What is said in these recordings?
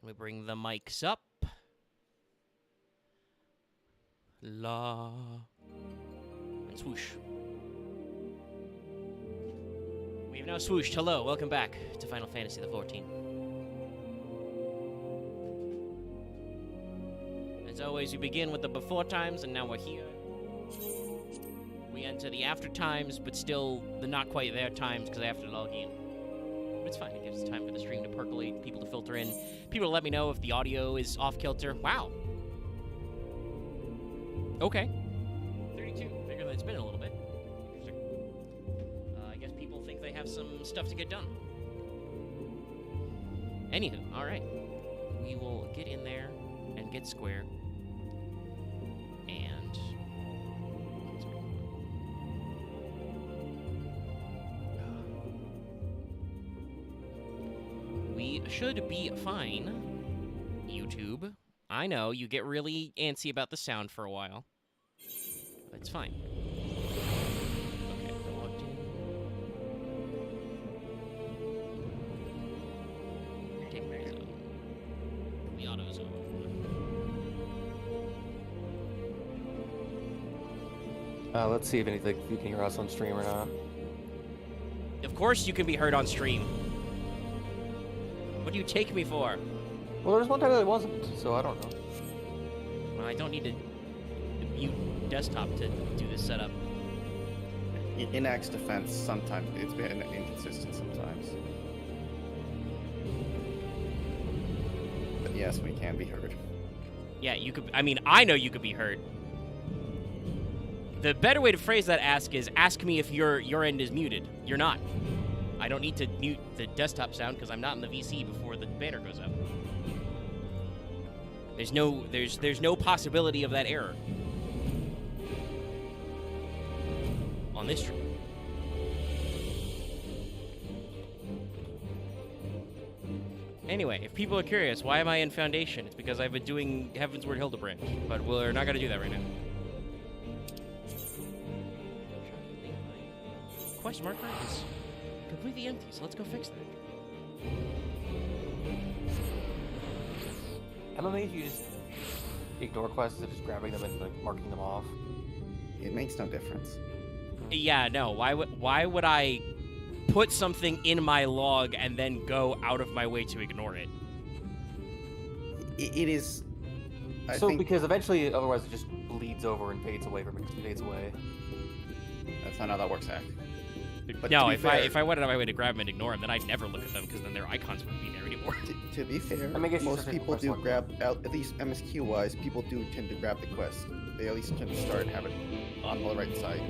me bring the mics up. La. And swoosh. We have now swooshed. Hello, welcome back to Final Fantasy XIV. As always, we begin with the before times, and now we're here. We enter the after times, but still the not quite there times, because I have to log in. But it's fine, it gives us time for the stream to percolate, people to filter in, people to let me know if the audio is off-kilter. Wow. Okay. 32. Bigger than it's been in a little bit. Interesting. I guess people think they have some stuff to get done. Anywho, alright. We will get in there and get square. And... we should be fine. YouTube. I know, you get really antsy about the sound for a while. But it's fine. Okay, I logged in. Take my zone. The auto zone. Let's see if you can hear us on stream or not. Of course you can be heard on stream. What do you take me for? Well, there was one time that it wasn't, so I don't know. Well, I don't need to mute desktop to do this setup. In Axe defense, sometimes it's been inconsistent sometimes. But yes, we can be heard. Yeah, you could. I mean, I know you could be heard. The better way to phrase that ask is ask me if your end is muted. You're not. I don't need to mute the desktop sound because I'm not in the VC before the banner goes up. There's no possibility of that error on this stream. Anyway, if people are curious, why am I in Foundation? It's because I've been doing Heavensward Hildebrand, but we're not gonna do that right now. Quest marker is completely empty, so let's go fix that. I don't think if you just ignore quests and just grabbing them and like marking them off. It makes no difference. Yeah, no. Why would I put something in my log and then go out of my way to ignore it? It is. I so think because eventually, otherwise, it just bleeds over and fades away fades away. that's not how that works, Zach. But no, to be if fair, I went out of my way to grab them and ignore them, then I'd never look at them because then their icons wouldn't be there anymore. To be fair, I mean, I guess you most should people take do the grab, at least MSQ-wise, people do tend to grab the quest. They at least tend to start and have it on the right side.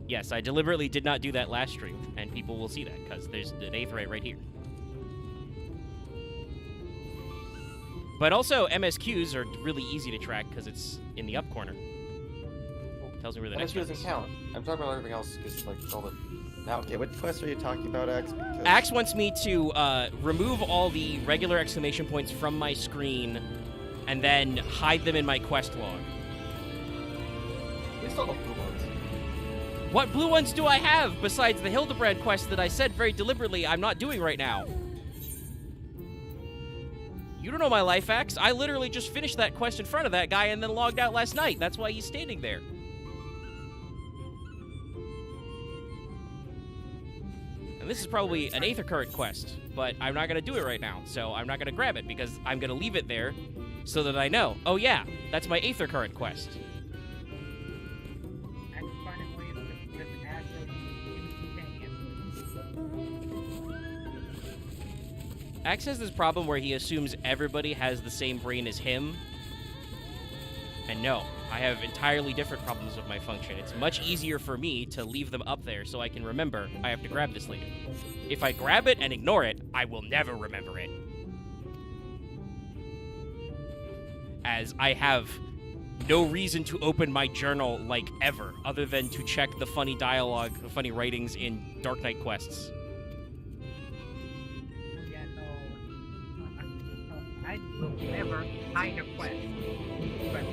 Yes, I deliberately did not do that last stream, and people will see that because there's an aetheryte right here. But also, MSQs are really easy to track because it's in the up corner. Tells me where the next one doesn't is. count. I'm talking about everything else because like all the. Okay, what quest are you talking about, Axe? Because Axe wants me to remove all the regular exclamation points from my screen and then hide them in my quest log. We still have blue ones. What blue ones do I have besides the Hildebrand quest that I said very deliberately I'm not doing right now? You don't know my life, Axe. I literally just finished that quest in front of that guy and then logged out last night. That's why he's standing there. And this is probably an Aether Current quest, but I'm not going to do it right now, so I'm not going to grab it because I'm going to leave it there so that I know, oh yeah, that's my Aether Current quest. Axe has this problem where he assumes everybody has the same brain as him. And no, I have entirely different problems with my function. It's much easier for me to leave them up there so I can remember I have to grab this later. If I grab it and ignore it, I will never remember it. As I have no reason to open my journal, like, ever, other than to check the funny dialogue, the funny writings in Dark Knight quests. Yeah, no. I will never hide a quest, but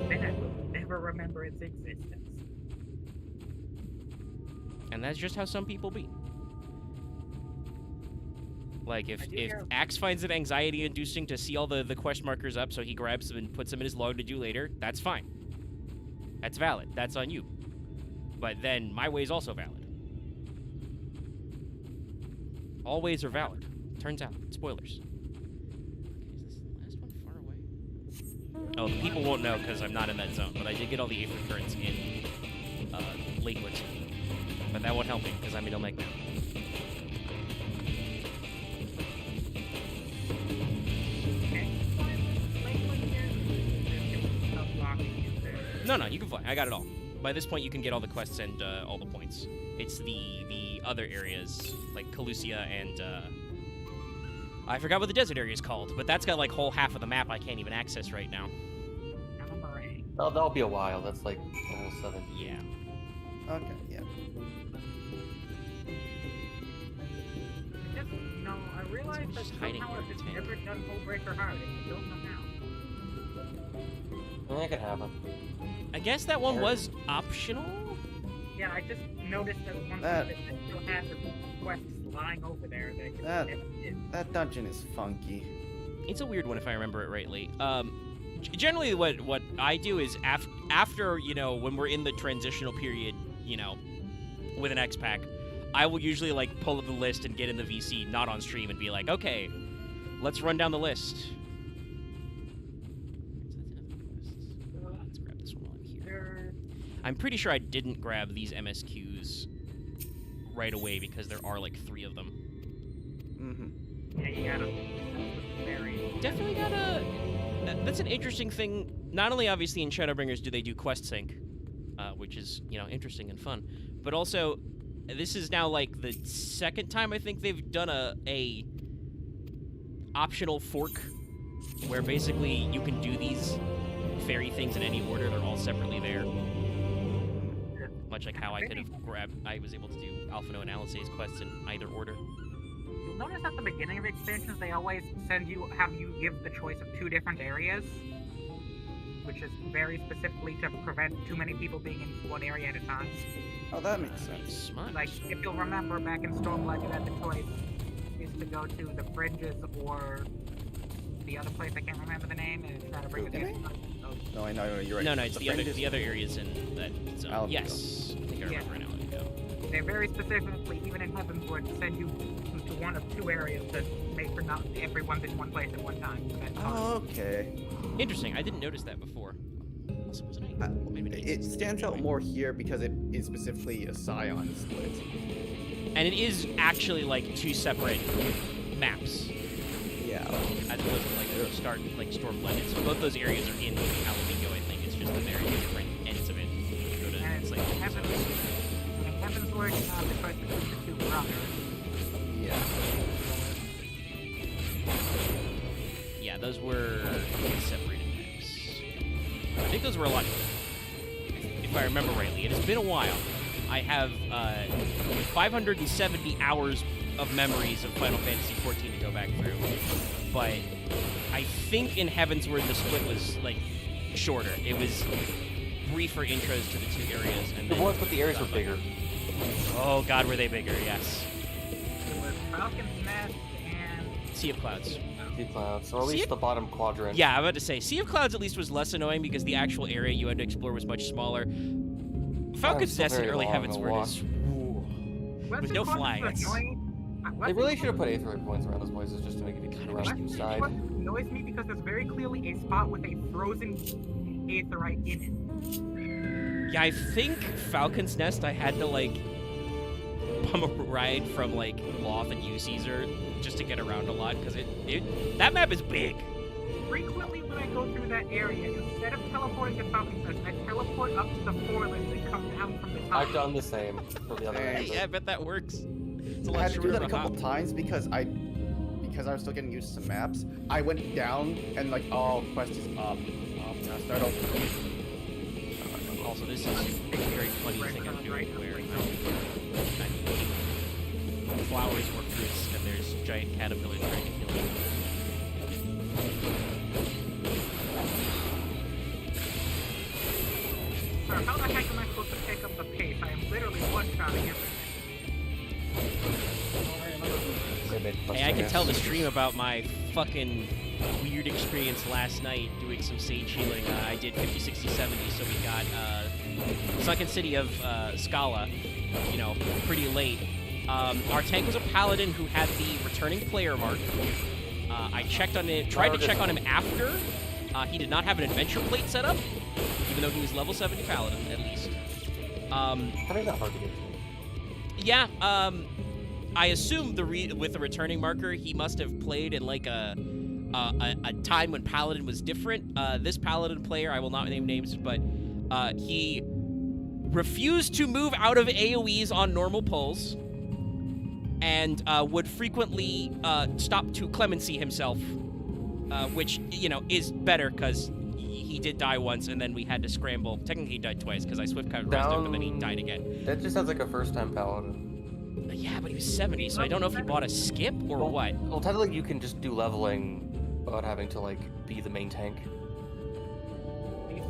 then I will never remember its existence. And that's just how some people be. Like, if hear- Axe finds it anxiety-inducing to see all the quest markers up, so he grabs them and puts them in his log to do later, that's fine. That's valid. That's on you. But then my way is also valid. All ways are valid. Turns out. Spoilers. Okay, is this last one far away? Oh, the people won't know because I'm not in that zone, but I did get all the aether currents in Lakewood. But that won't help me because I'm in Omega now. No, you can fly. I got it all. By this point, you can get all the quests and all the points. It's the other areas, like Calusia and, I forgot what the desert area is called, but that's got, like, whole half of the map I can't even access right now. Oh, that'll be a while. That's like level 7. Yeah. Okay, yeah. I realized that Just hiding somehow here I've in the never done Hullbreaker Hard, and I don't know how. That could happen. I guess that one was optional? Yeah, I just noticed that one That- that still had the quests lying over there that I could That- never did. That dungeon is funky. It's a weird one if I remember it rightly. Generally what I do is after, you know, when we're in the transitional period, you know, with an X-Pack, I will usually, like, pull up the list and get in the VC, not on stream, and be like, okay, let's run down the list. Let's grab this one while I'm here. I'm pretty sure I didn't grab these MSQs right away because there are, like, 3 of them. Mm-hmm. Yeah, you gotta. Very. Definitely gotta... That's an interesting thing. Not only, obviously, in Shadowbringers do they do quest sync, which is, you know, interesting and fun, but also, this is now, like, the second time I think they've done a optional fork, where basically you can do these fairy things in any order. They're all separately there. Much like how I could have I was able to do Alphino and Alice's quests in either order. You'll notice at the beginning of expansions, they always have you give the choice of 2 different areas, which is very specifically to prevent too many people being in one area at a time. Oh, that makes sense. Smart. Like, if you'll remember, back in Stormblood, you had the choice is to go to the Fringes or the other place I can't remember the name, and try to bring it in. No, I know you're right. No, it's the Fringes- other areas in that zone. Alamo. Yes, I think I remember now. They very specifically, even in Heavenswood, send you to one of 2 areas that make for not everyone's in one place at one time. So that's fine. Oh, okay. Interesting. I didn't notice that before. Also, wasn't I? Maybe It stands out more here because it is specifically a Scion split. And it is actually like 2 separate maps, Yeah. as opposed to like Stormblood. It's both those areas are in Alamigo, I think. It's just that they're in different ends of it. You go to, And it's like Heavenswood, the choice between the 2 brothers. Yeah. yeah, those were separated maps. I think those were a lot. If I remember rightly, it has been a while. I have 570 hours of memories of Final Fantasy XIV to go back through, but I think in Heavensward the split was like shorter. It was briefer intros to the 2 areas, and It then was, but the areas were bigger. oh god, were they bigger? Yes. It was Falcon's Nest and Sea of Clouds. Sea clouds, or at Sea least of- the bottom quadrant. Yeah, I'm about to say Sea of Clouds at least was less annoying because the actual area you had to explore was much smaller. Falcon's still Nest in very early long to Heavensward walk. is Western with no Front is flying. annoying. They Western really Front- should have put aetherite points around those places just to make it easier to run Western inside. Front annoys me because there's very clearly a spot with a frozen aetherite in it. Yeah, I think Falcon's Nest I had to like bum a ride from like Loth and U Caesar just to get around a lot because that map is big. Frequently when I go through that area, instead of teleporting to Falcon's Nest, I teleport up to the forelands and come down from the top. I've done the same for the other Hey, exit. Yeah, I bet that works. It's a I lot had to do shorter that a of couple hop. times because I was still getting used to some maps. I went down and like, oh, quest is up. Now start over. Also, this is a very funny thing I'm doing where flowers or fruits and there's giant caterpillars trying to kill you. Sir, how the heck am I supposed to pick up the pace? I am literally one-shotting everything. They've Hey, I can tell the stream about my fucking weird experience last night doing some sage healing. I did 50, 60, 70, so we got Sunken City of Scala, you know, pretty late. Our tank was a paladin who had the returning player mark. I checked on it, tried to check on him after. He did not have an adventure plate set up, even though he was level 70 paladin, at least. Probably not hard to get to. Yeah, I assume with the returning marker, he must have played in like a time when Paladin was different. This Paladin player, I will not name names, but he refused to move out of AoEs on normal pulls, and would frequently stop to clemency himself, which, you know, is better because he did die once, and then we had to scramble. Technically, he died twice because I swift cut rest him, and then he died again. That just sounds like a first-time paladin. Yeah, but he was 70, so I don't know if he bought a skip or what. Well, technically, you can just do leveling without having to like be the main tank.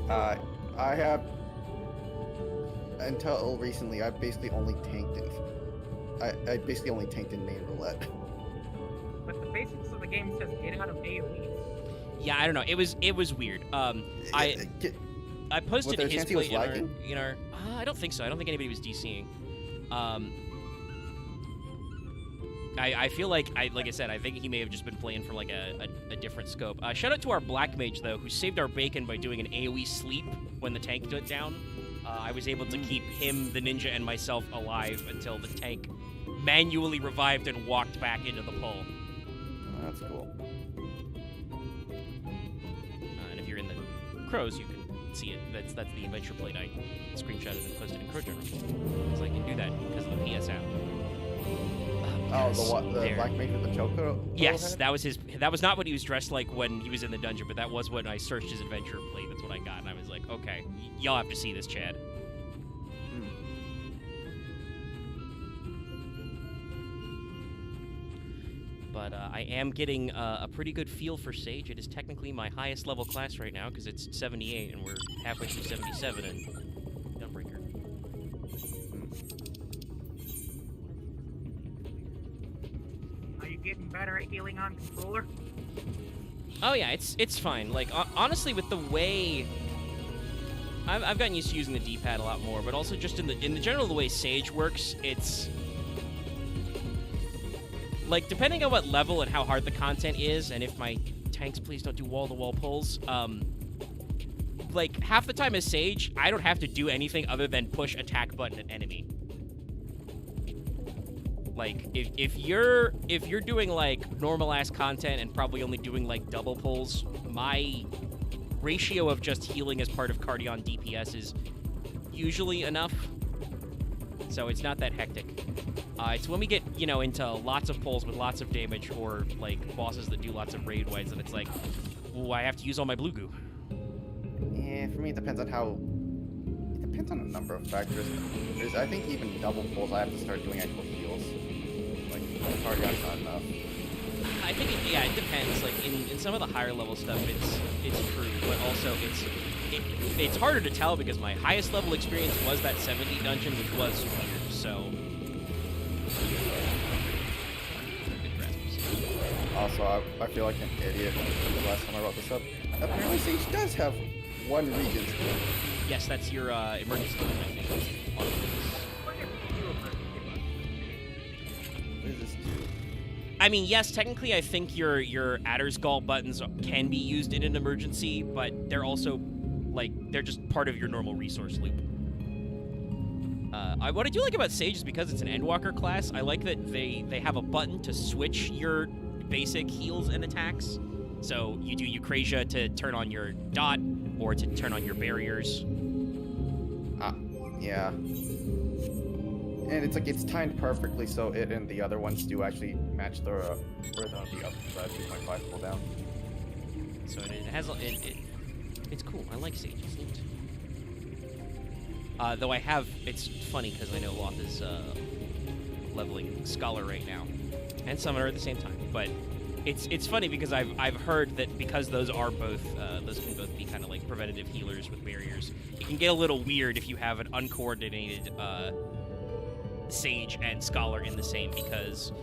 I have until recently. I basically only tanked in. I basically only tanked in main roulette. But the basics of the game says get out of AoEs. Yeah, I don't know. It was weird. I posted there a his chance he was play lagging? in our I don't think so. I don't think anybody was DCing. I feel like I said, I think he may have just been playing from like a different scope. Shout out to our black mage though, who saved our bacon by doing an AoE sleep when the tank went down. I was able to keep him, the ninja, and myself alive until the tank manually revived and walked back into the pull. That's cool. And if you're in the crows, you can see it. That's the adventure plate I screenshotted and posted in Crow Journal. Because I can do that because of the PS app. Oh, the black mage with the choker? Yes, that was his. That was not what he was dressed like when he was in the dungeon, but that was when I searched his adventure plate. That's what I got, and I was like, okay, y'all have to see this, Chad. But I am getting a pretty good feel for Sage. It is technically my highest level class right now because it's 78 and we're halfway through 77 and Gunbreaker. Are you getting better at healing on controller? Oh yeah, it's fine. Like honestly, with the way I've gotten used to using the D-pad a lot more, but also just in the general the way Sage works, it's like depending on what level and how hard the content is, and if my tanks please don't do wall-to-wall pulls, like half the time as Sage, I don't have to do anything other than push attack button at enemy. Like if you're doing like normal ass content and probably only doing like double pulls, my ratio of just healing as part of Cardion DPS is usually enough. So it's not that hectic. It's when we get, you know, into lots of pulls with lots of damage or like bosses that do lots of raid wides that it's like, ooh, I have to use all my blue goo. Yeah, for me it depends on how. It depends on a number of factors. I think even double pulls, I have to start doing actual heals. Like Cardion's not enough. I think it depends. Like in some of the higher level stuff, it's true, but also it's harder to tell because my highest level experience was that 70 dungeon, which was weird. So. Also, I feel like an idiot the last time I wrote this up. Apparently, Sage does have one region skill. Yes, that's your emergency skill, I think. What does this do? I mean, yes, technically I think your Adder's Gall buttons can be used in an emergency, but they're also, like, they're just part of your normal resource loop. What I do like about Sage is because it's an Endwalker class, I like that they have a button to switch your basic heals and attacks. So you do Eucrasia to turn on your dot or to turn on your barriers. Yeah. And it's like it's timed perfectly so it and the other ones do actually match the rhythm of the up 2.5 cooldown. So it has it's cool. I like Sage. It's neat. Though it's funny because I know Loth is leveling Scholar right now and Summoner at the same time, but it's funny because I've heard that because those are both those can both be kind of like preventative healers with barriers. It can get a little weird if you have an uncoordinated Sage and Scholar in the same, because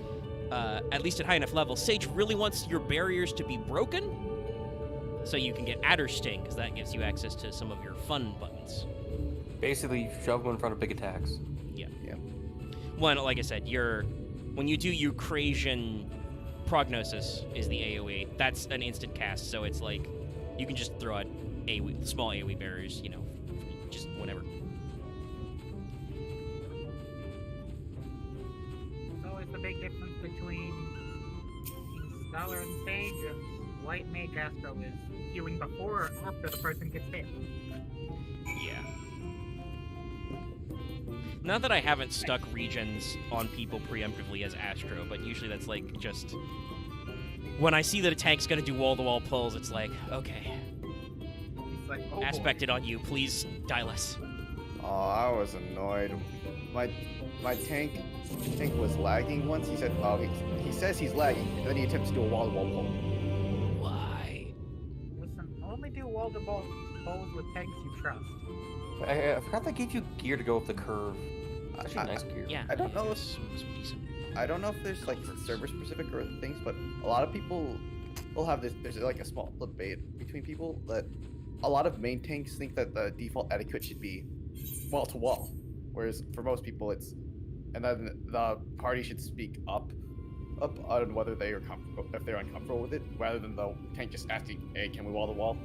at least at high enough levels, Sage really wants your barriers to be broken, so you can get Adder Sting, because that gives you access to some of your fun buttons. Basically, shove them in front of big attacks. Yeah. Yeah. One, like I said, when you do Eucrasian Prognosis is the AoE. That's an instant cast, so it's like you can just throw out small AoE barriers, just whenever. So it's the big difference between Scholar and Sage and White Mage Astro is healing before or after the person gets hit. Yeah. Not that I haven't stuck regions on people preemptively as Astro, but usually that's like just when I see that a tank's gonna do wall-to-wall pulls, it's like, okay, It's like, oh aspect it on you, please die less. Oh, I was annoyed. My tank was lagging once. He said, he says he's lagging, and then he attempts to do a wall-to-wall pull. Why? Listen, only do wall-to-wall pulls with tanks you trust. I forgot they gave you gear to go up the curve. Actually, I- nice gear. Yeah. I don't know if Some decent. I don't know if there's like server specific or things, but a lot of people will have this. There's like a small debate between people that a lot of main tanks think that the default etiquette should be wall to wall, whereas for most people it's, and then the party should speak up on whether they are if they're uncomfortable with it, rather than the tank just asking, "Hey, can we wall to wall?"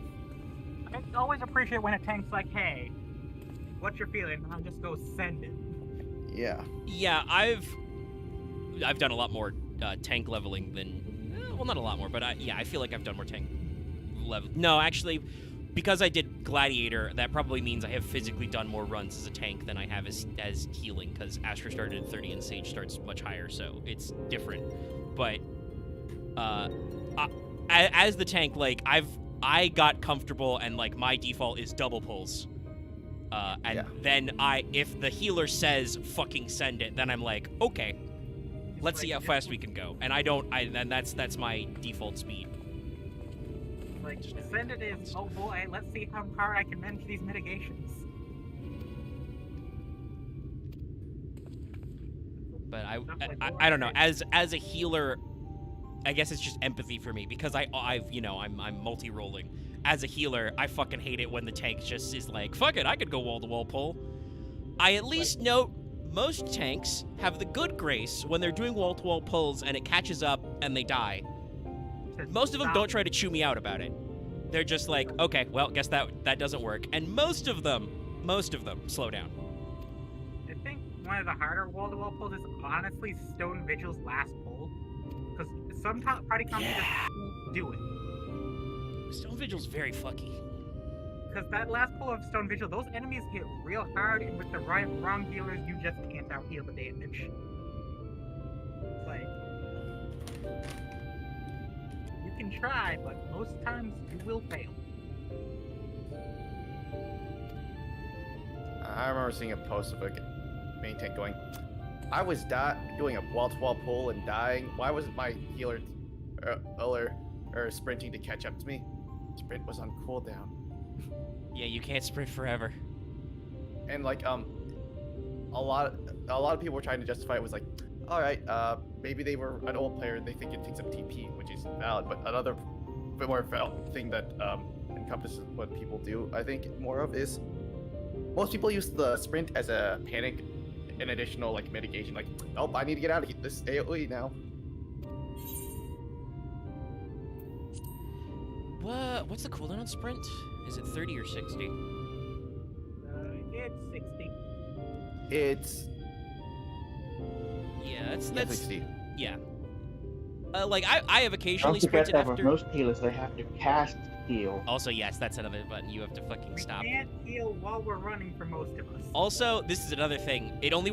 I always appreciate when a tank's like, hey, what's your feeling? And I'll just go send it. Yeah. Yeah, I've done a lot more tank leveling than, well, not a lot more, but I feel like I've done more tank level. No, actually, because I did Gladiator, that probably means I have physically done more runs as a tank than I have as healing, because Astra started at 30 and Sage starts much higher, so it's different. But as the tank, like I got comfortable and like my default is double pulls. And Yeah. then if the healer says fucking send it, then I'm like, okay, let's see how fast we can go. And then that's my default speed. Like, send it is, oh boy, let's see how hard I can manage these mitigations. But I don't know. As a healer, I guess it's just empathy for me because I'm multi-rolling. As a healer, I fucking hate it when the tank just is like, fuck it, I could go wall-to-wall pull. I at least note most tanks have the good grace when they're doing wall-to-wall pulls and it catches up and they die. Most of them don't try to chew me out about it. They're just like, okay, well, guess that doesn't work. And most of them slow down. I think one of the harder wall-to-wall pulls is honestly Stone Vigil's last pull. Because some party combos just won't do it. Stone Vigil's very fucky. Because that last pull of Stone Vigil, those enemies hit real hard, and with the wrong healers, you just can't out-heal the damage. Like, you can try, but most times you will fail. I remember seeing a post of a main tank going, I was doing a wall-to-wall pull and dying. Why wasn't my healer or sprinting to catch up to me? Sprint was on cooldown. Yeah, you can't sprint forever. And like a lot of people were trying to justify it was like, all right, maybe they were an old player and they think it takes up TP, which is valid. But another bit more valid thing that encompasses what people do, I think more of is most people use the sprint as a panic, an additional like mitigation. Like, oh, I need to get out of this AoE now. What's the cooldown on sprint? Is it 30 or 60? It's 60. It's Yeah, that's 60. yeah. Like I have occasionally Don't forget sprinted that with after. most healers, they have to cast heal. Also, yes, that's another button you have to fucking stop. We can't heal while we're running for most of us. Also, this is another thing. It only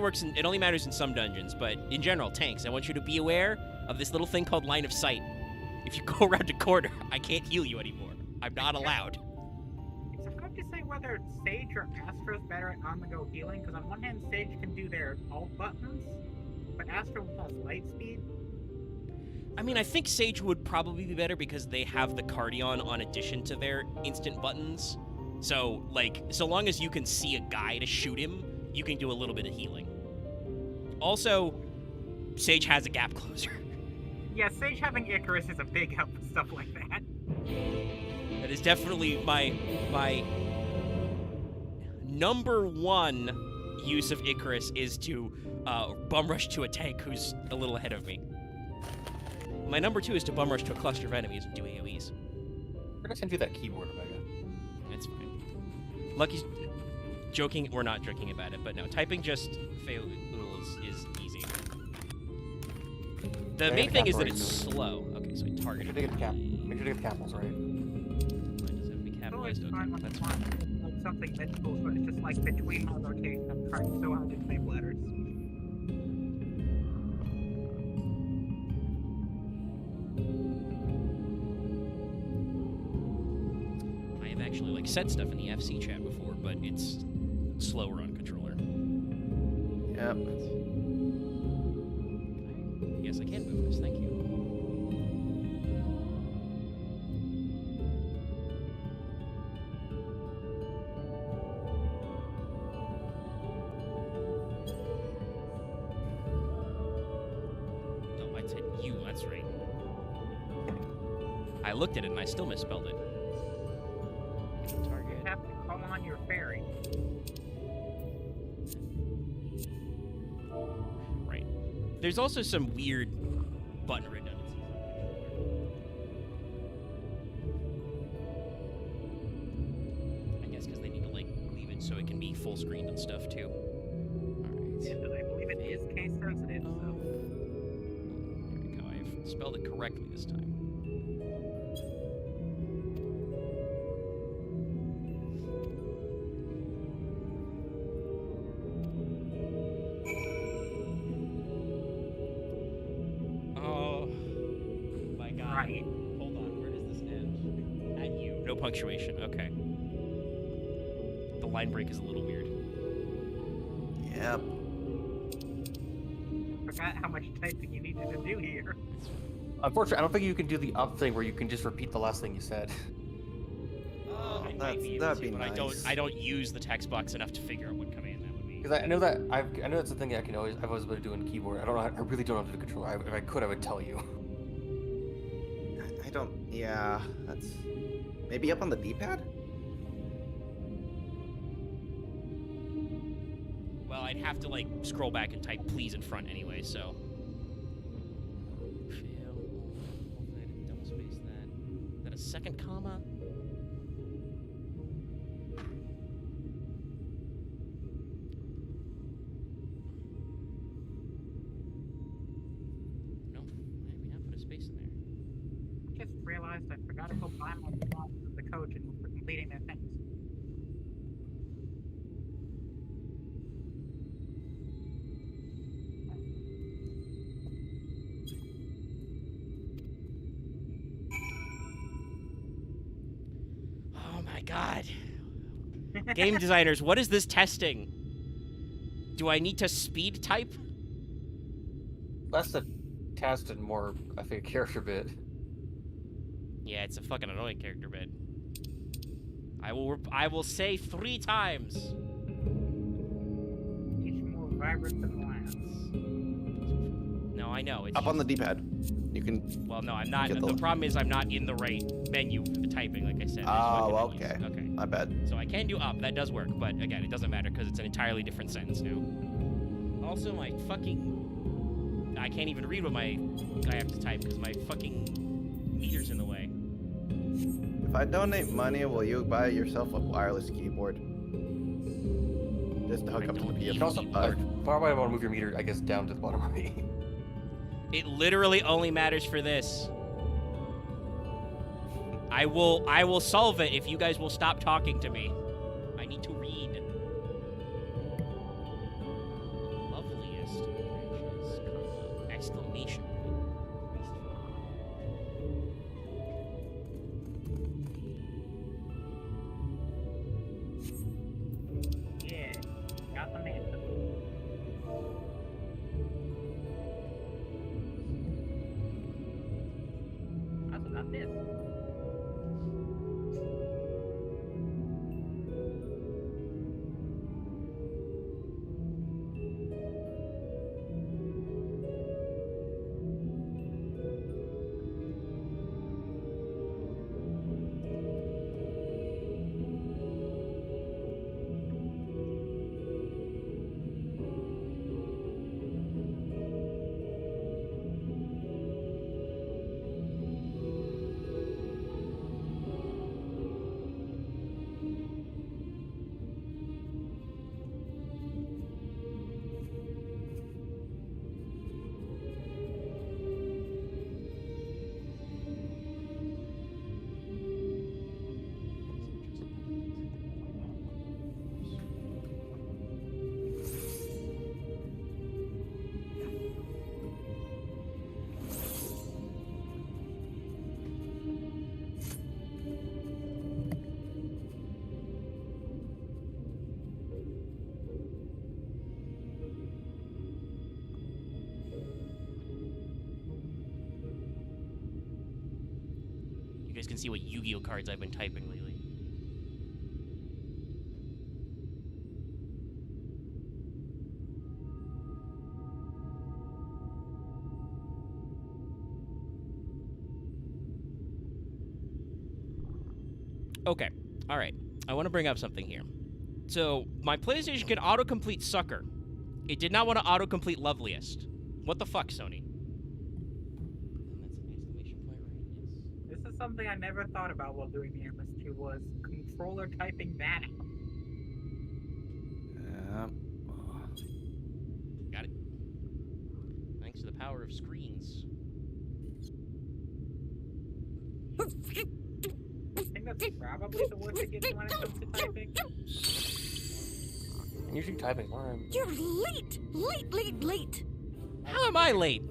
matters in some dungeons, but in general, tanks, I want you to be aware of this little thing called line of sight. If you go around a corner, I can't heal you anymore. I'm not allowed. It's hard to say whether Sage or Astro's better at on-the-go healing, because on one hand, Sage can do their alt buttons, but Astro has light speed. I mean, I think Sage would probably be better because they have the Cardion on addition to their instant buttons. So, like, so long as you can see a guy to shoot him, you can do a little bit of healing. Also, Sage has a gap closer. Yeah, Sage having Icarus is a big help with stuff like that. That is definitely my number one use of Icarus is to bum rush to a tank who's a little ahead of me. My number 2 is to bum rush to a cluster of enemies and do AoEs. We're gonna send you that keyboard, Omega. It's fine. Lucky's joking or not joking about it, but no, typing just fails is easy. The main thing is that it's slow. Okay, so I Make targeted. sure to get the cap. Make sure to get the capitals right. Mine does have to be It's always capitalized. fun Okay, when that's you fine. want like something mythical, but it's just like between my rotation, I'm trying so hard to type letters. I have actually like said stuff in the FC chat before, but it's slower on controller. Yep. Yes, I can move this. Thank you. No, I said you. That's right. I looked at it and I still misspelled it. Target. You have to call on your fairy. Right. There's also some weird button redundancies on controller. I guess because they need to like leave it so it can be full screened and stuff too. Alright. Yeah, I believe it is case sensitive, so. There we go. I've spelled it correctly this time. Oh my god. Right. Hold on, where does this end? At you. No punctuation, okay. The line break is a little weird. Yep. Forgot how much typing you needed to do here. Unfortunately, I don't think you can do the up thing where you can just repeat the last thing you said. I might be able that'd to, be but nice. I don't use the text box enough to figure out what command that would be. Because I know that I know that's the thing I've always been doing keyboard. I don't know. I really don't know how to do the controller. If I could, I would tell you. I don't. Yeah, that's maybe up on the D-pad. Well, I'd have to like scroll back and type please in front anyway, so. Fail. Hopefully I didn't double space that. Is that a second comma? No, maybe not put a space in there. Just realized I forgot to go buy my slots with the coach and for completing their things. Oh my god. Game designers, what is this testing? Do I need to speed type? Less a test and more, I think, a character bit. Yeah, it's a fucking annoying character bit. I will say 3 times. Each more vibrant than the last. No, I know. It's Up on the just- D-pad. You can. Well, no, I'm not. Get The the- problem is I'm not in the right menu for the typing, like I said. There's Oh, no okay. menus. Okay. My bad. So I can do up. That does work, but again, it doesn't matter because it's an entirely different sentence now. Also, my fucking... I can't even read what I have to type because my fucking meter's in the way. If I donate money, will you buy yourself a wireless keyboard? Just to hook I up to the don't need You PS5. can also, far away, I want to move your meter, I guess, down to the bottom right. It literally only matters for this. I will solve it if you guys will stop talking to me. I need to read. Loveliest branches, comma, exclamation point. Yeah, got the man. Also got this. see what Yu-Gi-Oh cards I've been typing lately. Okay, all right. I want to bring up something here. So, my PlayStation can autocomplete Sucker. It did not want to autocomplete Loveliest. What the fuck, Sony? This is something I never thought about while doing the MS2 was controller typing that out. Got it. Thanks to the power of screens. I think that's probably the worst it gets when it comes to typing. And usually typing more. You're late! Late! How am I late?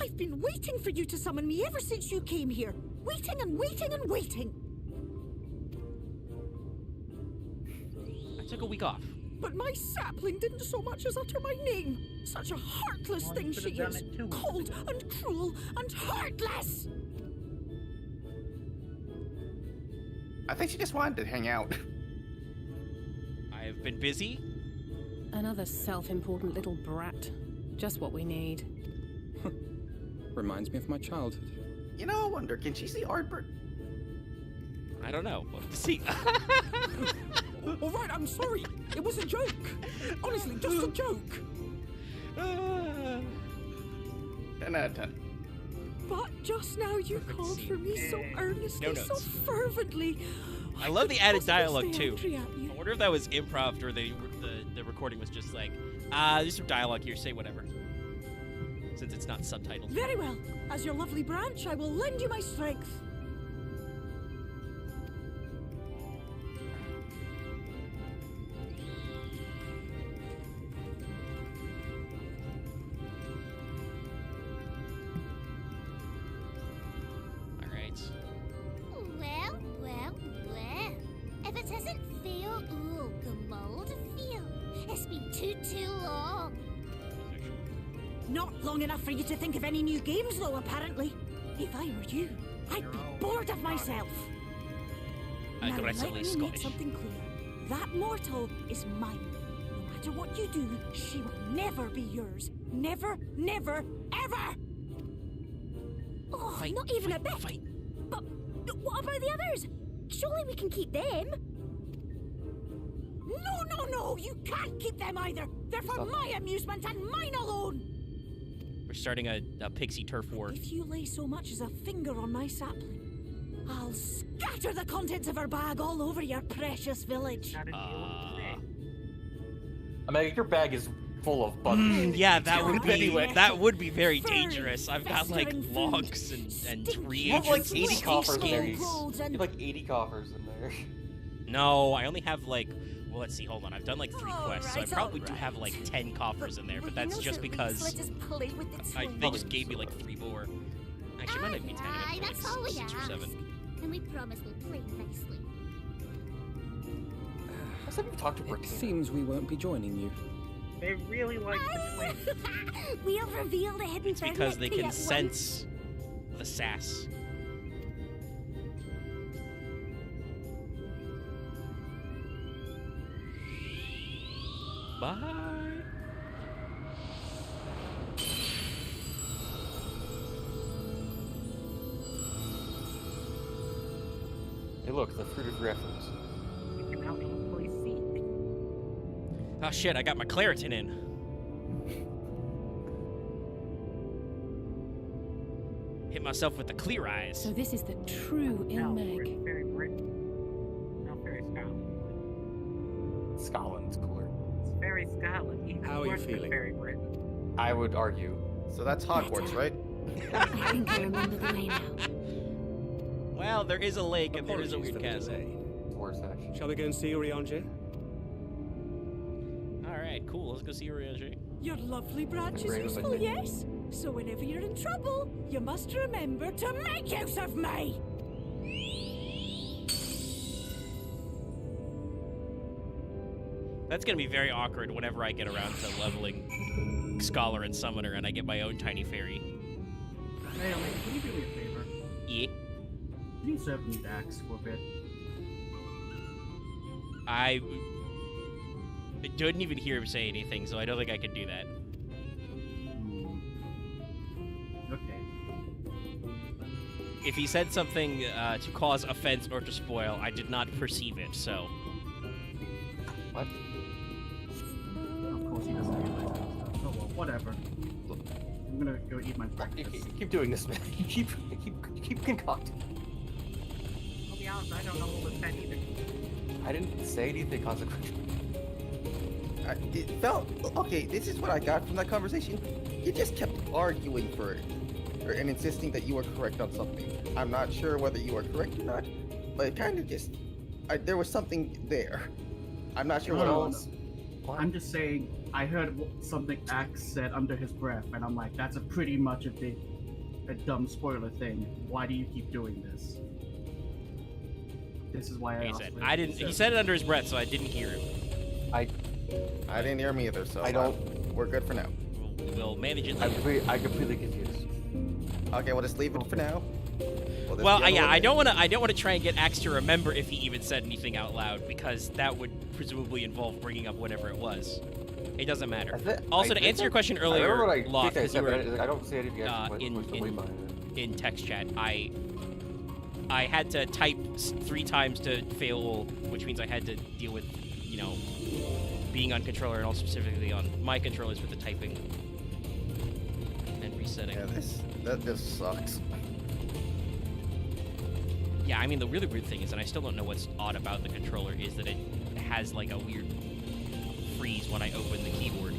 I've been waiting for you to summon me ever since you came here. Waiting and waiting and waiting. I took a week off. But my sapling didn't so much as utter my name. Such a heartless Well, thing you she could have is. done it 2 weeks Cold ago. and cruel and heartless! I think she just wanted to hang out. I have been busy. Another self-important little brat. Just what we need. Reminds me of my childhood. You know, I wonder, can she see Artbert? I don't know. We'll have to see. All right, I'm sorry. It was a joke. Honestly, just a joke. 10 out of 10. But just now you Perfect called scene. for me so earnestly, No so notes. fervently. I love the added couldn't possibly dialogue, stay too. angry at you. I wonder if that was improv or the recording was just like, there's some dialogue here, say whatever. Since it's not subtitled. Very well. As your lovely branch, I will lend you my strength. Alright. Well. If it isn't fair, oh, Gamold feel. It's been too long. Not long enough for you to think of any new games, though, apparently. If I were you, I'd be bored of myself. Now, Aggressively let me make Scottish. something clear. That mortal is mine. No matter what you do, she will never be yours. Never, never, ever! Oh, Fight, not even a fight, bit. fight. But what about the others? Surely we can keep them. No, you can't keep them either. They're for my amusement and mine alone. We're starting a pixie turf war. If you lay so much as a finger on my sapling, I'll scatter the contents of her bag all over your precious village. How did you say? I mean, your bag is full of bugs. Yeah, that would be Anyway. that would be very Furry, dangerous. I've got like festering food, logs and stinky tree You have like agencies. 80 coffers in there. Clothes You and- have like 80 coffers in there. No, I only have like, well, let's see, hold on. I've done like 3 All quests, so I right, probably all do have like 10 coffers in there, but that's just because play with its they just gave me like 3 more. Actually, it might not be 10, it might Aye, be that's like all we 6 or ask. 7. And we promise we'll play nicely. I said we talked to It Brittany. seems we won't be joining you. They really like the twins. We'll reveal the hidden It's because they can sense the sass. Bye. Hey, look, the fruit of reference. We can now equally see. Oh shit, I got my Claritin in. Hit myself with the clear eyes. So this is the true Now, Ilmeg. Fairy Britain. No, Fairy Scotland. Scotland's cooler. It's Fairy Scotland. Even How are you worse than feeling? Fairy Britain. I would argue. So that's Hogwarts, right? I think I remember the way now. Well, there is a lake and there is a Apologies weird for the castle. delay. It's worse, actually. Shall we go and see Urianger? Alright, cool. Let's go see Urianger. Your lovely branch is Brave of useful, it. yes? So whenever you're in trouble, you must remember to make use of me! That's gonna be very awkward whenever I get around to leveling Scholar and Summoner and I get my own tiny fairy. Naomi, can you do me a favor? Yeah. You served me Dax for a bit. I didn't even hear him say anything, so I don't think I could do that. Okay. If he said something to cause offense or to spoil, I did not perceive it, so... What? Of course he doesn't realize that stuff. Oh well, whatever. I'm gonna go eat my breakfast. You keep doing this, man. You keep concocting. I'll be honest, I don't know what was said either. I didn't say anything consequential. It felt okay. This is what I got from that conversation. You just kept arguing for it, and insisting that you were correct on something. I'm not sure whether you are correct or not, but it kind of just there was something there. I'm not sure what else. I'm just saying, I heard something Axe said under his breath, and I'm like, that's a pretty much a dumb spoiler thing. Why do you keep doing this? This is why I asked. I didn't. He said it under his breath, so I didn't hear him. I didn't hear him either, so I don't. We're good for now. We'll manage it I'm later. completely confused. Okay, we'll just leave it for now. Well, yeah, I don't want to try and get Axe to remember if he even said anything out loud, because that would presumably involve bringing up whatever it was. It doesn't matter. Also, to answer your question earlier, Locke, I don't see anything in text chat, I had to type 3 times to fail, which means I had to deal with, being on controller and also specifically on my controllers with the typing and resetting. Yeah, that just sucks. Yeah, I mean, the really weird thing is, and I still don't know what's odd about the controller, is that it has, like, a weird freeze when I open the keyboard.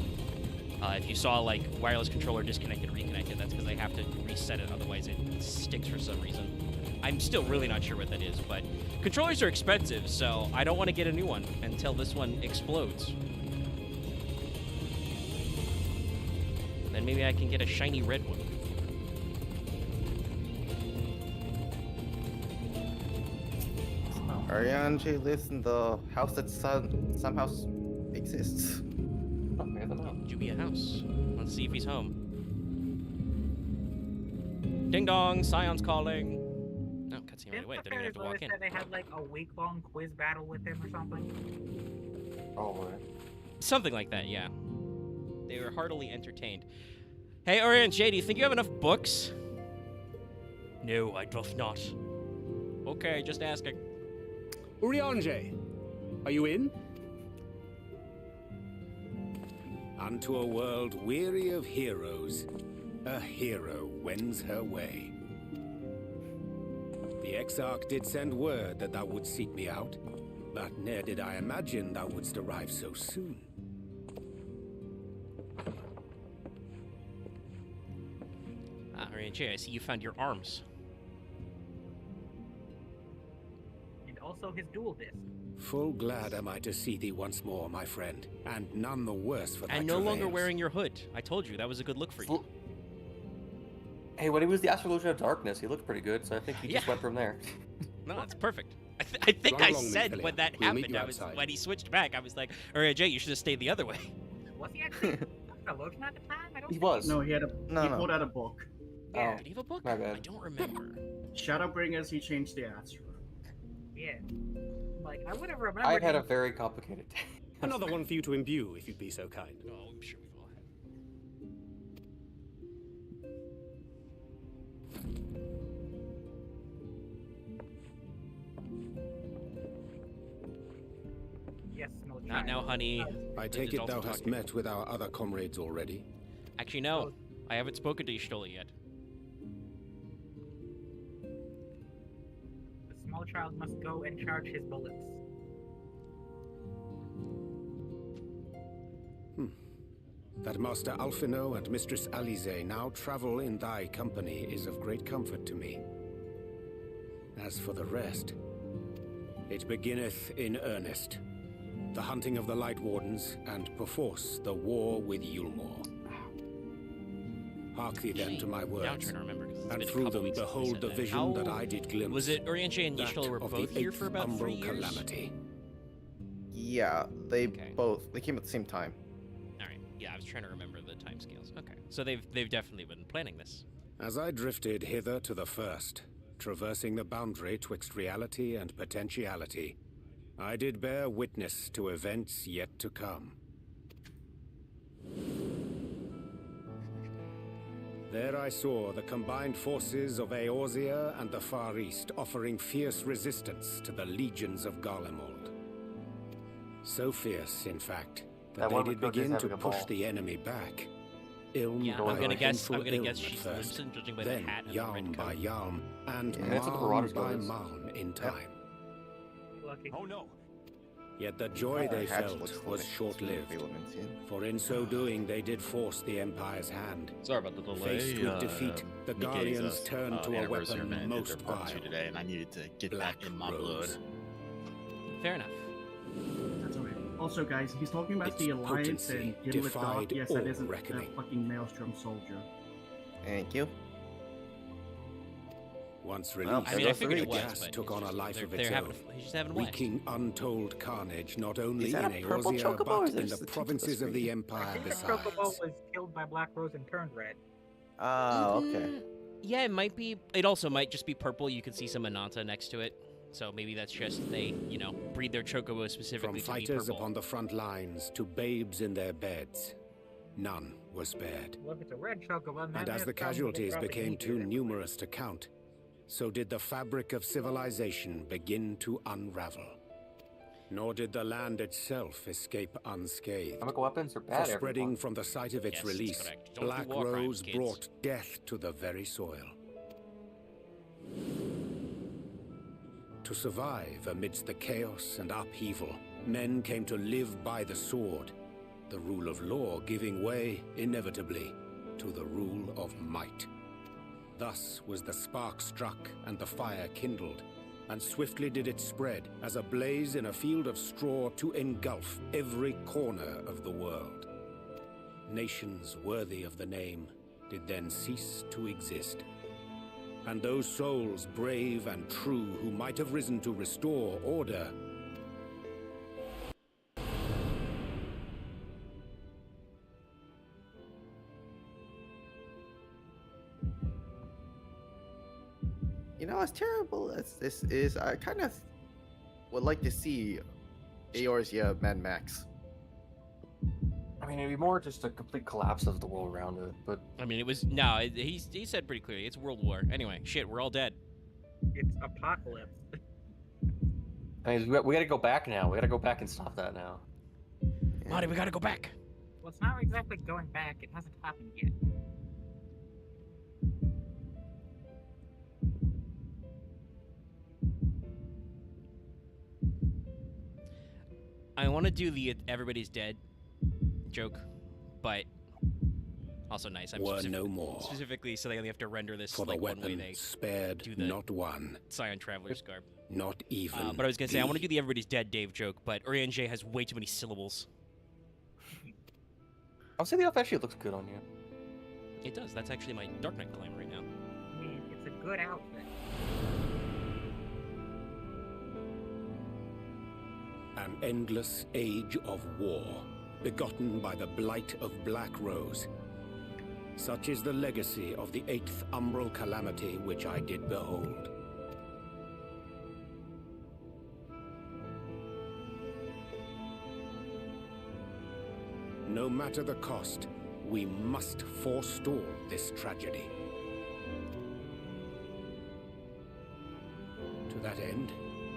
If you saw, like, wireless controller disconnected, reconnected, that's because I have to reset it, otherwise it sticks for some reason. I'm still really not sure what that is, but controllers are expensive, so I don't want to get a new one until this one explodes. Then maybe I can get a shiny red one. Ariane lives in the house that somehow exists. Okay, I don't know. Jubia house. Let's see if he's home. Ding dong, Scion's calling. No, cutscene right away. Don't even have to walk in. They had like a week-long quiz battle with him or something. Oh, right. Something like that, yeah. They were heartily entertained. Hey, Orion J, do you think you have enough books? No, I doth not. Okay, just asking. Urianje, are you in? Unto a world weary of heroes, a hero wends her way. The Exarch did send word that thou wouldst seek me out, but ne'er did I imagine thou wouldst arrive so soon. Orion J, I see you found your arms. Also his dual disc. Full glad am I to see thee once more, my friend, and none the worse for thy And no longer travails. wearing your hood. I told you, that was a good look for you. Hey, when he was the Astrologian of Darkness, he looked pretty good, so I think he just went from there. No, that's perfect. I think Run I along, said Miss when that We'll meet happened, you I was, outside. when he switched back, I was like, Orion J, you should have stayed the other way. Was he actually Astrologian at the time? I don't He think was. No, he pulled out a book. Yeah. Did he have a book? My bad. I don't remember. Shadowbringers, he changed the Astra. Yeah. Like, I would have remembered. I had a very complicated day. Another one for you to imbue, if you'd be so kind. Oh, I'm sure we've all had. Yes, no Not child. now, honey. I take it thou hast met with our other comrades already? Actually, no. I haven't spoken to Y'shtola yet. The small child must go and charge his bullets. That Master Alphino and Mistress Alize now travel in thy company is of great comfort to me. As for the rest, it beginneth in earnest. The hunting of the Light Wardens, and perforce the war with Yulmore. Hark thee then to my Now I'm words, trying to remember, 'cause it's and been a through couple them weeks since I behold said the that. vision that I did glimpse. Was it Orion J and that Y'shtola were of both the here for eighth about 3 umbral years? calamity. Yeah, they came at the same time. All right. Yeah, I was trying to remember the timescales. Okay. So they've definitely been planning this. As I drifted hither to the first, traversing the boundary twixt reality and potentiality, I did bear witness to events yet to come. There I saw the combined forces of Eorzea and the Far East offering fierce resistance to the legions of Garlemald. So fierce, in fact, that they did begin to push the enemy back. Yeah, I'm gonna guess she's Limson, judging by the hat and the red Yalm by coat. Yalm, and that's what the Marauders Malm by goes. Malm in time. Lucky. Oh no! Yet the joy they Hatch felt looks was like short-lived, elements, yeah. for in so doing they did force the Empire's hand. Sorry about the delay. Faced with defeat, the Guardians turned to a weapon most vile. Today, and I needed to get Black that in my Rose. blood. Fair enough. That's okay. Also, guys, he's talking about Its the Alliance potency and dealing with Doc. defied Yes, all that isn't a reckoning. fucking Maelstrom soldier. Thank you. Once Well, released, I mean, I that's figured the it was, gas but took it's on a just- life they're- of they're its having own, he's having a blast. wreaking untold carnage not only Is in that a purple Eorzea, chocobo, or but is it in the just the tip of the provinces of the screen? I Empire think the besides. Chocobo was killed by Black Rose and turned red. Ah, okay. Yeah, it might be. It also might just be purple. You can see some Ananta next to it. So maybe that's just they, breed their chocobo From specifically to be fighters purple. upon the front lines to babes in their beds, none were spared. Well, if it's a red Chocobo, then And as it's the probably casualties probably became easier too than- numerous to count, so did the fabric of civilization begin to unravel. Nor did the land itself escape unscathed. Chemical weapons are For bad, spreading everyone. from the site of its Yes, that's release, correct. Don't do Black war crimes, Rose kids. brought death to the very soil. To survive amidst the chaos and upheaval, men came to live by the sword, the rule of law giving way, inevitably, to the rule of might. Thus was the spark struck and the fire kindled, and swiftly did it spread as a blaze in a field of straw to engulf every corner of the world. Nations worthy of the name did then cease to exist. And those souls brave and true who might have risen to restore order As terrible as this is, I kind of would like to see Eorzea Mad Max. I mean, it'd be more just a complete collapse of the world around it, but... I mean, it was he said pretty clearly it's World War. Anyway, shit, we're all dead. It's apocalypse. I mean, we gotta go back now. We gotta go back and stop that now. Marty, we gotta go back. Well, it's not exactly going back. It hasn't happened yet. I want to do the everybody's dead joke, but also nice. I'm were no more. Specifically, so they only have to render this For the like one way weapon they spared do the not one, Scion Traveler's garb. not even But I was gonna say I want to thee. do the everybody's dead Dave joke, but Urianger has way too many syllables. I'll say the elf actually looks good on you. It does. That's actually my Dark Knight climb right now. I mean, it's a good outfit. An endless age of war, begotten by the blight of Black Rose. Such is the legacy of the 8th umbral calamity which I did behold. No matter the cost, we must forestall this tragedy. To that end,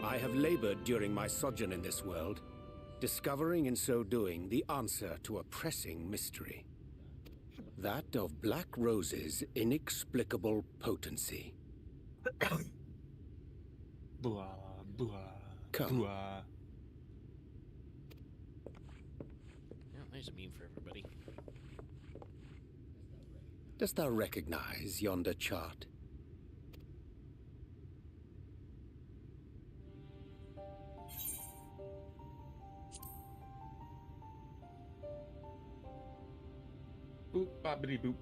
I have labored during my sojourn in this world, discovering in so doing the answer to a pressing mystery. That of Black Rose's inexplicable potency. Blah, blah, Come. blah. Yeah, there's a meme for everybody. Dost thou recognize yonder chart? Boop, boppity boop.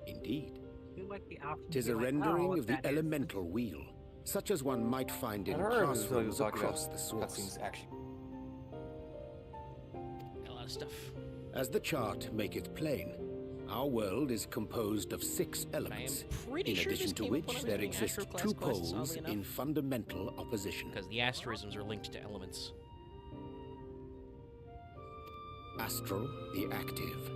Indeed. I feel like the option. 'Tis a rendering of the elemental wheel, such as one might find in I heard it was classrooms talking across about the source. cutscenes action. Got a lot of stuff. As the chart maketh plain, Our world is composed of 6 elements, pretty in sure addition this to came up which when I was there doing exist Astro Class 2 quests, poles oddly in enough. fundamental opposition. Because the asterisms are linked to elements. Astral, the active.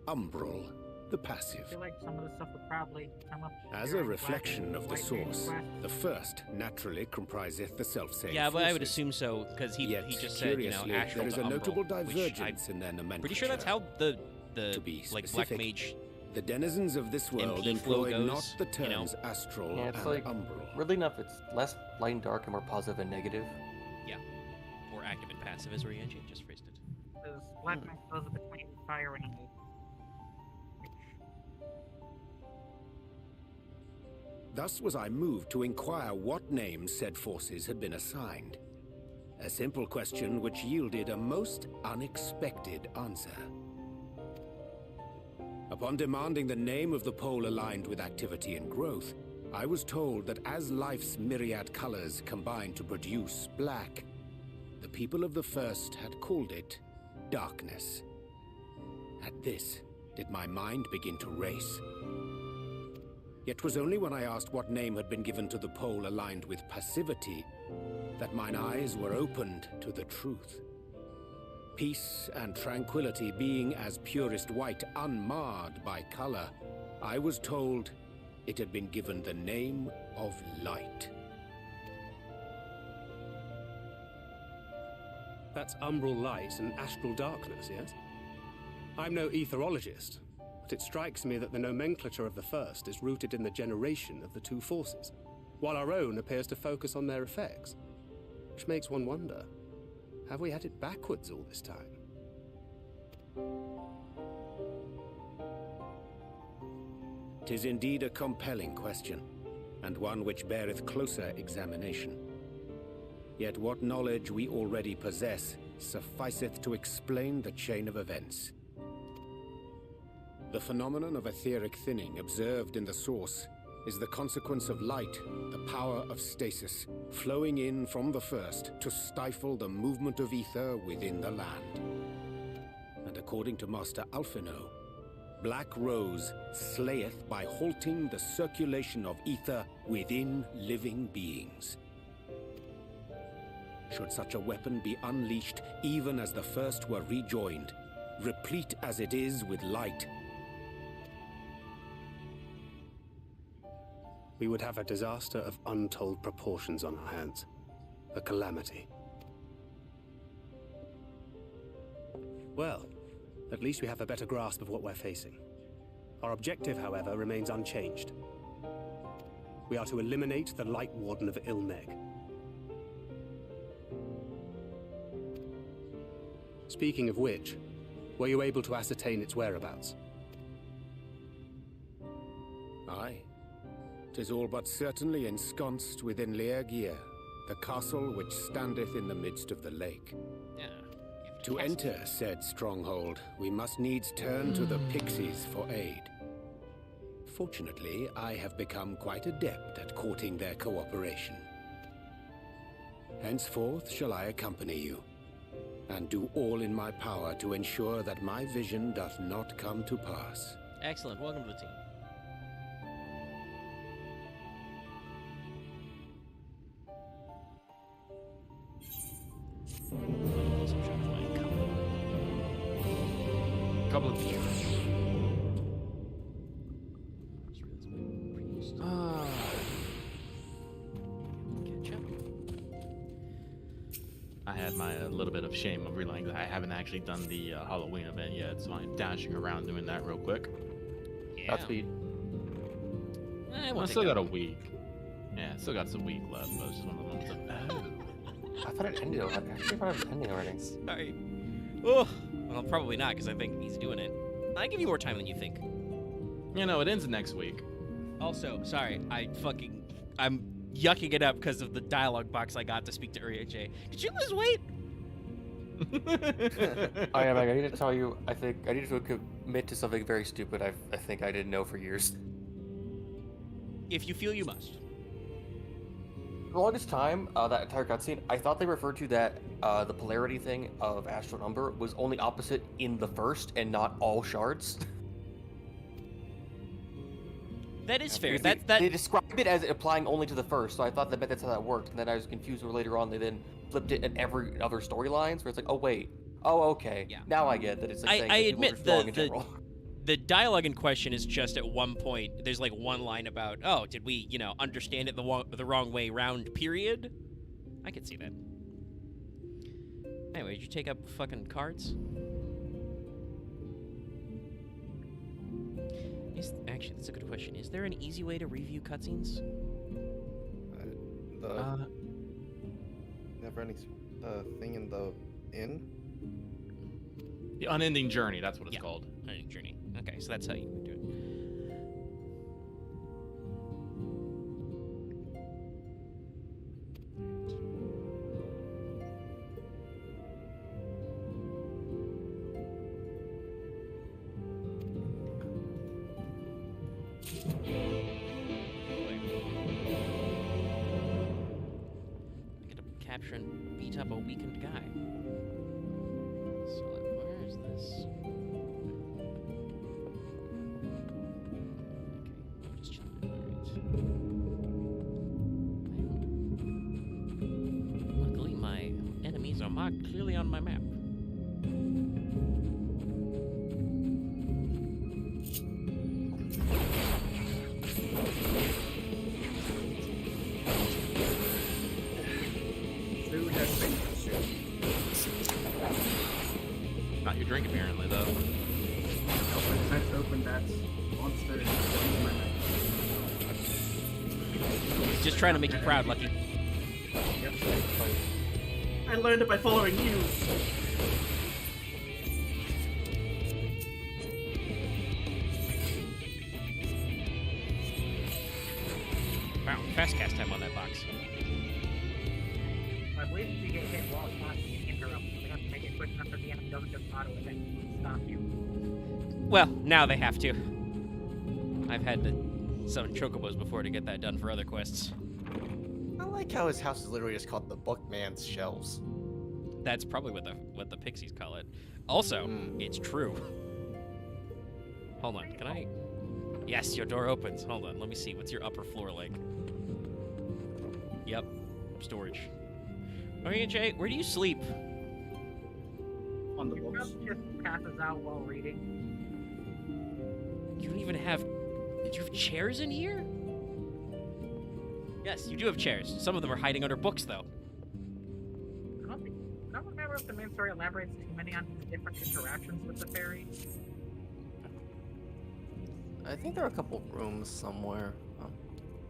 Umbral, the passive. I feel like some of the stuff would probably come up. As a during reflection Black of the and White Mage source, quests. the first naturally compriseth the self-same Yeah, but I would forces. assume so, because he Yet, just said, you know, curiously, astral there is to a umbral, notable which divergence in their nomenclature. pretty sure that's how the To be Black specific, Mage the denizens of this world MP flow employ goes, not the you know. terms astral Yeah, and it's like umbral. weirdly enough, it's less light and dark and more positive and negative. or active and passive, as Orianji just phrased it. Because Black Mage goes between fire and ice. Thus was I moved to inquire what names said forces had been assigned. A simple question which yielded a most unexpected answer. Upon demanding the name of the pole aligned with activity and growth, I was told that as life's myriad colors combine to produce black, the people of the first had called it darkness. At this, did my mind begin to race. Yet 'twas only when I asked what name had been given to the pole aligned with passivity that mine eyes were opened to the truth. Peace and tranquility being as purest white, unmarred by color, I was told it had been given the name of light. That's umbral light and astral darkness, yes? I'm no etherologist, but it strikes me that the nomenclature of the first is rooted in the generation of the 2 forces, while our own appears to focus on their effects. Which makes one wonder, have we had it backwards all this time? 'Tis indeed a compelling question, and one which beareth closer examination. Yet what knowledge we already possess sufficeth to explain the chain of events. The phenomenon of etheric thinning observed in the source is the consequence of light, the power of stasis, flowing in from the first to stifle the movement of ether within the land. And according to Master Alphino, Black Rose slayeth by halting the circulation of ether within living beings. Should such a weapon be unleashed even as the first were rejoined, replete as it is with light, We would have a disaster of untold proportions on our hands. A calamity. Well, at least we have a better grasp of what we're facing. Our objective, however, remains unchanged. We are to eliminate the Light Warden of Ilmeg. Speaking of which, were you able to ascertain its whereabouts? Aye. 'Tis all but certainly ensconced within Leergear, the castle which standeth in the midst of the lake. To enter said stronghold, we must needs turn to the pixies for aid. Fortunately, I have become quite adept at courting their cooperation. Henceforth shall I accompany you, and do all in my power to ensure that my vision doth not come to pass. Excellent. Welcome to the team. Couple of years. I had my little bit of shame of realizing that I haven't actually done the Halloween event yet, so I'm dashing around doing that real quick. Yeah. Godspeed. I still got a week. Yeah, still got some week left, but it's just one of the ones of I thought it ended. I actually thought it was ending already. Sorry. Oh, well, probably not, because I think he's doing it. I give you more time than you think. You know, it ends next week. Also, sorry, I'm yucking it up because of the dialogue box I got to speak to Uriache. Did you lose weight? I am. I need to tell you. I think I need to commit to something very stupid. I think I didn't know for years. If you feel you must. For the longest time, that entire cutscene, I thought they referred to that the polarity thing of astral number was only opposite in the first and not all shards. That is fair. Because they described it as applying only to the first, so I thought that's how that worked, and then I was confused where later on they then flipped it in every other storylines, where it's like, oh wait, oh okay, Yeah. now I get that it's like saying I that people are admit just wrong in general. the dialogue in question is just at one point. There's like one line about, oh, did we, understand it the wrong way round? Period. I could see that. Anyway, did you take up fucking cards? Actually, that's a good question. Is there an easy way to review cutscenes? The thing in the inn? The Unending Journey, that's what it's called. Unending Journey. Okay, so that's how you would do it. Capture and beat up a weakened guy. So, where is this? Okay, just chilling. Alright. Luckily, my enemies are marked clearly on my map. Not your drink, apparently, though. I opened that monster. Just trying to make you proud, Lucky. Yep. I learned it by following you. Wow, fast cast time on that box. I believe if you get hit while it's not being interrupted, so they have to make it quick enough that the enemy doesn't just auto-event stop you. Well, now they have to. I've had to summon chocobos before to get that done for other quests. I like how his house is literally just called the Bookman's Shelves. That's probably what the pixies call it. Also, it's true. Hold on, can I? Yes, your door opens. Hold on, let me see. What's your upper floor like? Yep, storage. Okay, Jay, where do you sleep? On the He books. just passes out while reading. You don't even have. Did you have chairs in here? Yes, you do have chairs. Some of them are hiding under books, though. I don't remember if the main story elaborates too many on his different interactions with the fairies. I think there are a couple rooms somewhere.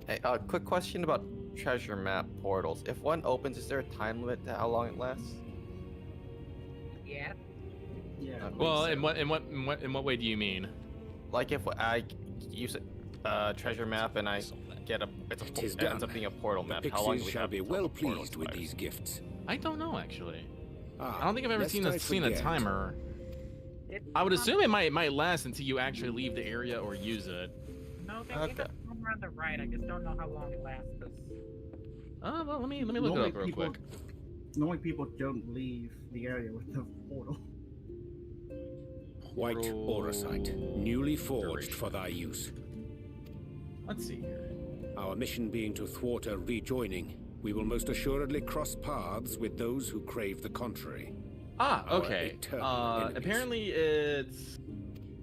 Hey, quick question about treasure map portals. If one opens, is there a time limit to how long it lasts? Yeah. Yeah. Well, in what way do you mean? Like if I use a treasure map and I get it ends up being a portal map. How long do we shall have be until well the portal pleased with expires? these gifts. I don't know, actually. Ah, I don't think I've ever lest seen I a forget. timer. I would assume it might last until you actually leave the area or use it. No, they gave us one on the right. I just don't know how long it lasts. Oh, well, let me look it up real quick. Normally people don't leave the area with the portal. White auracite, newly forged for thy use. Let's see here. Our mission being to thwart a rejoining, we will most assuredly cross paths with those who crave the contrary. Ah, Our okay. eternal enemies. Apparently it's...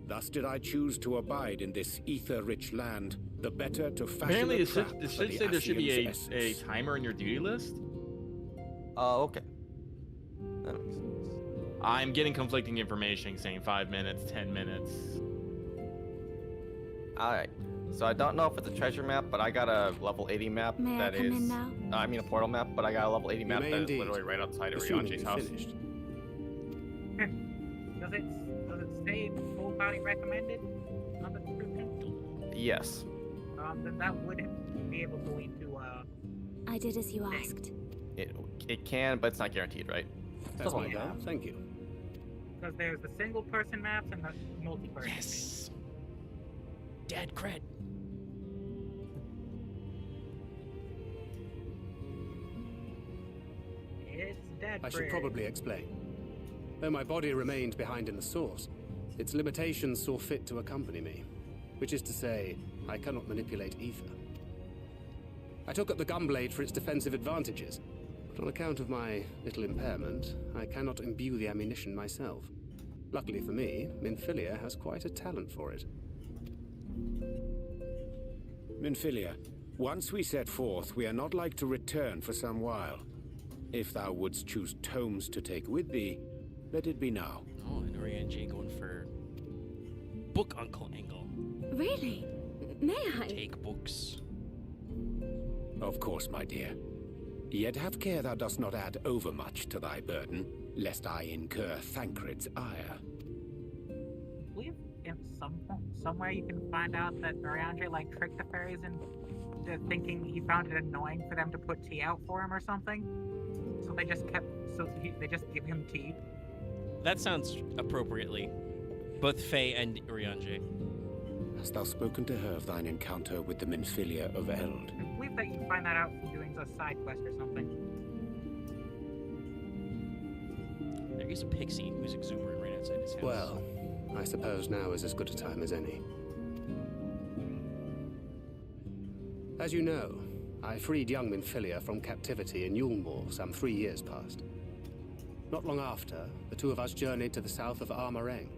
Thus did I choose to abide in this ether-rich land, the better to fashion Apparently a it trap should for the say there should be a Ascian's timer in your duty list. Oh, okay. That makes sense. I'm getting conflicting information saying 5 minutes, 10 minutes. Alright. So I don't know if it's a treasure map, but I got a level 80 map May I that come is... in now? I mean a portal map, but I got a level 80 map may that is indeed. literally right outside of Assuming Rianchi's you've house. finished. Does it say full body recommended on the description? Yes. Then that would be able to lead to I did as you asked. It can, but it's not guaranteed, right? That's my Yeah. job, thank you. because there's the single person maps and the multi-person. Yes. Dadcred. It's Dadcred. I should probably explain. Though my body remained behind in the source, its limitations saw fit to accompany me. which is to say, I cannot manipulate ether. I took up the gunblade for its defensive advantages, but on account of my little impairment, I cannot imbue the ammunition myself. Luckily for me, Minfilia has quite a talent for it. Minfilia, once we set forth, we are not like to return for some while. If thou wouldst choose tomes to take with thee, let it be now. Oh, and Orianji going for book uncle angle. Really? May I? Take books. Of course, my dear. Yet have care thou dost not add overmuch to thy burden, lest I incur Thancred's ire. I believe in somewhere you can find out that Orianji like tricked the fairies into thinking he found it annoying for them to put tea out for him or something. So they just they just give him tea. That sounds appropriately. Both Faye and Orianji. Hast thou spoken to her of thine encounter with the Minfilia of Eld? I believe that you can find that out from doing a side quest or something. There is a pixie who's exuberant right outside his house. Well, I suppose now is as good a time as any. As you know, I freed young Minfilia from captivity in Yulmore some 3 years past. Not long after, the two of us journeyed to the south of Armareng,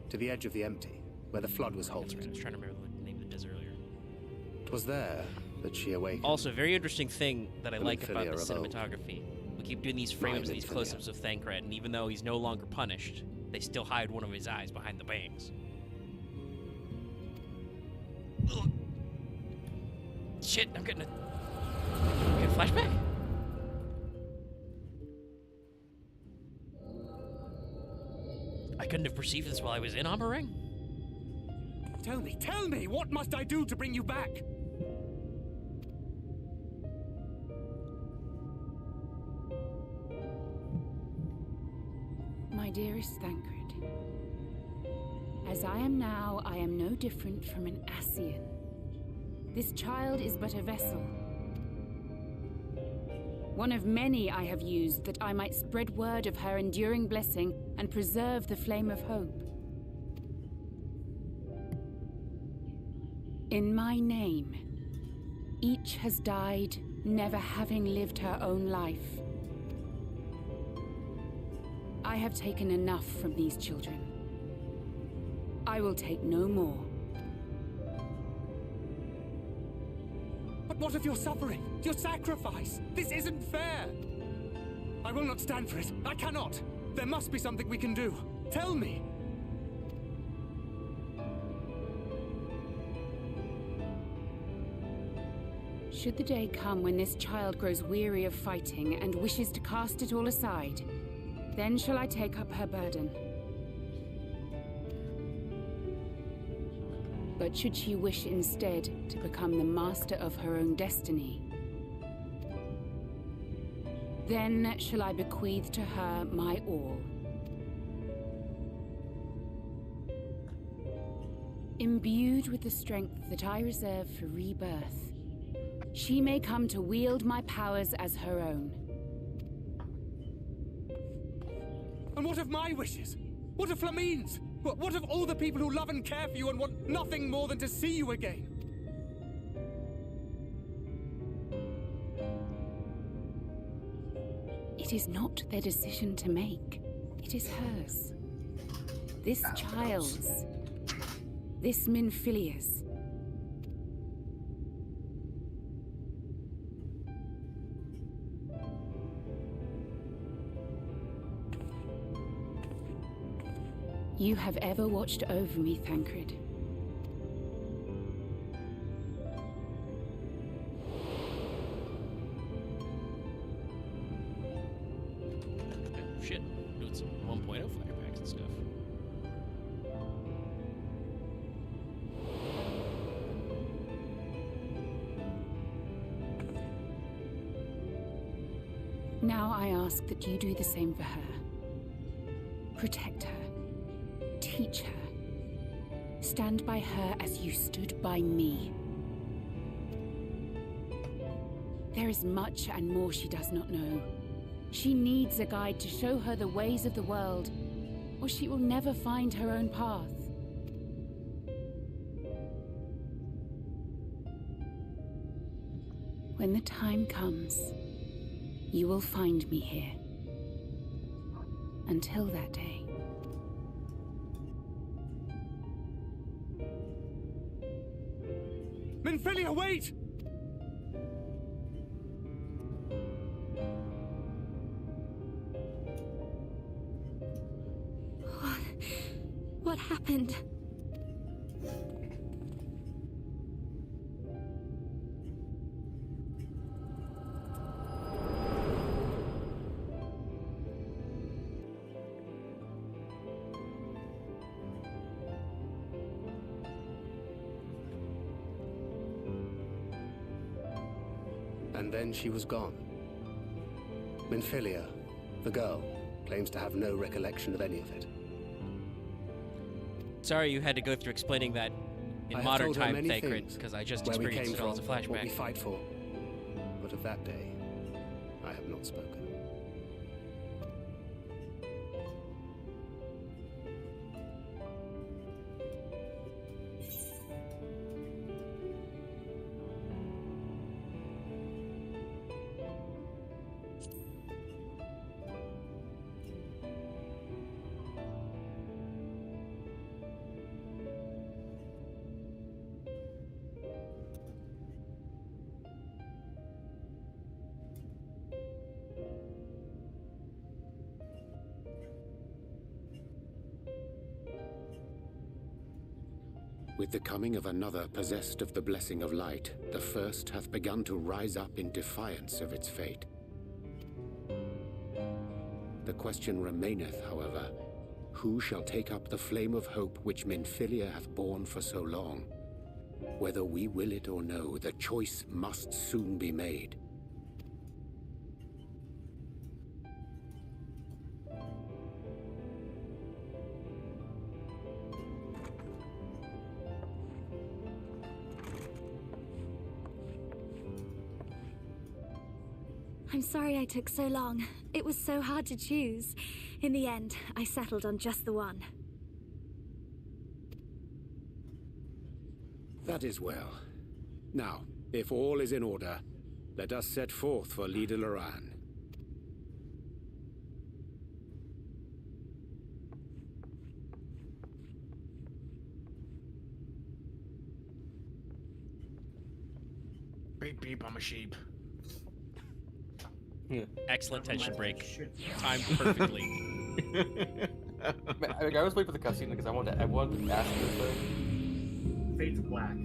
to the edge of the Empty, where the flood was halted. That's right. I was trying to remember the name of the desert earlier. It was there that she awakened. Also, a very interesting thing that I like about the Minfilia of old. cinematography. We keep doing these frames and these close-ups of Thancred, and even though he's no longer punished, they still hide one of his eyes behind the bangs. Ugh. Shit, I'm getting a flashback? I couldn't have perceived this while I was in Amareng. Tell me, what must I do to bring you back? My dearest Thancred, as I am now, I am no different from an Ascian. This child is but a vessel. One of many I have used that I might spread word of her enduring blessing and preserve the flame of hope. In my name, each has died, never having lived her own life. I have taken enough from these children. I will take no more. But what of your suffering? Your sacrifice? This isn't fair! I will not stand for it. I cannot! There must be something we can do. Tell me! Should the day come when this child grows weary of fighting and wishes to cast it all aside, then shall I take up her burden. But should she wish instead to become the master of her own destiny, then shall I bequeath to her my all. Imbued with the strength that I reserve for rebirth, she may come to wield my powers as her own. And what of my wishes? What of Flamine's? What of all the people who love and care for you and want nothing more than to see you again? It is not their decision to make. It is hers. This child's. This Minfilia's. You have ever watched over me, Thancred. Oh, shit. Doing some 1.0 flashbacks and stuff. Now I ask that you do the same for her. Protect her. Teach her. Stand by her as you stood by me. There is much and more she does not know. She needs a guide to show her the ways of the world, or she will never find her own path. When the time comes, you will find me here. Until that day. Minfilia, wait! What happened? And then she was gone. Minfilia, the girl, claims to have no recollection of any of it. Sorry you had to go through explaining that in I have modern told her time, many Thancred, things, because I just where we experienced came it all as a from, what we flashback. fight for. But of that day, I have not spoken. With the coming of another possessed of the blessing of light, the first hath begun to rise up in defiance of its fate. The question remaineth, however, who shall take up the flame of hope which Minfilia hath borne for so long? Whether we will it or no, the choice must soon be made. I'm sorry I took so long. It was so hard to choose. In the end, I settled on just the one. That is well. Now, if all is in order, let us set forth for Lida Loran. Beep beep, I'm a sheep. Yeah. Excellent tension break. Timed perfectly. I was waiting for the cutscene because I wanted to ask you this thing. Fate's black.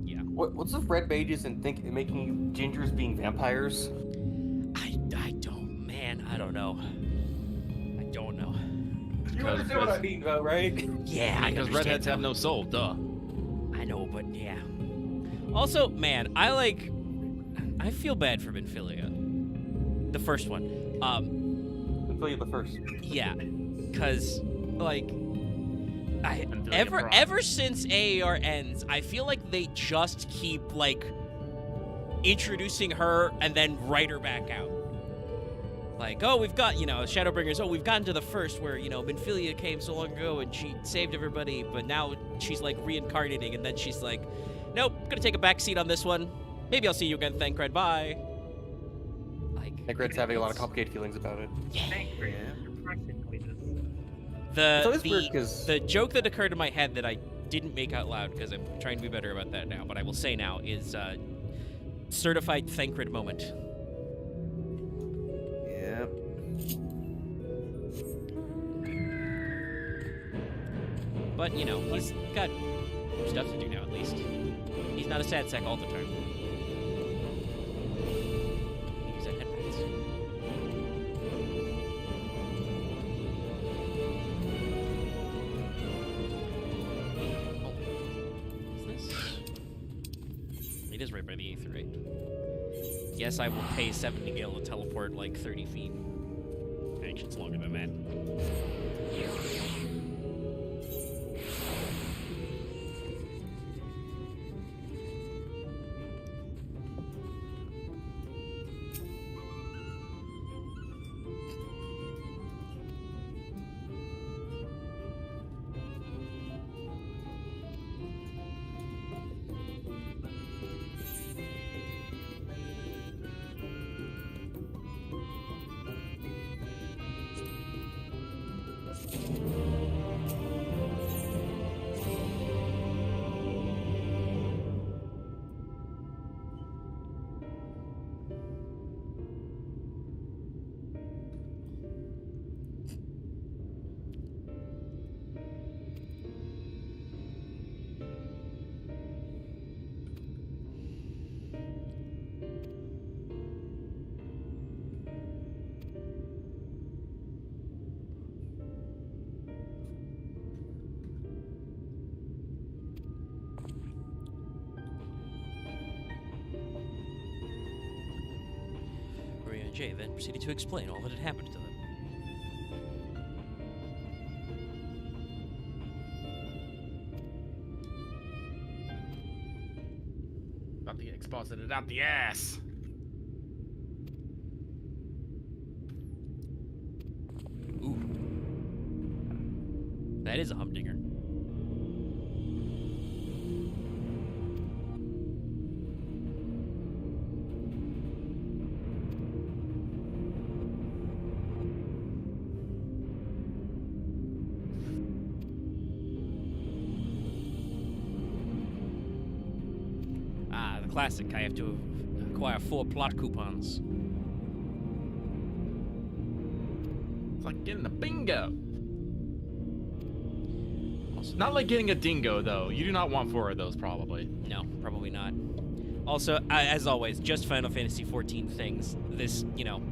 Yeah. What's with red mages and making gingers being vampires? I don't, man. I don't know. I don't know. You understand what I mean, though, right? Yeah, I Because understand. redheads have no soul, duh. I know, but yeah. Also, man, I feel bad for Minfilia. The first one. Minfilia the first. Yeah, because like ever since AAR ends, I feel like they just keep like introducing her and then write her back out. Like, oh, we've got, Shadowbringers, oh, we've gotten to the first where, Minfilia came so long ago and she saved everybody, but now she's like reincarnating, and then she's like, nope, gonna take a back seat on this one. Maybe I'll see you again, Thancred, bye. Thancred's having a lot of complicated feelings about it. The joke that occurred in my head that I didn't make out loud because I'm trying to be better about that now, but I will say now, is certified Thancred moment. Yep. But, he's got stuff to do now, at least. He's not a sad sack all the time. He's at headphones. Oh. Is this? It is right by the Aether, right? Yes, I will pay 70 gil to teleport like 30 feet. Actually, it's longer than that. Maria and Jay then proceeded to explain all that had happened to them. About to get exposited out the ass. Ooh. That is a humdinger. Ah, the classic. I have to acquire 4 plot coupons. It's like getting a bingo. Not like getting a dingo, though. You do not want 4 of those, probably. No, probably not. Also, as always, just Final Fantasy XIV things. This, you know,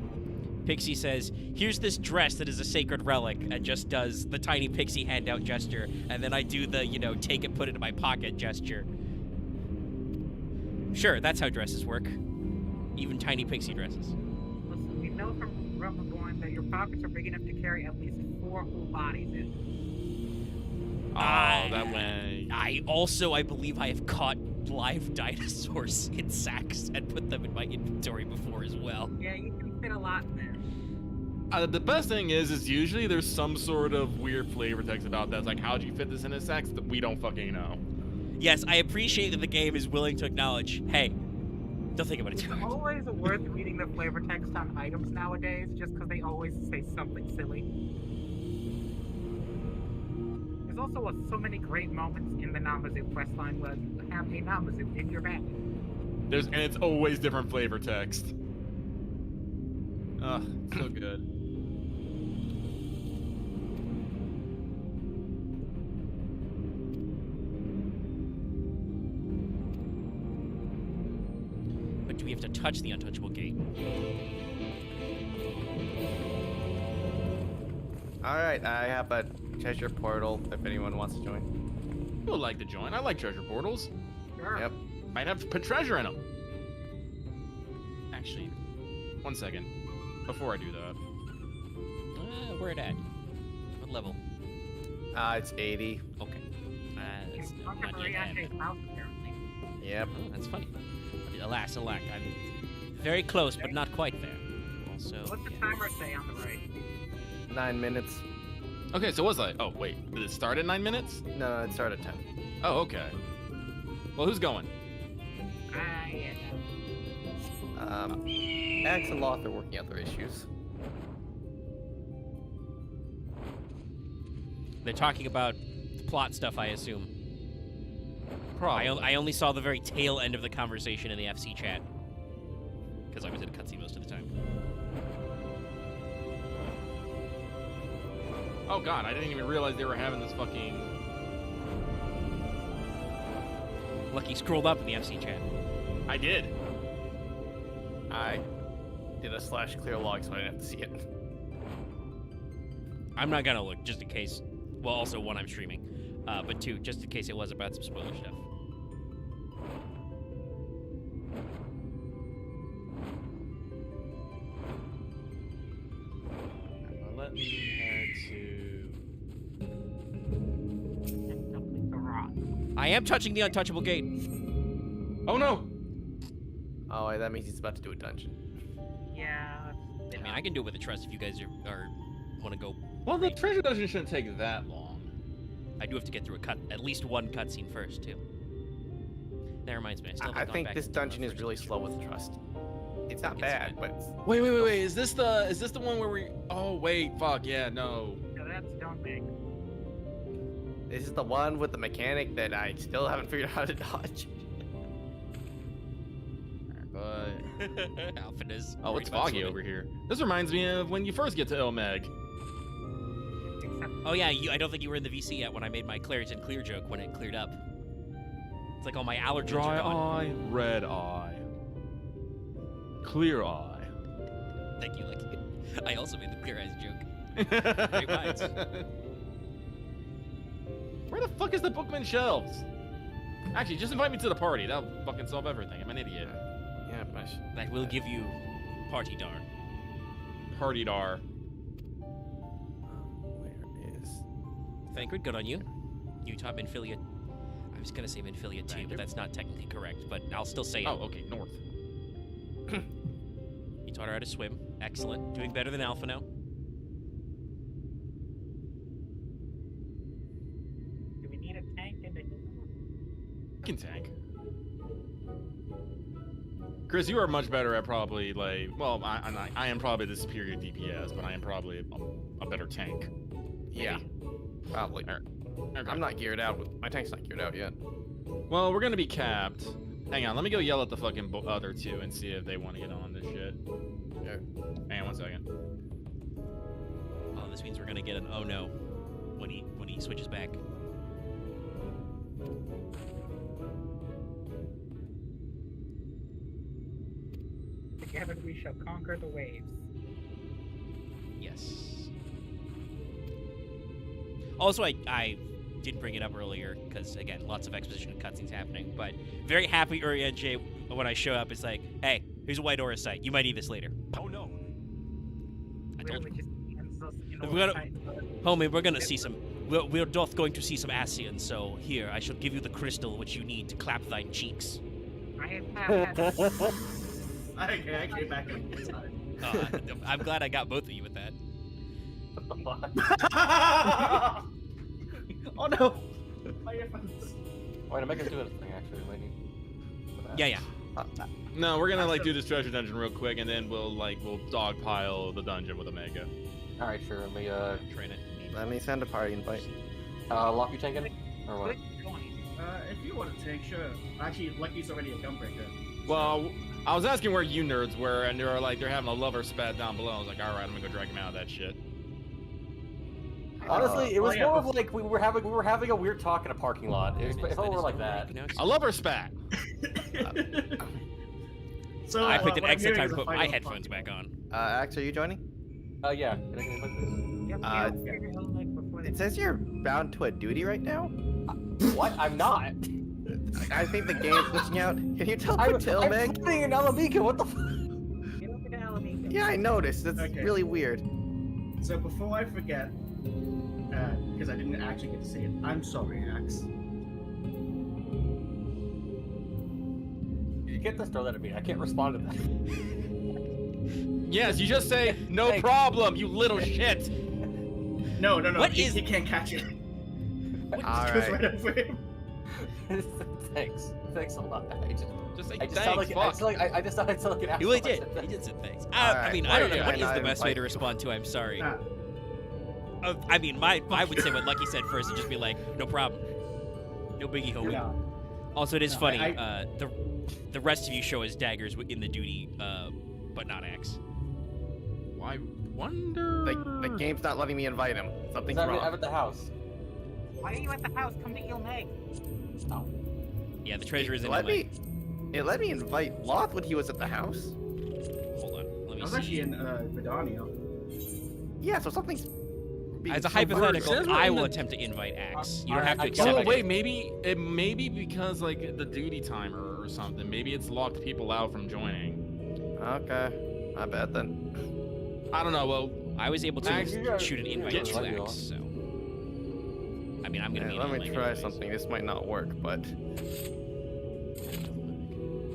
Pixie says, here's this dress that is a sacred relic, and just does the tiny Pixie handout gesture, and then I do the, you know, take it, put it in my pocket gesture. Sure, that's how dresses work. Even tiny Pixie dresses. Listen, we know from Rumorborn that your pockets are big enough to carry at least 4 whole bodies in. Oh, that way. I believe I have caught live dinosaurs in sacks and put them in my inventory before as well. Yeah, you can fit a lot in there. The best thing is usually there's some sort of weird flavor text about that. It's like, how'd you fit this in a sack? That we don't fucking know. Yes, I appreciate that the game is willing to acknowledge, hey, don't think about it too It's hard. always worth reading the flavor text on items nowadays, just because they always say something silly. There's also so many great moments in the Namazu questline where you have a Namazu in your bag. And it's always different flavor text. Ugh, so good. But do we have to touch the untouchable gate? Alright, I have a treasure portal if anyone wants to join. You'll like to join. I like treasure portals. Sure. Yep. Might have to put treasure in them. Actually, 1 second. Before I do that. Where it at? What level? It's 80. Okay. That's Talk not to yet Maria happened. J's mouse, apparently. Yep. Oh, that's funny. Alas, alack, I'm very close, but not quite there. Also, What's the timer say on the right? 9 minutes. Okay, so what's that? Oh, wait. Did it start at 9 minutes? No, it started at 10. Oh, okay. Well, who's going? Yeah. Axe and Loth are working out their issues. they're talking about plot stuff, I assume. Probably. I only saw the very tail end of the conversation in the FC chat. Because I was in a cutscene most of the time. Oh god, I didn't even realize they were having this fucking... Lucky scrolled up in the FC chat. I did. I did a /clear log so I didn't have to see it. I'm not gonna look, just in case. Well, also, one, I'm streaming. But two, just in case it was about some spoiler stuff. Let me head to... I am touching the untouchable gate. Oh no! Oh, that means he's about to do a dungeon. Yeah. I mean, I can do it with a trust if you guys are want to go. Well, the treasure dungeon shouldn't take that long. I do have to get through at least one cutscene first, too. That reminds me, I still I haven't gone think back this into the dungeon is first really dungeon. slow with trust. It's not It's bad, fine. but it's... Wait. Is this the one where we? Oh wait, fuck yeah, no. No, that's Studiomega. This is the one with the mechanic that I still haven't figured out how to dodge. Alpha is. Oh, it's foggy over here. This reminds me of when you first get to Ilmeg. Oh yeah, I don't think you were in the VC yet when I made my Claritin Clear joke when it cleared up. It's like all my allergens Dry are gone. eye, red eye, clear eye. Thank you, Lucky. I also made the clear eyes joke. Great minds. Where the fuck is the bookman shelves? Actually, just invite me to the party. That'll fucking solve everything. I'm an idiot. Yeah, but That will give you party dar. Party dar. Where is? Thancred, good on you. You taught Minfilia. I was gonna say Minfilia 2, but that's not technically correct. But I'll still say it. Oh, okay, north. You taught her how to swim. Excellent. Doing better than Alpha now. Do we need a tank in the Can tank. Chris, you are much better at probably like. Well, I am probably the superior DPS, but I am probably a better tank. Yeah, probably. Okay. I'm not geared out. My tank's not geared out yet. Well, we're gonna be capped. Hang on, let me go yell at the fucking other two and see if they want to get on this shit. Yeah. Hang on 1 second. Oh, this means we're gonna get an oh no when he switches back. Together we shall conquer the waves. Yes. Also, I didn't bring it up earlier because again, lots of exposition and cutscenes happening. But very happy Urienje when I show up. It's like, hey, here's a white aura site. You might need this later. Oh no! I told you. We're Homie, we're gonna see some. We're doth going to see some Ascians. So here, I shall give you the crystal which you need to clap thine cheeks. I have I came back in time. I'm glad I got both of you with that. Oh no! My earphones. Wait, to make us do a thing, actually, we might need. Yeah. No, we're gonna like do this treasure dungeon real quick, and then we'll dogpile the dungeon with Omega. All right, sure. Let me train it. Let me send a party invite. lock you tank in, or what? If you want to take, sure. Actually, Lucky's already a gunbreaker. Well, I was asking where you nerds were, and they were like, they're having a lover spat down below. I was like, all right, I'm gonna go drag him out of that shit. Honestly, it was more of like we were having a weird talk in a parking lot. It was more like that. A lover spat. So I picked an what I'm exit time hearing to is a put my final headphones party. back on. Axe, are you joining? Yeah. Can I get this? It says you're bound to a duty right now. What? I'm not. I think the game's glitching out. Can you tell me I'm playing in Alamika. What the? Yeah, I noticed. That's Okay. really weird. So before I forget, because I didn't actually get to say it, I'm sorry, Axe. You can't just throw that at me. I can't respond to that. Yes, you just say no problem, you little shit. No. What he is- can't catch it. All Goes right. right over him. Thanks a lot. Just say I just thanks. sound like fuck. I sound like an asshole. He really did. He did say thanks. I mean, I don't know. What is the best way to respond to I'm sorry? I mean, I would say what Lucky said first and just be like, no problem. No biggie, homie. No. Also, it is No, funny. The rest of you show as daggers in the duty, but not axe. I wonder. The game's not letting me invite him. Something's wrong. I'm at the house. Why are you at the house? Come to Ilmeg. Oh. Yeah, the treasure is in Let LA. It let me invite Loth when he was at the house. Hold on. Let I me was see. actually in Vidania. Yeah, so something's. being As a so hypothetical, weird. I will attempt to invite Axe. You don't have to accept Oh it. wait, maybe it may be because like the duty timer or something. Maybe it's locked people out from joining. Okay, my bad then. I don't know. Well, I was able to Axe, shoot an invite get to you. Axe, so. I mean, I'm gonna be. Let me like try anyways. something. This might not work, but.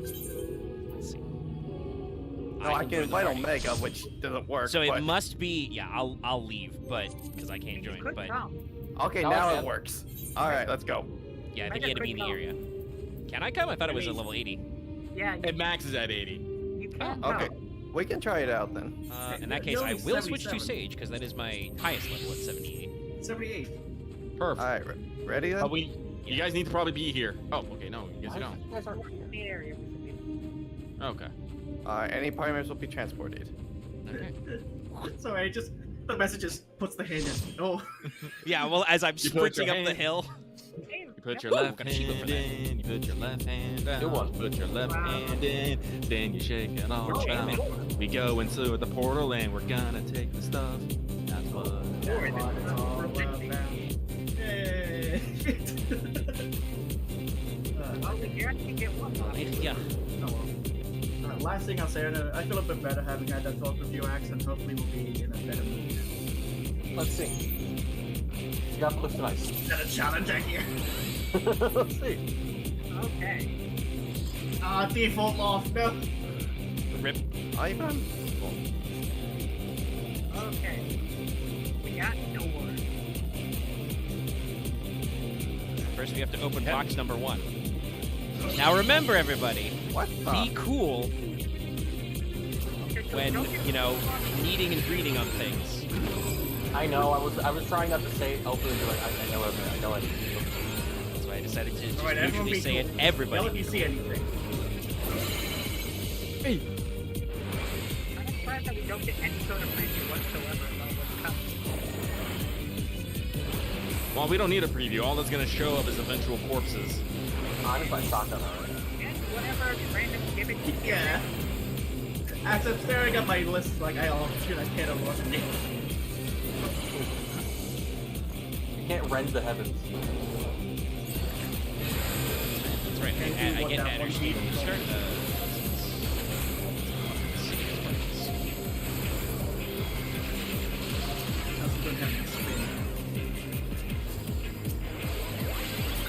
Let's see. No, I can invite Omega, which doesn't work. So it but... must be. Yeah, I'll leave, but because I can't join. But Okay, now it works. All right, let's go. yeah, I think you had to be in the area. Can I come? I thought it was a level 80. Yeah. It maxes at 80. You can Okay. We can try it out then. In that case, You're I only will switch to 77. Sage, because that is my highest level at 78. 78. Perfect. All right, ready then? You guys need to probably be here. Oh, okay, no, you guys Why don't. you guys aren't here? The area we should be. Okay. Any party members will be transported. Okay. Sorry, the message just puts the hand in. Oh. Yeah, well, as I'm You put your sprinting up the hand- hill. You put your Woo, left got a shield over hand that. in, you put your left hand down, Good one. you put your left hand in, then you shake it all We're down. jamming. We go into the portal and we're gonna take the stuff. That's what. Yay. Yeah. Oh well. Last thing I'll say, I feel a bit better having had that talk with you, Axe, and hopefully we'll be in a better mood. Let's see. You got pushed nice. Is that a challenge I hear? Let's see. Okay. Default off, no. Rip. Ivan. Okay. We got no word. First, we have to open box number 1. Now remember, everybody, be cool when, you know, meeting and greeting on things. I know. I was trying not to say it openly, but I know it. I know it. That's why I decided to just Alright, everyone usually be say cool. it. Everybody. Yell if you see anything. I'm surprised that we don't get any sort of preview whatsoever about what's coming. Well, we don't need a preview. All that's gonna show up is eventual corpses. I'm just like shotgun already. And whatever random gimmick you get. Yeah. As I'm staring at my list, like, oh shit, I can't avoid it. You can't rend the heavens. That's right. I get energy when you start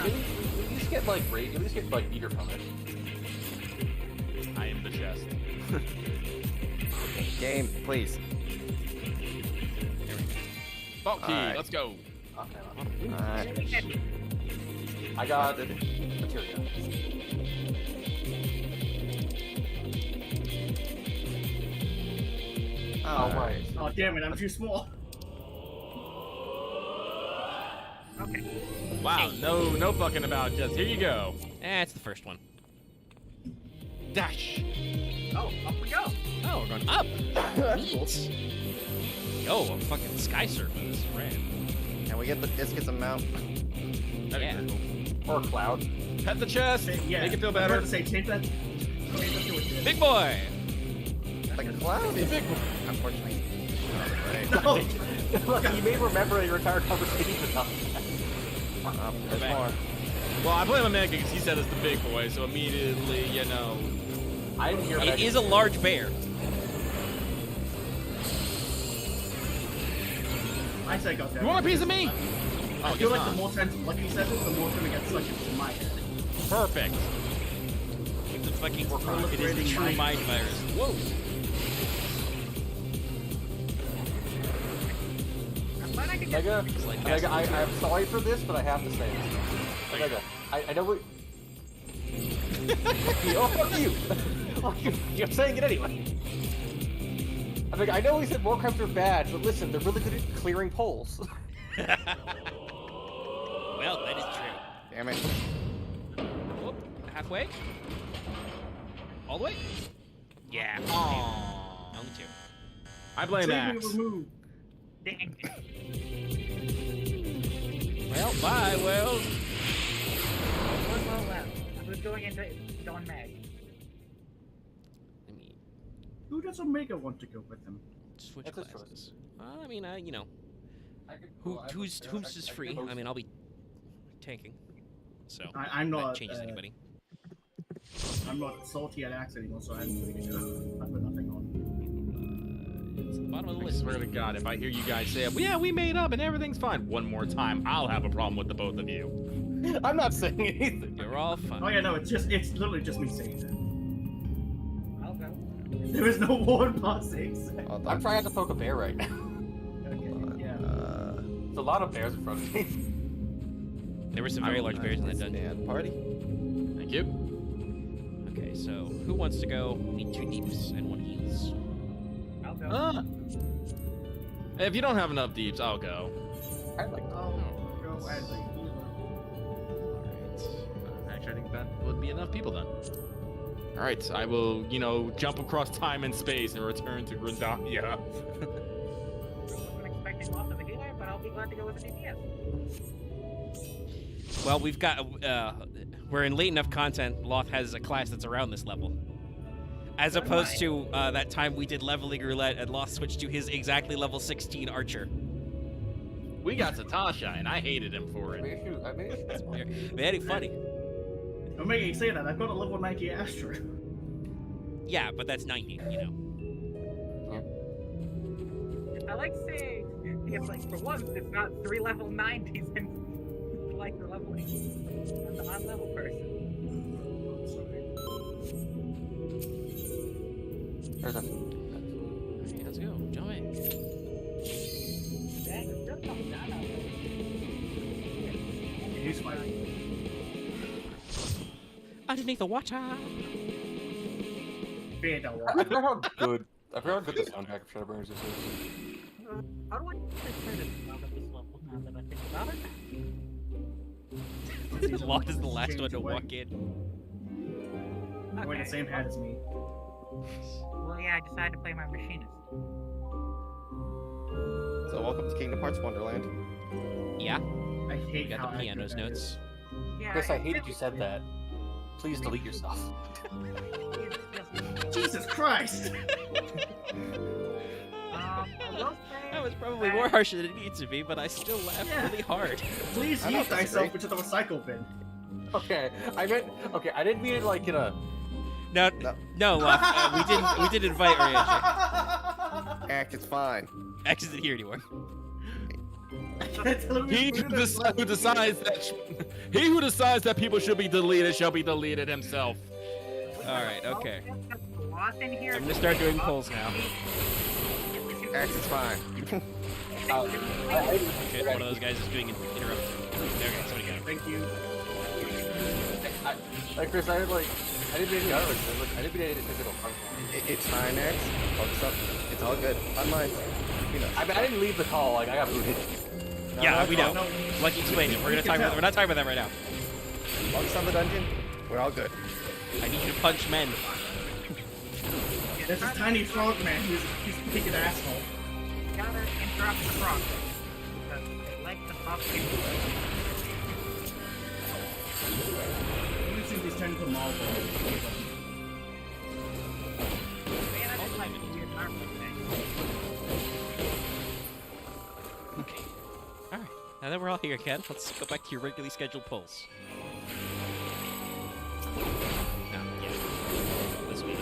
You just get like rage. At least get like meter from it. I am the chest. Game, please. Bulk key, Alright. let's go. Okay. Alright. I got materia. Oh right. Oh damn it, I'm too small. Okay. Wow, no fucking about, just here you go. it's the first one. Dash. Oh, up we go. Oh, we're going up. Neat. Yo, a fucking sky surfer. This is rad. Can we get the biscuits amount? Yeah. Or cloud. Pet the chest. Yeah. Make it feel I was better. about to say, change that. Okay, let's do it. Big boy. Like a cloud? Big boy. Unfortunately. No. Look, you may remember your entire conversation about that. There's more. Well, I blame Omega because he said it's the big boy, so immediately, you know. I didn't hear that. It is a large bear. I say go there. You want a piece of me? I feel like the more times Lucky says it, the more it's gonna get sucked into my head. Perfect. It's a fucking it is the Proliferating true mind. mind virus. Whoa. I'm glad I could get Omega, It's like Omega, I'm sorry for this, but I have to say this. Omega, I know we. Oh, fuck you! Fuck you! You're saying it anyway. Omega, I know we said war crimes are bad, but listen, they're really good at clearing poles. Well, that is true. Damn it. Whoop. Halfway. All the way. Yeah. Aww. Only 2. I blame Trigger Axe. removed. dang. Well, bye, world. Well. Who's going into Dawn Mag? I mean, Who does Omega want to go with him? switch That's a classes. I mean, you know, Who's who's just free? I mean, I'll be tanking, so I'm that not. changes anybody. I'm not salty at Axe anymore, so I'm free to go. I put nothing on. It's the bottom of the I list. swear to God, if I hear you guys say, yeah, we made up and everything's fine, one more time, I'll have a problem with the both of you. I'm not saying anything. You're all fun. Oh yeah, no, it's literally just me saying that. I'll go. There is no war passing. I'm trying not to poke a bear right now. Okay, yeah. There's a lot of bears in front of me. There were some very large bears in that dungeon. Party. Thank you. Okay, so who wants to go? We need 2 deeps and 1 heals. If you don't have enough deeps, I'll go. I'd like to. Go as a healer. Actually, I think that would be enough people then. All right, I will, jump across time and space and return to Grindalia. I wasn't expecting lots of a healer, but I'll be glad to go with an DPS. Well, we've got, we're in late enough content, Loth has a class that's around this level. As opposed to that time we did leveling roulette and Loth switched to his exactly level 16 archer. We got Satasha, and I hated him for it. Very funny. Don't make me say that. I've got a level 90 Astra. Yeah, but that's 90, I like saying it's like for once it's not 3 level 90s and it's like the leveling. I'm the odd level person. There's a... Hey, let's go. Jump in. Dang, it's still coming down out there. He's fighting. Underneath the water. I forgot how good the soundtrack of Shadowbringers is. How do I play this now that this level? Now that I think about it. Loth is the last one to walk in. Wearing the same hat as me. Well, yeah, I decided to play my machinist. So welcome to Kingdom Hearts Wonderland. Yeah. I hate We got the piano's notes. Yeah, Chris, I hated you said that. Please delete yourself. Jesus Christ! That was probably more harsh than it needs to be, but I still laughed really hard. Please use thyself into the recycle bin. Okay, I didn't mean it like in a... No, we didn't invite Orianji. Act is fine. Act isn't here anymore. He who decides that people should be deleted shall be deleted himself. All right, okay. In here. I'm gonna start doing polls now. Act is fine. Shit, one of those guys is being interrupted. There we go, somebody got him. Thank you. Chris, I didn't mean any other I didn't mean any physical harm. It's fine, Act. Focus up. It's all good. Online. I didn't leave the call. Like I got booted. Yeah, we know. Lucky explained it. We're not talking about that right now. Focus on the dungeon. We're all good. I need you to punch men. There's a tiny frog man who's being an asshole. Gotta interrupt the frog. Because they like to talk people. I'm gonna see if he's turning to Marvel. Okay. Alright. Now that we're all here, Ken, let's go back to your regularly scheduled polls. This week,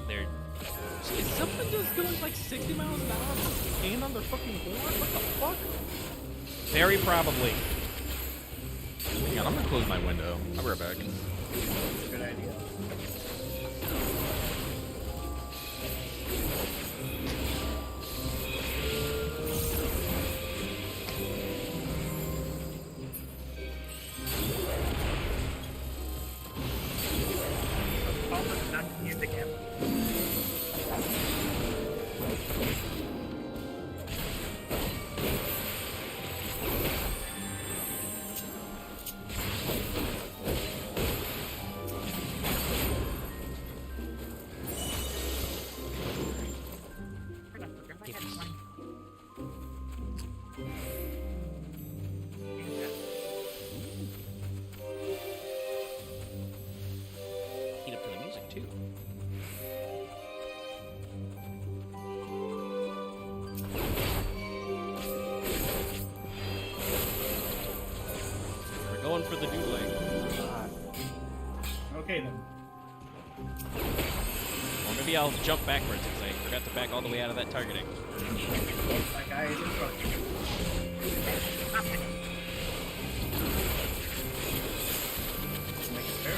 they're Is someone just doing like 60 miles an hour and on their fucking horn? What the fuck? very probably. Hang on, I'm gonna close my window. I'll be right back. Good idea. Heat up to the music, too. We're going for the dueling. Okay then. Or maybe I'll jump backwards because I forgot to back all the way out of that targeting. That guy is in front. Make it fair.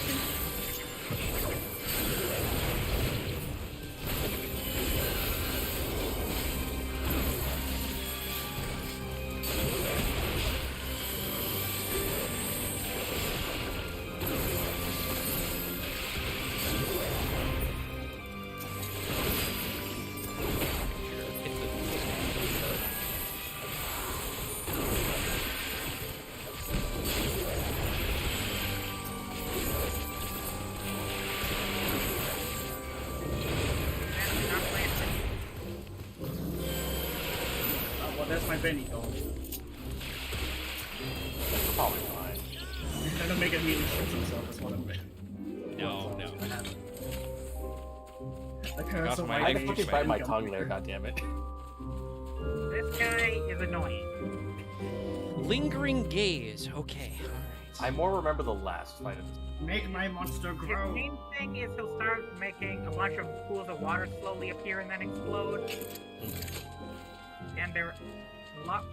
that's my Benny dog. Probably fine. And then make it immediately shoots himself. That's what I'm doing. No. The curse Off of my my I leg. can fucking bite my tongue there, goddammit. This guy is annoying. Lingering gaze. Okay. All right. I more remember the last fight of this. Make my monster His grow. main thing is he'll start making a bunch of pools of water slowly appear and then explode. And they're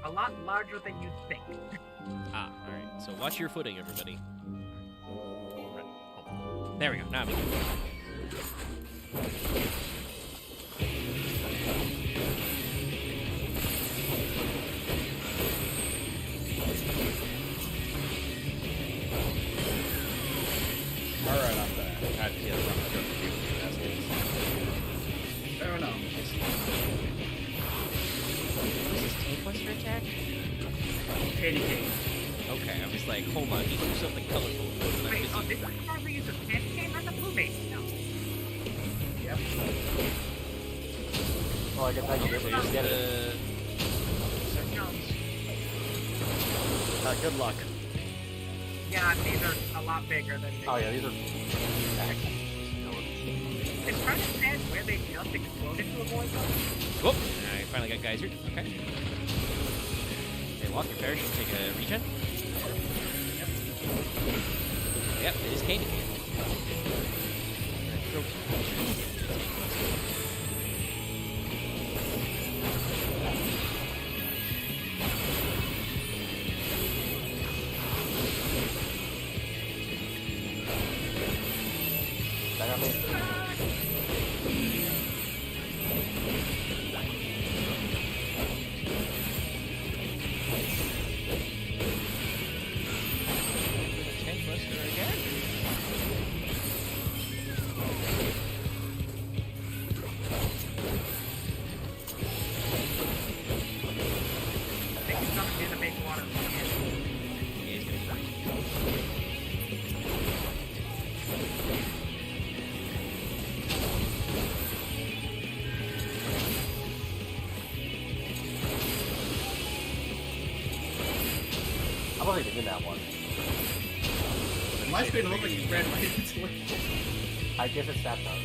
a lot larger than you'd think. Ah, all right. So watch your footing, everybody. There we go. Now I'm good. Alright, I'm back. I had to get around the Fair enough. What's his tank buster attack? Candy cane. Okay, I'm just like, hold on, he can do something colorful. Wait, oh, this is where we use a candy cane? That's a blue base now. Yep. Oh, I guess I can just get it. No. Good luck. Yeah, these are a lot bigger than Oh yeah, these are. It's trying to understand where they just exploded to avoid them. Whoop! I finally got geysered. Okay. Okay, walk your parachute, take a regen. Yep, it is candy cane. I'm not even in that one. My screen looked like you ran right into it. I guess it's that though.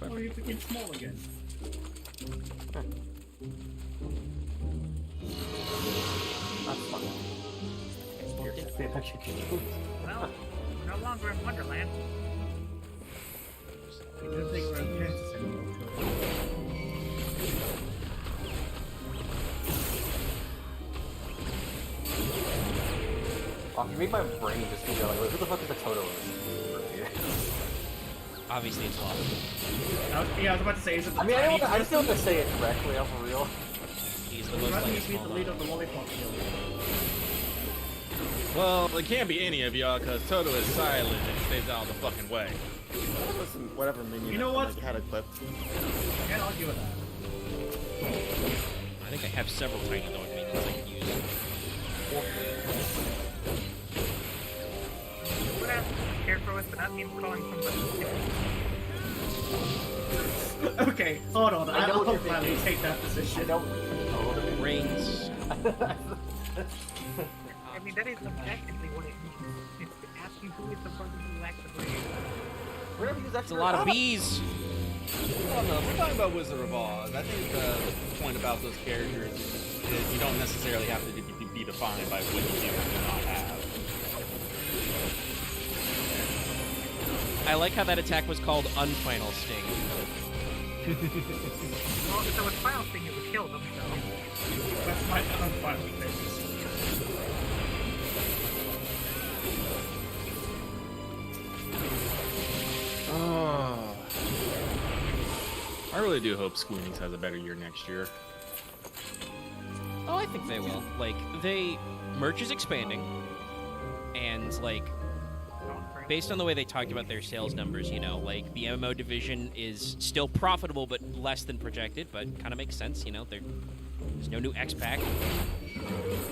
Or you became small again. That's fun. Pay attention. Well, we're no longer in Wonderland. You don't think we're in Kansas anymore. You made my brain just go like, who the fuck is the Toto? Obviously, it's Lava. Yeah, I was about to say, is it the I mean, I tiny just don't person? want to say it correctly, I'm for real. He's the Would most rather like you a be small the lead dog. of the lollipop field. Well, it can't be any of y'all, because Toto is silent and stays out of the fucking way. Listen, whatever minion You know what? I had equipped. Can't argue with that. I think I have several tiny dog minions I can use. What else? Careful with that means calling somebody. Okay, hold on. I know I'll what you're gladly thinking. take that position. I don't. Rings. I mean, that is objectively what it means. It's asking who is the person who lacks the brain. We're gonna use It's a lot of bees. Oh no, we're talking about Wizard of Oz. I think the point about those characters is you don't necessarily have to be defined by what you do and do not have. I like how that attack was called Unfinal Sting. Well, if it was final thing, it would kill them, so. That's my final thing. Oh. I really do hope Square Enix has a better year next year. Oh, I think they will. Like, merch is expanding, and, like, based on the way they talked about their sales numbers, you know, like, the MMO division is still profitable, but less than projected, but kind of makes sense, you know, there's no new X-Pack.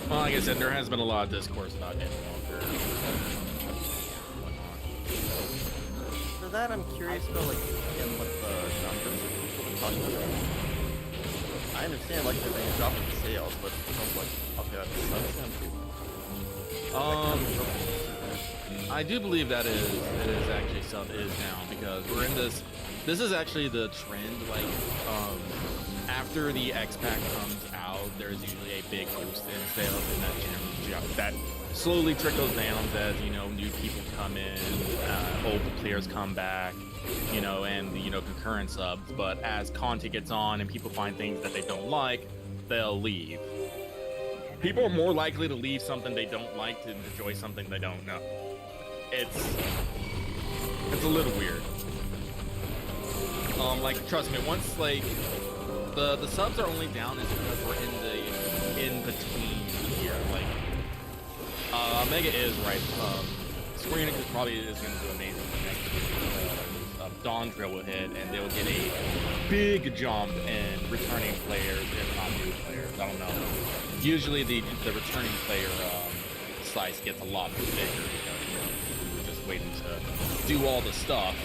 Well, like I said, there has been a lot of discourse about Endwalker. For that, I'm curious about, like, again, what the numbers that people are talking about. I understand, like, there's a drop in sales, but it's also like, okay, that's I do believe it is actually is down because we're in this is actually the trend, like, after the X-Pack comes out, there's usually a big boost in sales, and that slowly trickles down as, you know, new people come in, old players come back, you know, and, you know, concurrent subs. But as content gets on and people find things that they don't like, they'll leave. People are more likely to leave something they don't like to enjoy something they don't know. It's a little weird. Like, trust me, once, like, the subs are only down is because we're in between here. Like, Mega is right. Square Enix probably is going to do amazing next year. Dawn Trail will hit, and they'll get a big jump in returning players, if not new players. I don't know. Usually the returning player slice gets a lot bigger because, you know, we were just waiting to do all the stuff.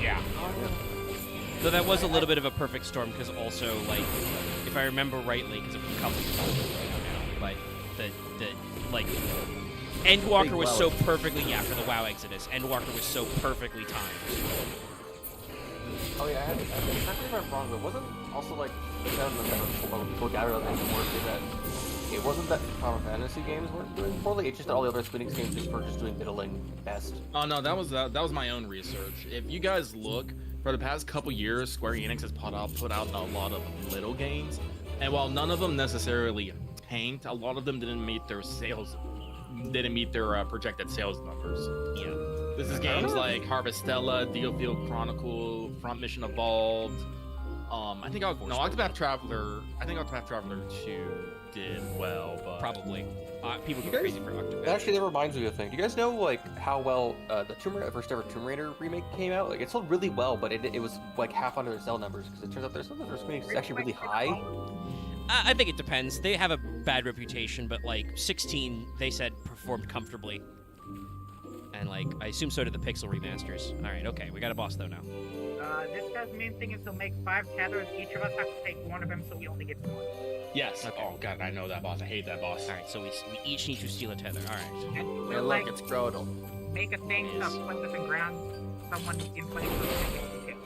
Yeah. So that was a little bit of a perfect storm because also, like, if I remember rightly, because a couple of years ago now, but the like, Endwalker was so perfectly, for the WoW Exodus, Endwalker was so perfectly timed. Oh yeah, I think if I'm wrong, but wasn't also like the kind of gathered on Endwalker that it wasn't that Final Fantasy games weren't doing poorly, it's just that all the other Square Enix games were just doing middling best. Oh no, that was my own research. If you guys look, for the past couple years, Square Enix has put out a lot of little games, and while none of them necessarily tanked, a lot of them didn't meet their projected sales numbers. Yeah. This is games like Harvestella, Diofield Chronicle, Front Mission Evolved. Octopath Traveler. I think Octopath Traveler 2 did well, but probably people go crazy for Octopath. Actually, that reminds me of a thing. Do you guys know like how well the first ever Tomb Raider remake came out? Like it sold really well, but it was like half under their sell numbers because it turns out their sell numbers are actually really high. I think it depends. They have a bad reputation, but like 16, they said performed comfortably. And like, I assume so did the Pixel remasters. All right, okay, we got a boss though now. This guy's main thing is to make 5 tethers. Each of us have to take one of them, so we only get 1. Yes. Okay. Oh god, I know that boss. I hate that boss. All right, so we each need to steal a tether. All right. And Yeah, we'll, look, like, it's Grodel. make a thing to put this in ground. Someone in place of it.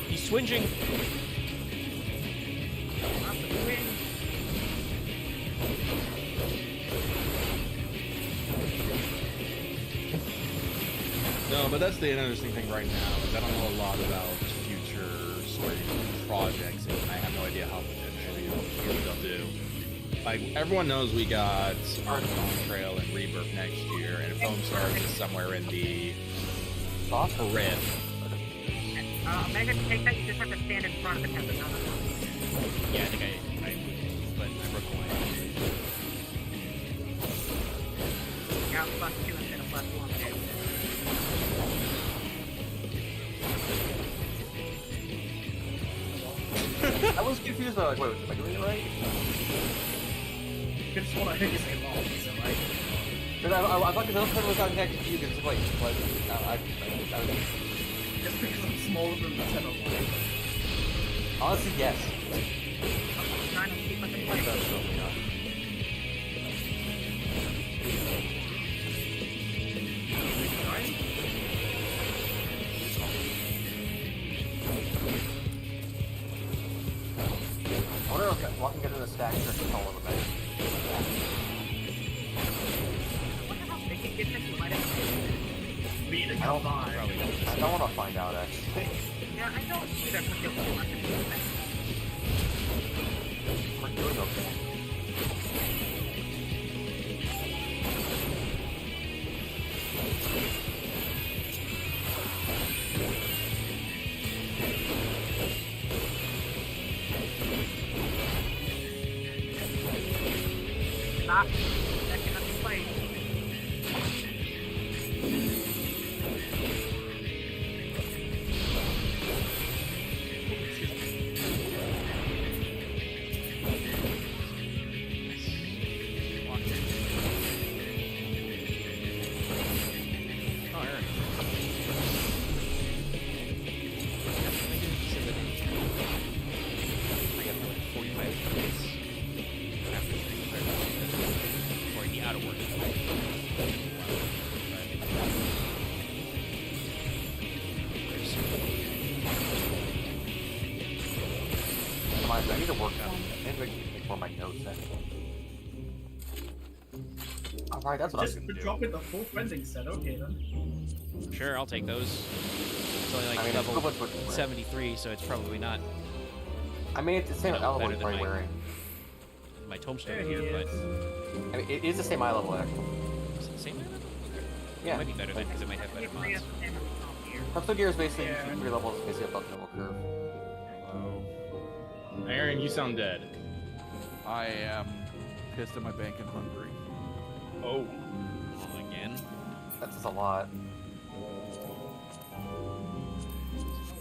He's swinging. No, but that's the interesting thing right now is I don't know a lot about future sort of projects, and I have no idea how potentially they'll do. Like everyone knows we got Dawn Trail and Rebirth next year, and Foam Stars is somewhere in the riff. Mega, to take that, you just have to stand in front of the tether. Yeah, I think I but I broke the line. Yeah, +2 instead of +1. I was confused by like, wait, am I doing it right? You just want to hit his ball, is it right? Because I thought the other was not connected to you because wait, like, Just because I'm smaller than the center line. honestly, yes. Trying to keep us in place. I wonder if walking into the stack is actually taller than that. Beating I don't want to find out actually. Yeah, I don't see that particular weapon. We're doing okay. Stop. That cannot be played. I need to work on it. I need to make more of my notes, actually. Alright, that's what I was Just gonna do. drop in the full fencing set, okay then. Sure, I'll take those. It's only like I mean, it's level equivalent to 73, so it's probably not. I mean, it's the same you know, eye level better you're than probably wearing. my tombstone There here, he but is. I mean, it is the same eye level, actually. is it the same level? Yeah. It might be better then because it might have better mods. Custom gear is basically Yeah. 3 levels, basically above the normal curve. Aaron, you sound dead. I am pissed at my bank and hungry. Oh. Again? That's just a lot. Oh,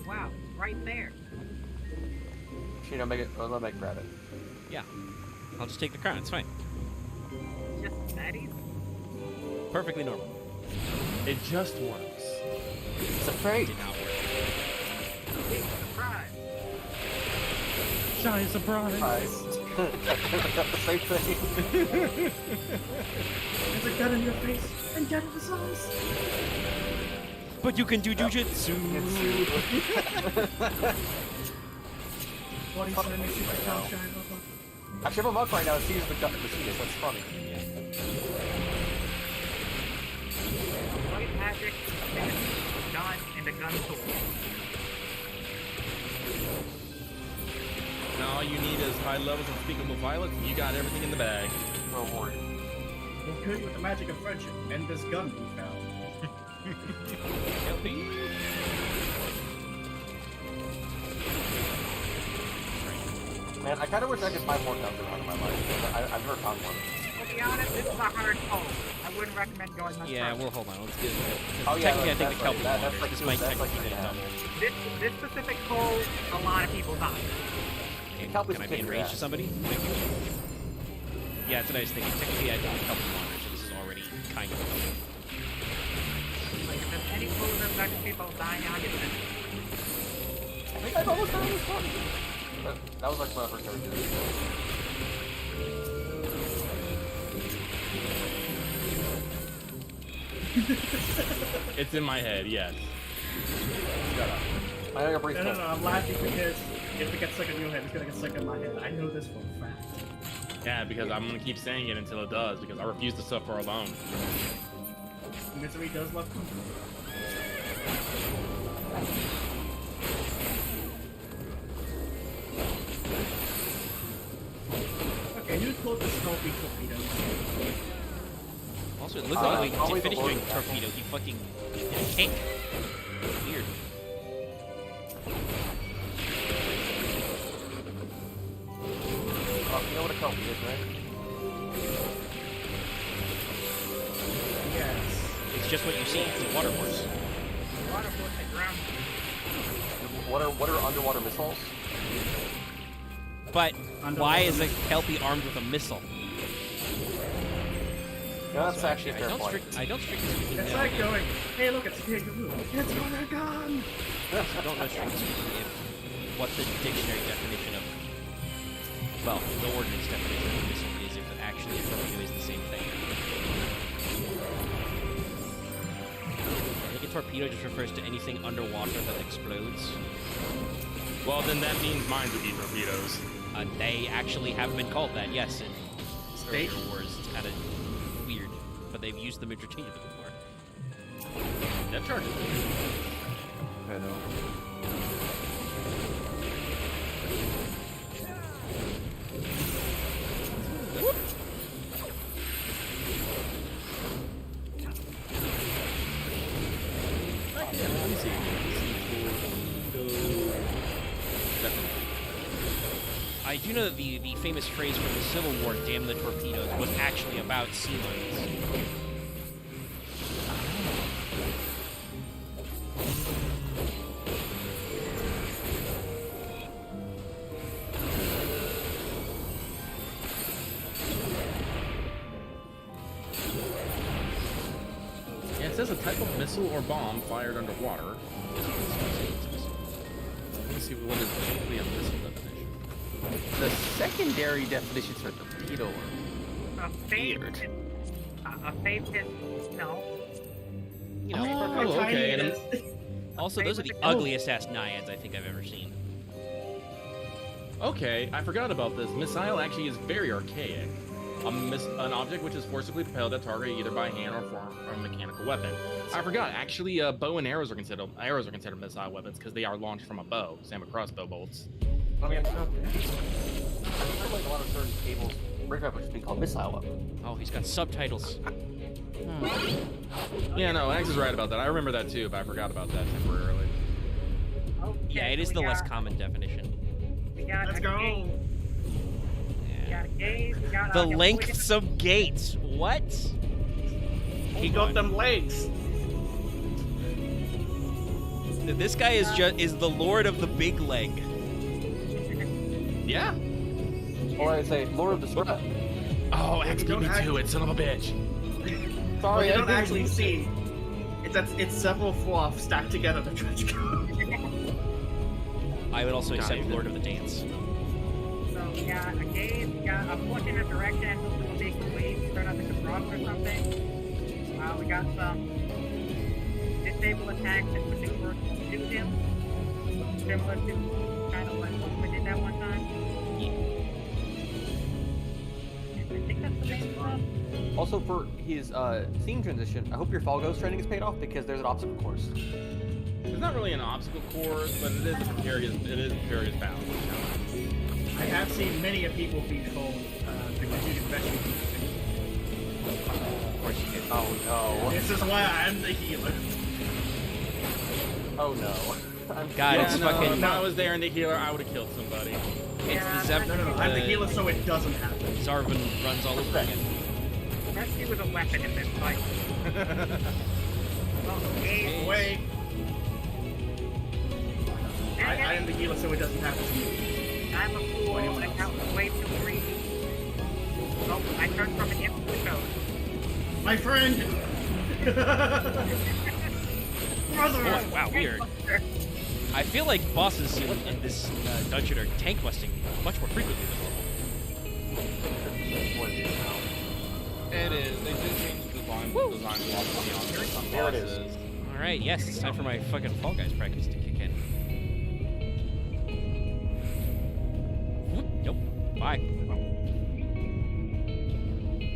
wow, it's right there. Shadowbringers, let me grab it. Yeah. I'll just take the crown, it's fine. Just that easy. Perfectly normal. It just works. It's a fake! Did not work. Big surprise. Giant surprise. Got the same thing. There's a gun in your face and gun in the size. But you can do jujitsu! Body slamming super cow shine level. Actually, I'm a monk right now. It sees the gun machinist. That's funny. White magic, gun, and a gun tool. Now all you need is high levels of unspeakable violence, and you got everything in the bag. Don't worry. We'll kill you with the magic of friendship and this gun we found. Man, I kind of wish I could find more guns around in my life. I've never found one. To be honest, this is a hard pull. I wouldn't recommend going much Yeah, further. well, hold on. Let's get it. Oh, yeah, Technically, I think that's the Kelpie right. That's wanders. like This two- might that's like technically be two and a double. This specific pull, a lot of people die. Kelpie's Can I be kicking in your range ass. to somebody? Thank you. Yeah, that's what I was thinking. Technically, I think the Kelpie wanders, so this is already kind of double. Like, if there's any pulls that affect people dying, I'll get it. I think I've almost done this one. But that was like my first ever doing it. It's in my head, yes. Shut up. I know you're No, I'm laughing because if it gets stuck in your head, it's gonna get stuck in my head. I know this for a fact. Yeah, because I'm gonna keep saying it until it does, because I refuse to suffer alone. Misery does love company. Okay, who called the Scorpy torpedo? Also, it looked like he always finished doing avoid- torpedo. He fucking did a kick. Weird. Oh, you know what a Kelpie is, right? Yes. It's just what you see. It's a water horse. Water force at ground. What are underwater missiles? But why is a Kelpie armed with a missile? No, that's actually a I fair don't point. I don't strictly speaking It's know. like going, hey look, it's a kangaroo. It's on a gun! I don't know strictly speaking what the dictionary definition of, well, the ordinance definition of missile is, if it actually a torpedo is the same thing. I think a torpedo just refers to anything underwater that explodes. Well, then that means mine would be torpedoes. They actually have been called that, yes, in State? earlier wars. It's kind of weird, but they've used them interchangeably before. That charges. I know. I do know that the famous phrase from the Civil War, "Damn the torpedoes," was actually about sea lions. Yeah, it says a type of missile or bomb fired underwater. Let me see what is the missile definition. The secondary definitions for torpedo A are fate. weird. A fate is no. You know, Oh, okay. also, those are the ugliest ass naiads I think I've ever seen. Okay, I forgot about this. Missile actually is very archaic. An object which is forcibly propelled at target either by hand or from a mechanical weapon. I forgot. Actually, bow and arrows are considered missile weapons because they are launched from a bow. Same with crossbow bolts. I mean, I feel like a lot of certain tables break up, which is being called missile weapon. Oh, he's got subtitles. Yeah, no, Axe is right about that. I remember that too, but I forgot about that temporarily. Okay, Yeah, it is the less common definition. We got Let's a go. gate. We got a gate. We got The a lengths of gates. What? He got them legs. This guy is the lord of the big leg. Yeah. Or I say, Lord of the Strut. Oh, Axe beat me don't to it, son of a bitch. Sorry, you I don't didn't actually mean to. see. It's several fluff stacked together to trench coat. I would also Got accept it. Lord of the Dance. So we got a gate. We got a push in a direction and move to a big wave, turn out like a frog or something. We got some disable attacks and maneuver to shoot him. Similar to kind of like what we did that one time. I think that's the main stuff. Also, for his theme transition, I hope your Fall Ghost training is paid off because there's an obstacle course. It's not really an obstacle course, but it is a precarious balance. I have seen many of people be told to continue investing. Of course you did. Oh no. This is why I'm the healer. Oh no. God, it's fucking. If I was there in the healer, I would have killed somebody. It's the Zep. No, I'm the healer, so it doesn't happen. Zarvan runs all over again. Rescue was a weapon in this fight. Okay. Wait. I am the healer, so it doesn't happen to me. I'm a fool. I count way too greedy. Oh, I turned from an imp to a toad. My friend! Brother! Oh, wow, weird. I feel like bosses in this dungeon are tank busting much more frequently than normal. It is. They did change the design philosophy on some There it is. bosses. All right, yes, it's time for my fucking Fall Guys practice to kick in. Whoop, nope. Bye.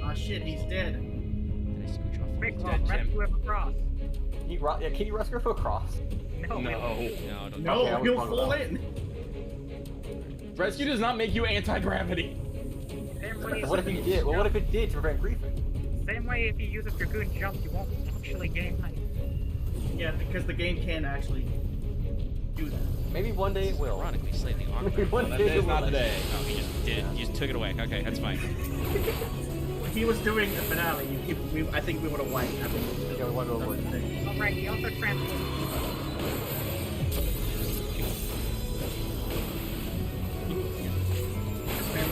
Ah shit, he's dead. Did I scooch off? Quick, Dead Jim. rescue him across. Can you rescue her across? No. No, don't No, Okay, I was he'll wrong fall about in. Rescue does not make you anti-gravity. Same way, What if he did? Well, what if it did to prevent griefing? same way if you use a Dragoon jump, you won't actually gain height. Yeah, because the game can actually do that. Maybe one day it will. Ironically, slightly Maybe awkward. one That day day's it will. not today. Oh, he just did. He just took it away. Okay, that's fine. If he was doing the finale, I think we would have wiped everything. Yeah, we want to avoid that. Alright, he also transforms.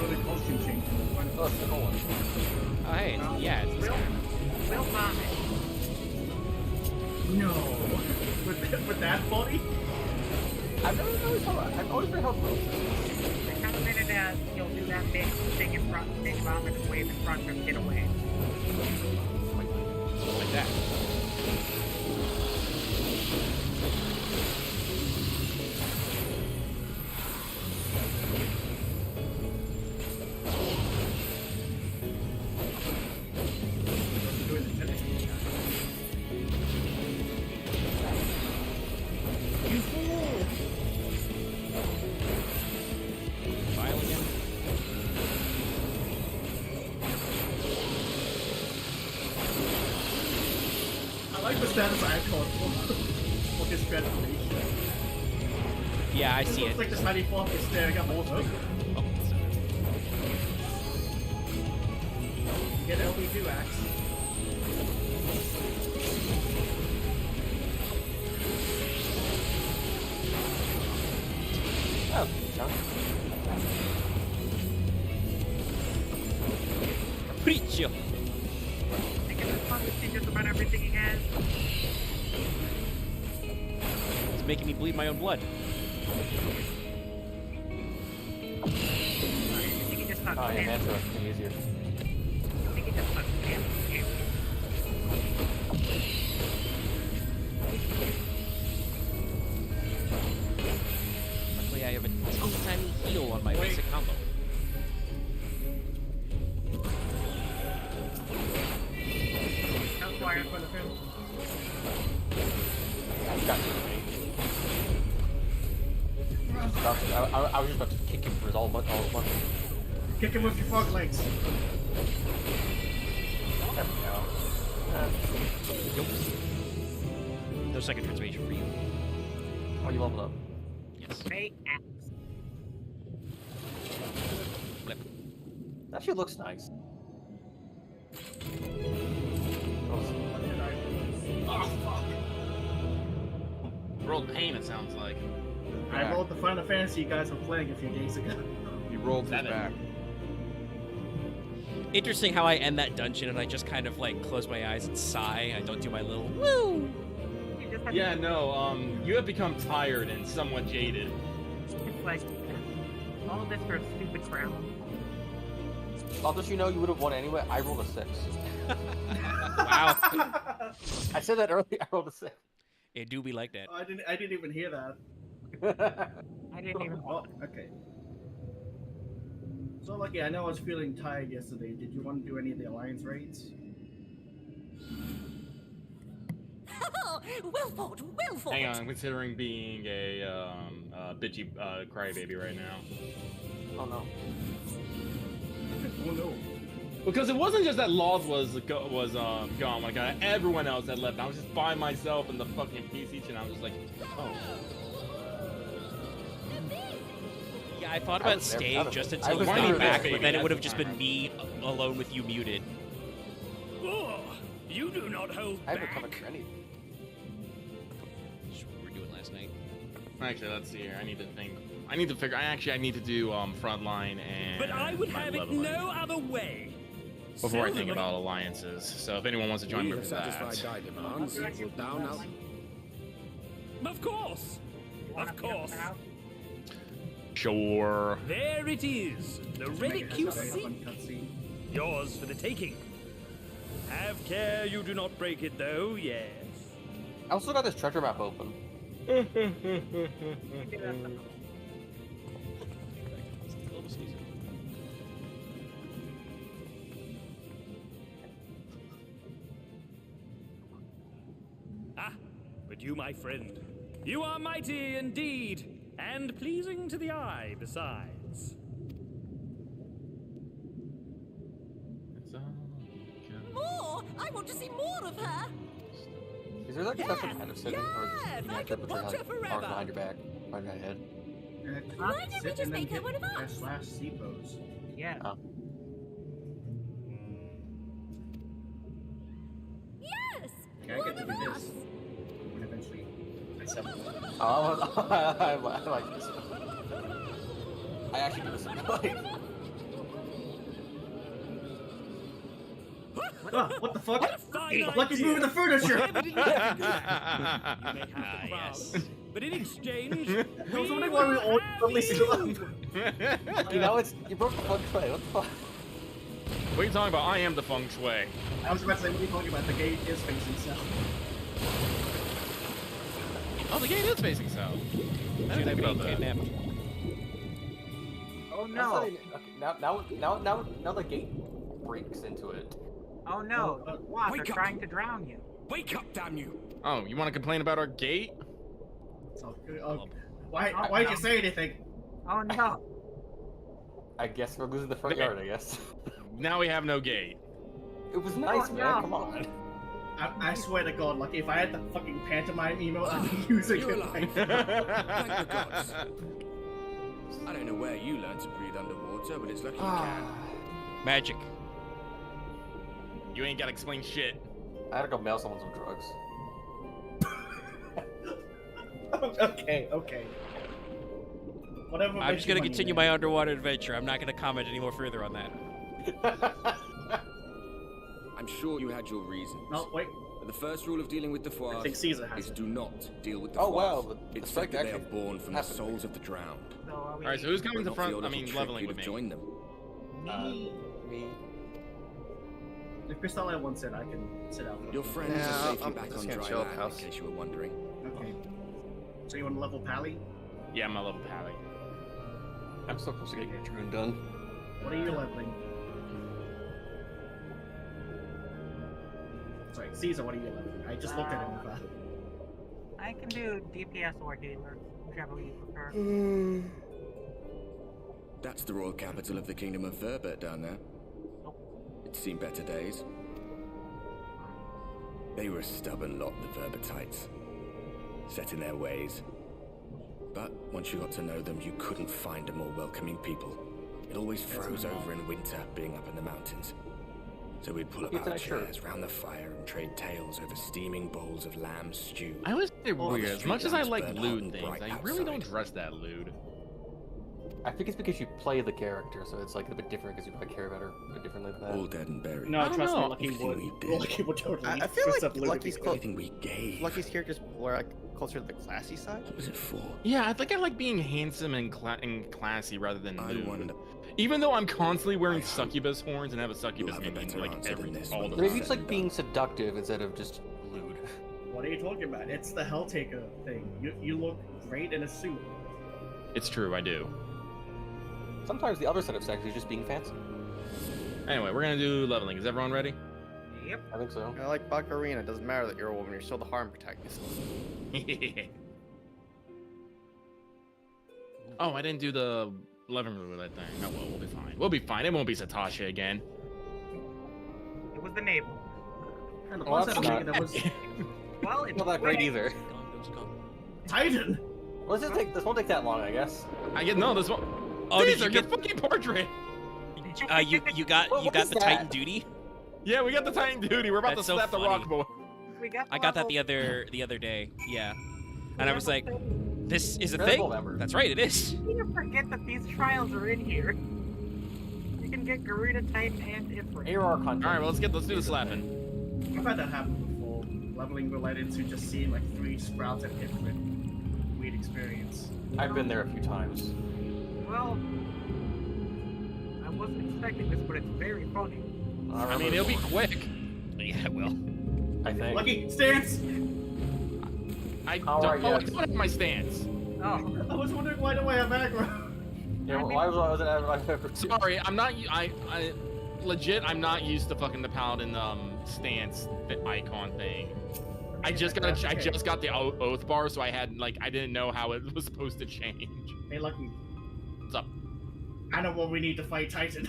Really costume change. Oh, it's the whole one. Oh, hey, yeah, it's this guy. Will vomit. No. With that body? I've always been helpful. I kind of made it as you'll do that big thing in front, big vomit and wave in front of him, get away. Like that. You fool! File again. I like the status icon for his transformation. Yeah, I This see looks it. like the tiny flop is staring at more smoke. Oh, Get LB2 axe. Oh, chunk. Preacher. I can just fucking see just about everything he has. It's making me bleed my own blood. Oh, yeah, that's pretty easier. Luckily, I have a teeny tiny heal on my basic combo. Fire in front of him. I was just about to kick him for his all at once. Kick him with your frog legs. There we go. Nope. No second transformation for you. Oh, you leveled up. Yes. Great axe. Flip. That actually looks nice. Oh, fuck. Rolled pain, it sounds like. I rolled the Final Fantasy you guys were playing a few days ago. He rolled his back. Interesting how I end that dungeon and I just kind of like close my eyes and sigh. I don't do my little woo. Yeah, no, you have become tired and somewhat jaded. It's like, all this for a stupid crown. I'll just you know you would have won anyway. I rolled a 6. Wow. I said that earlier. I rolled a 6. It do be like that. I didn't even hear that. I didn't even. Oh, okay. So, Lucky, I know I was feeling tired yesterday. Did you want to do any of the Alliance raids? Wilford! Wilford! Hang on, I'm considering being a bitchy crybaby right now. Oh no. Oh no. Because it wasn't just that Laws was gone. Like everyone else had left. I was just by myself in the fucking PC, and I was just like, oh. Yeah, I thought about staying just until you Why got not back, baby? but then it would have That's just been me alone with you muted. Oh, you do not hold I haven't back. covered for anything. That's what we were doing last night. Actually, let's see here. I need to think. I need to figure. I need to do frontline and. But I would my have it leveling no other way. before I think about alliances. So if anyone wants to join We me have for that. satisfied thy demands. Will thou now? Of course. Of course. Sure. There it is. The relic you seek. Yours for the taking. Have care you do not break it, though, yes. I also got this treasure map open. Ah, but you, my friend, you are mighty indeed, and pleasing to the eye besides. More! I want to see more of her! Is there like a special kind of sitting, or is yes, it I like can arms watch her forever. behind your back, behind your head? Why don't we just make her one of us? /C pose. Yeah. Oh. Yes! Okay, I get to do this. When eventually I summon. Oh, I like this. I actually do this in real life. Ah, what the fuck? Fine Lucky's idea. moving the furniture! Yes. But in exchange, I was wondering why we all totally single up. You know, you broke the feng shui. What the fuck? What are you talking about? I am the feng shui. I was about to say, what are you talking about? The gate is facing south. Oh, the gate is facing south. I didn't think about that. Kidnapped. Oh That's no! not even- okay, now the gate breaks into it. Oh no! What? They're wake up. trying to drown you. Wake up, damn you! Oh, you want to complain about our gate? Why did you say anything? Oh no! I guess we're losing the front yard. I guess. Now we have no gate. It was nice, man. no. Come on. I swear to God, Lucky, if I had the fucking pantomime emote, I'd be using You're it. alive. Thank the gods. I don't know where you learned to breathe underwater, but it's lucky you can. Magic. You ain't gotta explain shit. I had to go mail someone some drugs. Okay. Whatever. I'm makes just you gonna money, continue man. my underwater adventure. I'm not gonna comment any more further on that. I'm sure you had your reasons. No, wait. But the first rule of dealing with the I Foires think Caesar has is it. do not deal with the Oh, Foires. wow, the It's strike said that they are actually born from the happened. souls of the drowned. So are we... All right, so who's coming to But not for front? your I little mean, trick, leveling you'd with have me. joined them. Me. If Crystal wants it, I can sit out. Your friends Yeah, are safely I'm back just on gonna dry chill at land, house. in case you were wondering. Okay. So you want to level Pally? Yeah, I'm a level pally. I'm so close to getting Druin done. What are you leveling? Sorry, Caesar, what are you leveling? I just looked at him. I can do DPS or healer, whichever you prefer. That's the royal capital of the kingdom of Verbert down there. It's seen better days. They were a stubborn lot, the Verbertites. Set in their ways. But once you got to know them, you couldn't find a more welcoming people. It always froze over in winter, being up in the mountains. So we'd pull up It's our that shirt. chairs round the fire and trade tales over steaming bowls of lamb stew. I always say While the weird. As street much as I lamps like burned hot lewd and things, bright I really outside. don't dress that lewd. I think it's because you play the character, so it's like a bit different because you probably care about her a bit differently than that. All dead and buried. No, trust me, know. Lucky Everything would. we did. Lucky would totally. I feel dress like up lewd Lucky's because- Everything we gave. Lucky's character's more like closer to the classy side. What was it for? Yeah, I think I like being handsome and classy rather than I lewd. wonder. Even though I'm constantly wearing I hope succubus horns and have a succubus you'll have a minion better like answer every than this all when the it's Maybe time. it's like being seductive instead of just lewd. What are you talking about? It's the Helltaker thing. You look great in a suit. It's true, I do. Sometimes the other side of sex is just being fancy. Anyway, we're gonna do leveling. Is everyone ready? Yep. I think so. I like Baccarina. It doesn't matter that you're a woman. You're still the harm protagonist. Oh, I didn't do the leveling roulette thing. Oh well, we'll be fine. We'll be fine. It won't be Satoshi again. It was the navel. And the Well, plus that's that not- that was Well, it's Not that great winning. either. Titan. Well, this won't take that long, I guess. I get no. This one. Oh, did Caesar, you your get? fucking portrait? You got What is the that? Titan duty. Yeah, we got the Titan duty. We're about That's to so slap the funny. rock boy. We got I got that level- the other day. Yeah, and I was like, this is a Variable thing. member. That's right, it is. You forget that these trials are in here. You can get Garuda, Titan, and Ifrit. AR content. All right, well let's do the slapping. I've had that happen before. Leveling related to just seeing like 3 sprouts at different weird experience. I've been there a few times. Well, I wasn't expecting this, but it's very funny. I mean, it'll be quick. Yeah, it will. I think. Lucky stance. I All don't right, know. I yes. don't have my stance. Oh, I was wondering why do I have aggro? Yeah, why was I ever? Sorry, I'm not. I legit. I'm not used to fucking the paladin stance icon thing. I just got the oath bar, so I had like I didn't know how it was supposed to change. Hey, Lucky. What's up? I know what we need to fight Titan.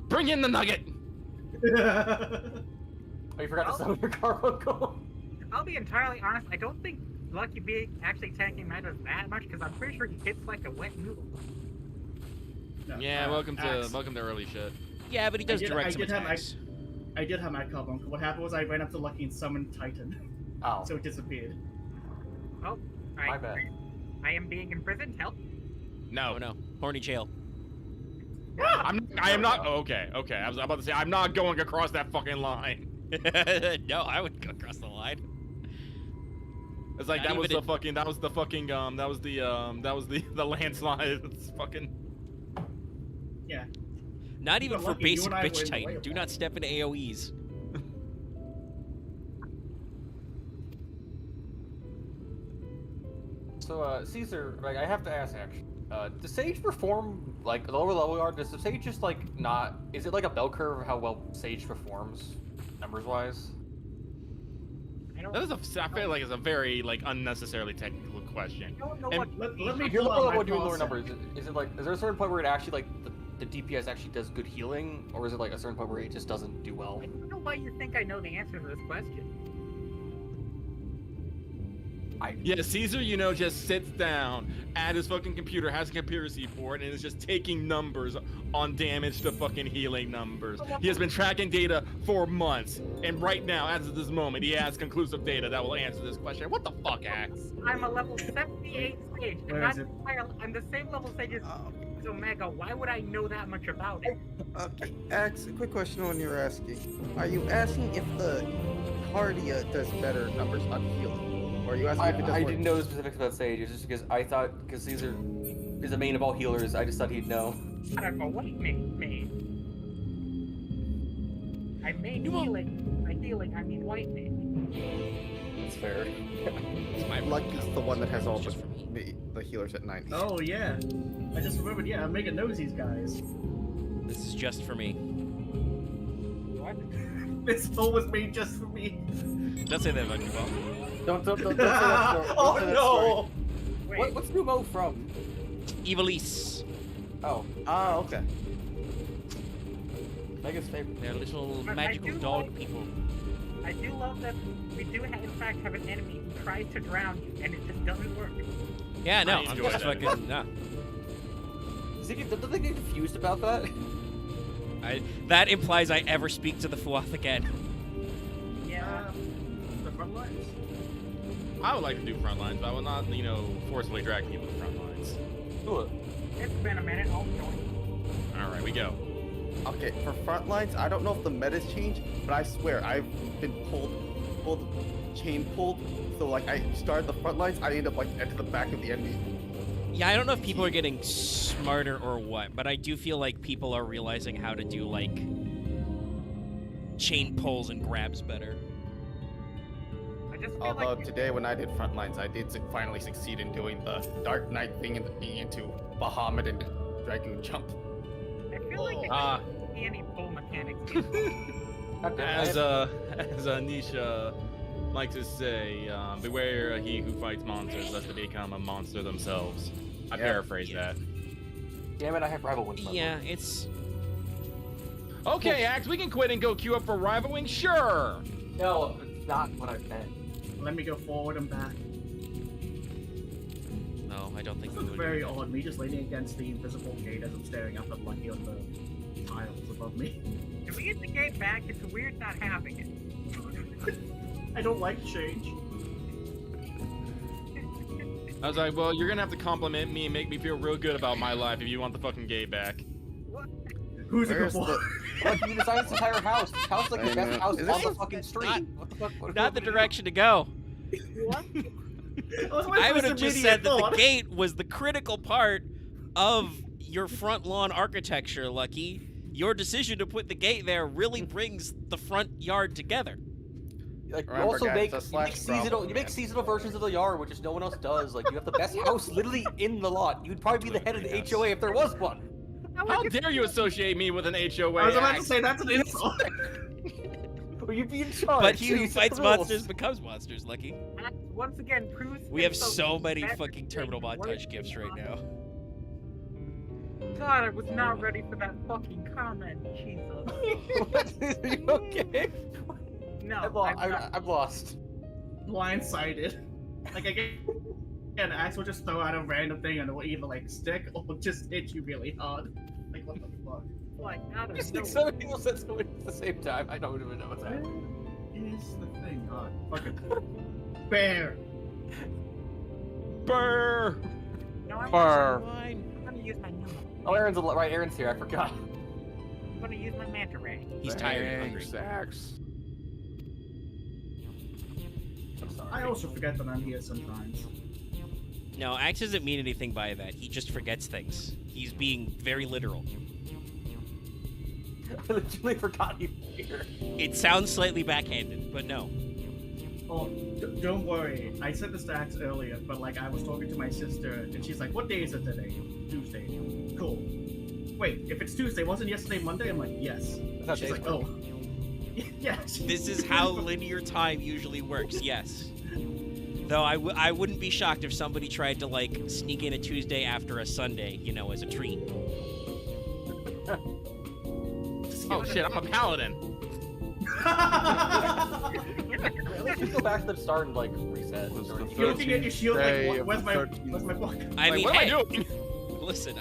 Bring in the nugget. Oh, you forgot to summon your carbuncle. I'll be entirely honest. I don't think Lucky B actually tanking matters that much because I'm pretty sure he hits like a wet noodle. Yeah, welcome Axe. to early shit. Yeah, but he does direct some I attacks. did have my carbuncle. What happened was I ran up to Lucky and summoned Titan. Oh. So it disappeared. Oh, My bad. I am being imprisoned. Help. No, Oh no, horny jail. I am not. Oh, okay. I was about to say I'm not going across that fucking line. No, I would go across the line. It's like Not that was even the landslide. It's fucking. Yeah. Not even But for Lucky, you basic and I were in bitch the way Titan. of Do that. not step into AoEs. So, Caesar, like, I have to ask actually, does Sage perform like the lower level you are? Does the Sage just like not? Is it like a bell curve of how well Sage performs, numbers wise? I feel like it's a very like unnecessarily technical question. I don't know And- what. Let me If you're pull lower out my level doing lower process. numbers, is it like is there a certain point where it actually like the DPS actually does good healing, or is it like a certain point where it just doesn't do well? I don't know why you think I know the answer to this question. Yeah, Caesar, you know, just sits down at his fucking computer, has a conspiracy board, and is just taking numbers on damage to fucking healing numbers. He has been tracking data for months, and right now, as of this moment, he has conclusive data that will answer this question. What the fuck, Axe? I'm a level 78 sage, and Where is it? I'm the same level sage as Omega. Why would I know that much about it? Okay, Axe, a quick question when you're asking. Are you asking if the Cardia does better numbers on healing? Or are you asking if it does I more- didn't know the specifics about Sage. It's just because I thought, because Caesar is the main of all healers, I just thought he'd know. I don't know what main. I main healing. By healing, I mean white main. That's fair. Lucky's the one that has all the healers at 90. Oh yeah, I just remembered. Yeah, Omega knows these guys. This is just for me. What? This bow was made just for me. Don't say that about you, Paul. Don't say that story. Oh, Don't say that no! story. What's Numo from? Evilise. Oh. Ah, okay. Mega's favorite. They're little But magical dog people. I do love that we do, in fact, have an enemy who tries to drown you, and it just doesn't work. Yeah, no, I I'm enjoy just that. fucking, no. Don't they get confused about that? That implies I ever speak to the Fuath again. Yeah. The front lines. I would like to do front lines, but I will not, you know, forcefully drag people to front lines. Do it. It's been a minute. I'll join. All right, we go. Okay, for front lines, I don't know if the meta's changed, but I swear I've been chain pulled. So like I start the front lines, I end up like at the back of the enemy. Yeah, I don't know if people are getting smarter or what, but I do feel like people are realizing how to do, like, chain pulls and grabs better. I just feel Although like today when I did front lines, I did finally succeed in doing the Dark Knight thing and being into Bahamut and Dragoon Jump. I feel like there Ah. shouldn't be any pull mechanics. As Anisha likes to say, beware he who fights monsters lest they become a monster themselves. I paraphrase that. Damn it, I have rival wings. Yeah, it's... Okay, Axe, we can quit and go queue up for Rival Wing? Sure! No, it's not what I meant. Let me go forward and back. No, I don't think This we is would. very odd. Me just leaning against the invisible gate as I'm staring up at Lucky on the tiles above me. If we get the gate back, it's weird not having it. I don't like change. I was like, well, you're gonna have to compliment me and make me feel real good about my life if you want the fucking gate back. Who's Where's a good boy? Like, you designed this entire house. This house is like the I best know. house Is on this- the fucking street. What the fuck? What Not the direction to go. What? I would have just said that the gate was the critical part of your front lawn architecture, Lucky. Your decision to put the gate there really brings the front yard together. Like, you Remember, also guys, make, it's a you slash make seasonal problem, you make man. seasonal versions of the yard, which is no one else does. Like, you have the best house literally in the lot. You'd probably be the head of the HOA if there was one. How dare you associate me with an HOA? I was about to Axe? say that's an insult. Or you'd be in charge. But so he who you set fights the rules. monsters becomes monsters, Lucky. Once again, proves We have himself so to be many better fucking than terminal worse montage gifts right than now. God, I was not ready for that fucking comment. Jesus. Are you okay? No, I'm lost. Blindsided. Like again, Axe will just throw out a random thing and it will either like stick or just hit you really hard. Like what the fuck? Like, out of Just like nowhere. so many people said so many at the same time. I don't even know what's happening. Is the thing on? Fucking bear. Burr! No, I'm Burr. gonna use my new. Oh, Aaron's right. Aaron's here. I forgot. I'm gonna use my manta ray. He's tired and hungry. I also forget that I'm here sometimes. No, Axe doesn't mean anything by that. He just forgets things. He's being very literal. I literally forgot you were here. It sounds slightly backhanded, but no. Oh, don't worry. I said this to Axe earlier, but like I was talking to my sister and she's like, "What day is it today? Tuesday. Cool. Wait, if it's Tuesday, wasn't yesterday Monday?" I'm like, "Yes." Not She's days like, "Oh." Yeah. This is how linear time usually works, yes. Though I wouldn't be shocked if somebody tried to, like, sneak in a Tuesday after a Sunday, you know, as a treat. Oh shit, I'm a paladin. Let's just go back to the start and like reset set. Was Or- the You're looking at your shield like, day what, of where's the my 13th. where's my book? I mean, what am I hey, doing? listen,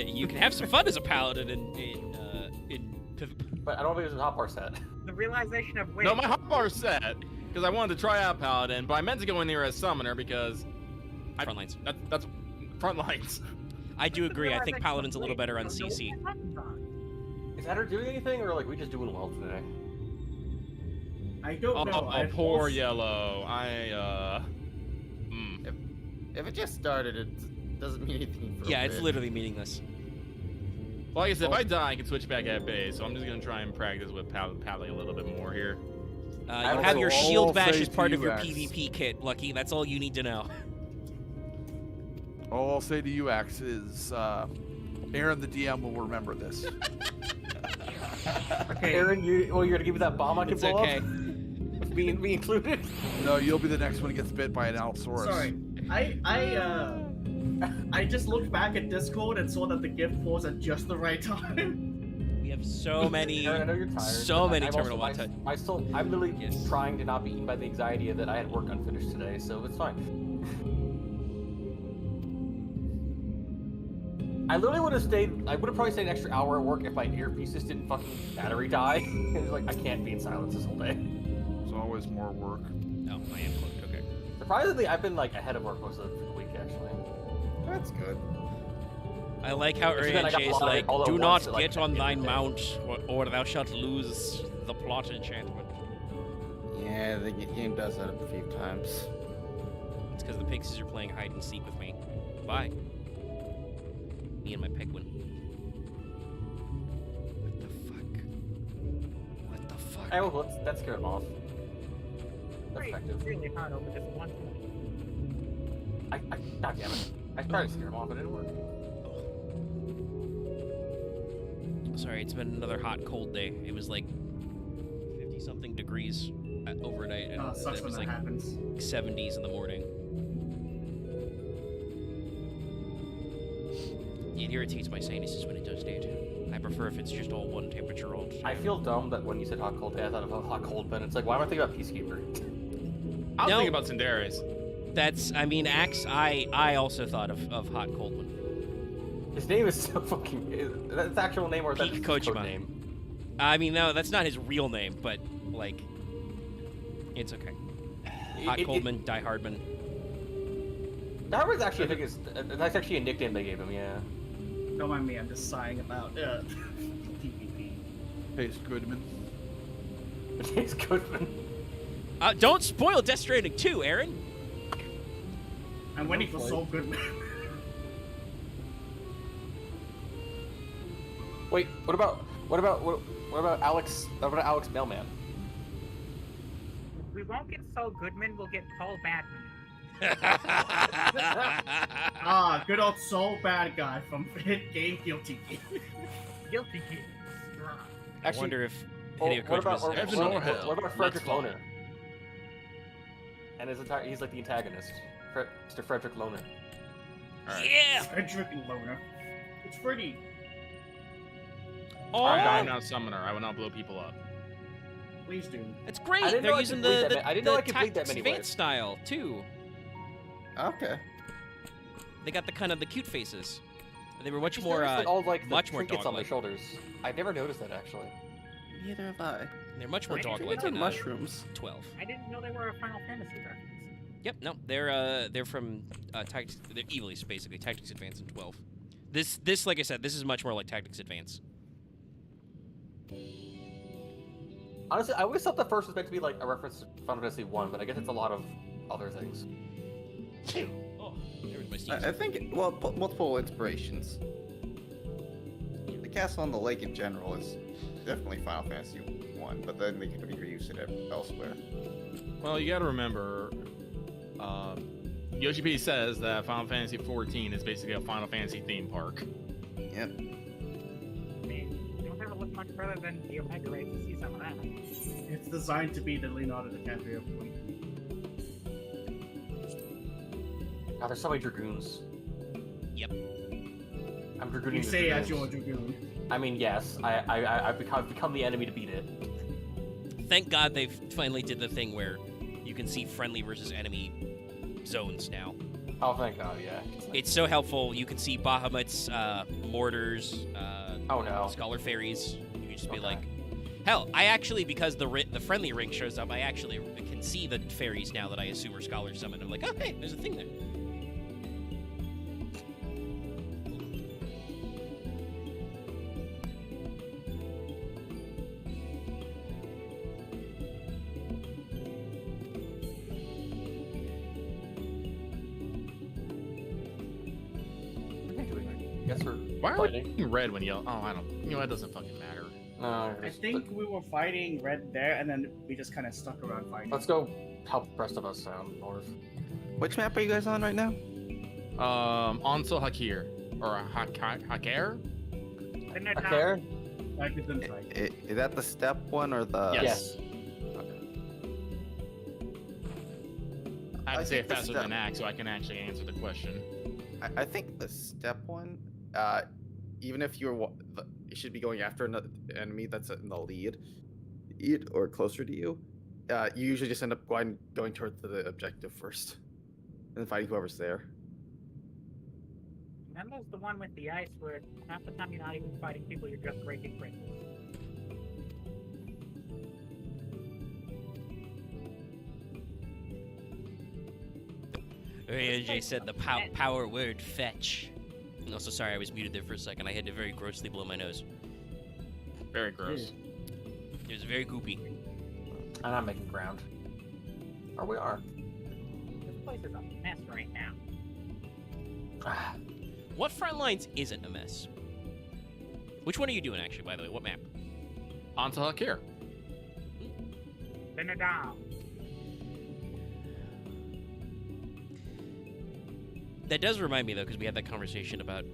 you can have some fun as a paladin in But I don't think there's a hotbar set. The realization of No, my hotbar set because I wanted to try out Paladin, but I meant to go in there as Summoner because front lines. That's front lines. I do agree. I think Paladin's a little better on CC. Is that her doing anything, or like we just doing well today? I don't know. Oh, poor Yellow. If it just started, it doesn't mean anything. For Yeah, a it's bit. literally meaningless. Well, like I said, if I die, I can switch back at base, so I'm just gonna try and practice with Pally a little bit more here. You have your all shield I'll bash say as to part of you, your Axe. PvP kit, Lucky. That's all you need to know. All I'll say to you, Axe, is Aaron, the DM, will remember this. Okay. Aaron, you're gonna give me that bomb I can It's blow okay. up? With me included? No, you'll be the next one who gets bit by an Allosaurus. Sorry, I just looked back at Discord and saw that the gift pause at just the right time. We have so many, Aaron, I know you're tired. so but many I'm terminal also, one my soul, I'm literally trying to not be eaten by the anxiety that I had work unfinished today, so it's fine. I literally would have stayed. I would have probably stayed an extra hour at work if my earpieces didn't fucking battery die. And it's like I can't be in silence this whole day. There's always more work. Oh, I am cloaked. Okay. Surprisingly, I've been like ahead of work most of the week actually. That's good. I like how It's been, I got Urianger is a lot like, all at do once not at, like, get on thine every day." mount, or thou shalt lose the plot enchantment. Yeah, the game does that a few times. It's because the pixies are playing hide and seek with me. Bye. Me and my penguin. What the fuck? What the fuck? Hey, well, that scared him off. That's It's effective. really hard over this one. God damn it. I tried to scare him off, but it didn't work. Sorry, it's been another hot, cold day. It was like 50-something degrees overnight, and Sucks it when was that like happens. 70s in the morning. It irritates my sinuses when it does, dude. I prefer if it's just all one temperature all the time. I feel dumb that when you said hot cold day, I thought of a hot cold, but it's like, why am I thinking about Peacekeeper? I was No. thinking about Cinderis. That's, I mean, Axe, I also thought of hot, cold one. His name is so fucking. That's his actual name or is that Peak just his code Kojima. name? I mean, no, that's not his real name, but, like, it's okay. Hot Coldman, Die Hardman. That was actually, I think, that's actually a nickname they gave him, yeah. Don't mind me, I'm just sighing about PvP. Hey, Goodman. It's Goodman. Don't spoil Death Stranding 2, Aaron. I'm waiting for Soul Goodman. Wait, what about Alex? What about Alex Mailman? We won't get Saul Goodman, we'll get Paul Badman. Ah, good old Soul Bad Guy from Hit Game Guilty Gear. Guilty Gear. I wonder if What Hideo about Kojima's Frederick Lohner? And he's like the antagonist, Mr. Frederick Lohner. Yeah! Frederick Lohner. It's Freddy. Oh, I'm not Summoner. I will not blow people up. Please do. It's great. I didn't know They're I using could bleed the that ma- I didn't know I could bleed that tactics many advanced ways. style too. Okay. They got the kind of the cute faces. They were much Just more, noticed that all like the much more trinkets on their dog-like. shoulders. I never noticed that actually. Neither have I. They're much more I didn't dog-like know in mushrooms. 12. I didn't know they were a Final Fantasy reference. Yep, no, they're from Tactics. They're Evilise, basically Tactics Advance in 12. This, like I said, this is much more like Tactics Advance. Honestly, I always thought the first was meant to be like a reference to Final Fantasy 1, but I guess it's a lot of other things. Oh, there was my Steam. I think, well, multiple inspirations. The castle on the lake in general is definitely Final Fantasy 1, but then they could reuse it elsewhere. Well, you gotta remember, Yoshi P says that Final Fantasy 14 is basically a Final Fantasy theme park. Yep. I mean, you don't have to look much further than the Omega Raid to see some of that. It's designed to be the Leonardo DiCaprio point. God, there's so many dragoons. Yep. I'm dragooning You the say as dragoons. your dragoon. I mean, yes, I've become the enemy to beat it. Thank God they finally did the thing where you can see friendly versus enemy zones now. Oh, thank God, yeah. It's so helpful. You can see Bahamut's mortars, oh no, Scholar Fairies. You can just be like, hell, I actually, because the friendly ring shows up, I actually can see the fairies now that I assume are Scholar Summoned. I'm like, oh, hey, there's a thing there. Why are we red when yellow? Oh, I don't. You know, it doesn't fucking matter. No, I think we were fighting red there, and then we just kind of stuck around fighting. Let's go help the rest of us north. Which map are you guys on right now? Ansel Hakir or Hakir? Hakir? Is that the step one or the? Yes. I have to say it faster than Axe, so I can actually answer the question. I think the step one, even if you should be going after another enemy that's in the lead, or closer to you, you usually just end up going towards the objective first, and then fighting whoever's there. And then there's the one with the ice where half the time you're not even fighting people, you're just breaking crystals. AJ said the power word fetch. And also, sorry, I was muted there for a second. I had to very grossly blow my nose. Very gross. It was very goopy. I'm not making ground. Or we are. This place is a mess right now. What front lines isn't a mess? Which one are you doing, actually, by the way? What map? Ansel Hakir. Benadam. That does remind me, though, because we had that conversation about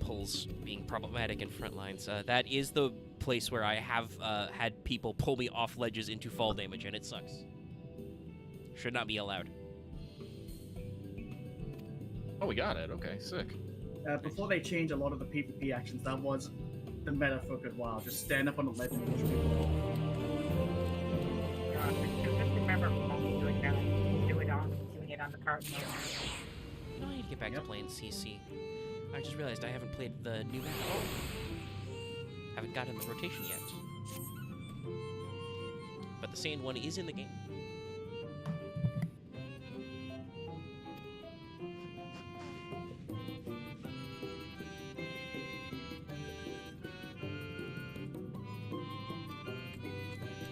pulls being problematic in front lines. That is the place where I have had people pull me off ledges into fall damage, and it sucks. Should not be allowed. Oh, we got it. Okay, sick. Before they change a lot of the PvP actions, that was the meta for a good while. Just stand up on the ledge and push people. Just remember doing that. Doing it on the cart. No, I need to get back to playing CC. I just realized I haven't played the new map at all. Haven't gotten the rotation yet. But the sand one is in the game.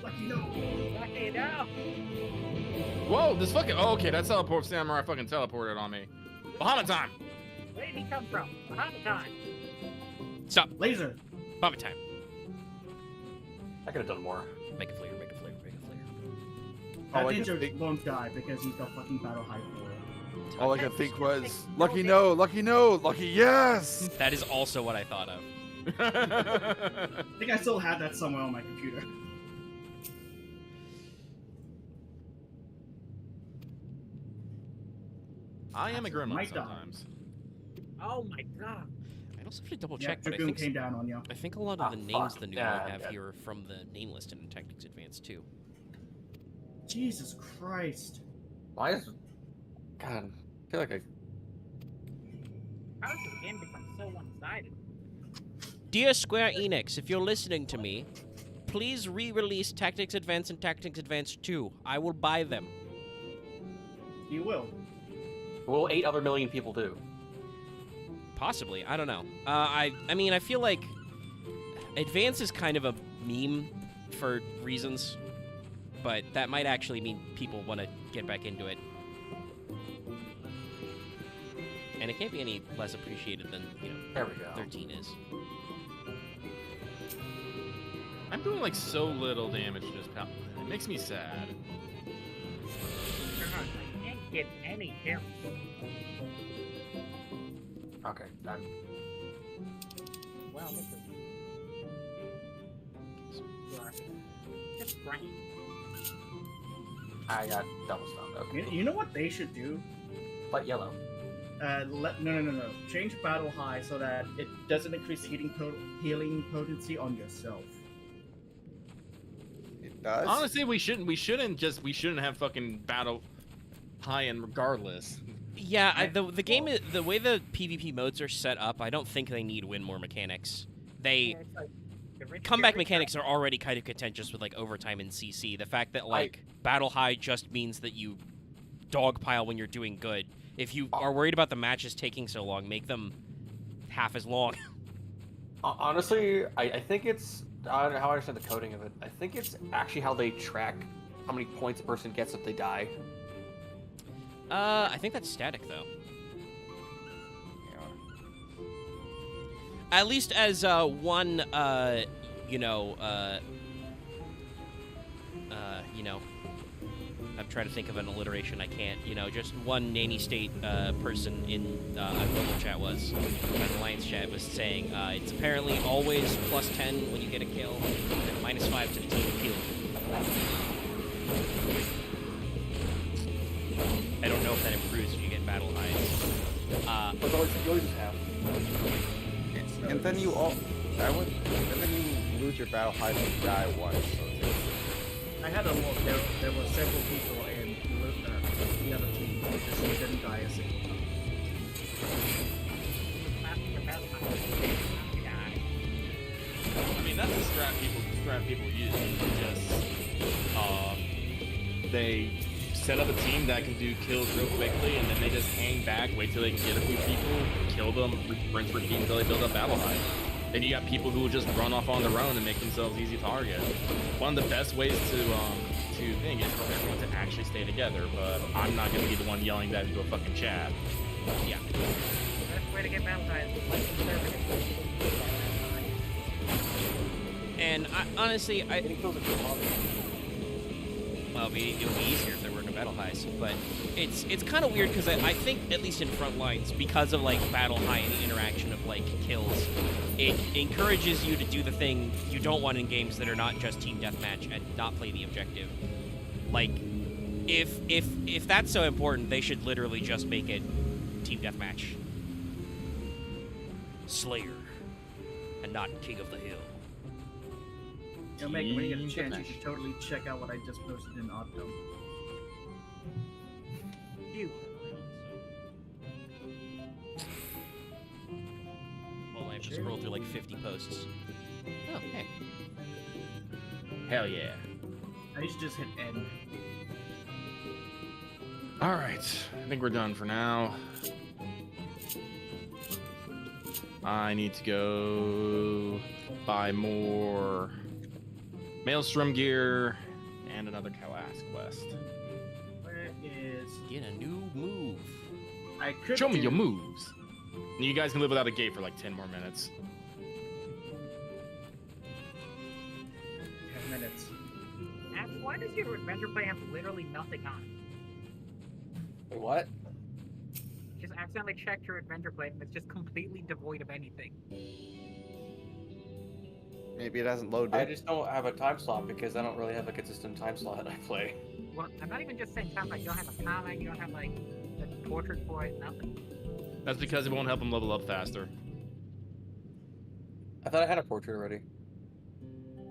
Lucky no! Whoa, this fucking. Oh, okay, that teleport samurai fucking teleported on me. Bahamut time! Where did he come from? Bahamut time! Stop. Laser. Bahamut time. I could have done more. Make a flare, make a flare, make a flare. That ninja won't die because he's got fucking battle high for. All I could think was, lucky no, lucky yes! That is also what I thought of. I think I still have that somewhere on my computer. I am a gremlin sometimes. Oh my god. I also have to double check, but I think came down on you. I think a lot of the names the new one have here are from the name listed in Tactics Advanced too. Jesus Christ. Why is... God, I feel like I... How does this game become so one-sided? Dear Square Enix, if you're listening to me, please re-release Tactics Advance and Tactics Advance 2. I will buy them. You will. Will 8 other million people do? Possibly. I don't know. I mean, I feel like Advance is kind of a meme for reasons, but that might actually mean people want to get back into it. And it can't be any less appreciated than, you know, there we go. 13 is. I'm doing like so little damage to this pal. It makes me sad. I can't get any kills. Okay, done. Well, this is... Just brain. I got double stunned. Okay. You know what they should do? But yellow. No. Change battle high so that it doesn't increase healing potency on yourself. does. Honestly, we shouldn't have fucking battle high-end regardless. Yeah, the game is, the way the PvP modes are set up, I don't think they need win more mechanics. They comeback mechanics are already kind of contentious with like overtime and CC. The fact that like battle high just means that you dogpile when you're doing good. If you are worried about the matches taking so long, make them half as long. Honestly, I think it's, I don't know how I understand the coding of it. I think it's actually how they track how many points a person gets if they die. I think that's static though. At least as one, you know, I'm trying to think of an alliteration. I can't. You know, just one nanny state person in a global chat was, an alliance chat was saying it's apparently always +10 when you get a kill, and -5 to the team killed. I don't know if that improves if you get battle highs. But you always have. And then you and then you lose your battle high if you die once. So I had a look. There were several people in the other team who just didn't die a single time. I mean, that's the strat people use. Just they set up a team that can do kills real quickly, and then they just hang back, wait till they can get a few people, kill them, rinse, repeat until they build up battle high. Then you got people who will just run off on their own and make themselves easy target. One of the best ways to think is for everyone to actually stay together, but I'm not gonna be the one yelling that into a fucking chat. Yeah. The best way to get battle high is less conservative. And honestly, well, it'll be easier if there were no battle highs, but it's kind of weird because I think, at least in front lines, because of like battle high and the interaction of like kills, it encourages you to do the thing you don't want in games that are not just team deathmatch and not play the objective. Like, if that's so important, they should literally just make it team deathmatch. Slayer, and not King of the Hill. You know, Megan, when you get a chance, you should totally check out what I just posted in Optum. You. Well, I have to scroll through like 50 posts. Oh, hey. Hell yeah. I should just hit N. Alright, I think we're done for now. I need to go buy more Maelstrom gear and another Kalas quest. Where is... Get a new move. I could Show me your moves. And you guys can live without a gate for like 10 more minutes. 10 minutes. And why does your adventure play have literally nothing on? What? Just accidentally checked your adventure plate and it's just completely devoid of anything. maybe it hasn't loaded. I just don't have a time slot because I don't really have a consistent time slot I play. Well, I'm not even just saying time, like you don't have a comment, you don't have like a portrait for it, nothing. That's because it won't help them level up faster. I thought I had a portrait already.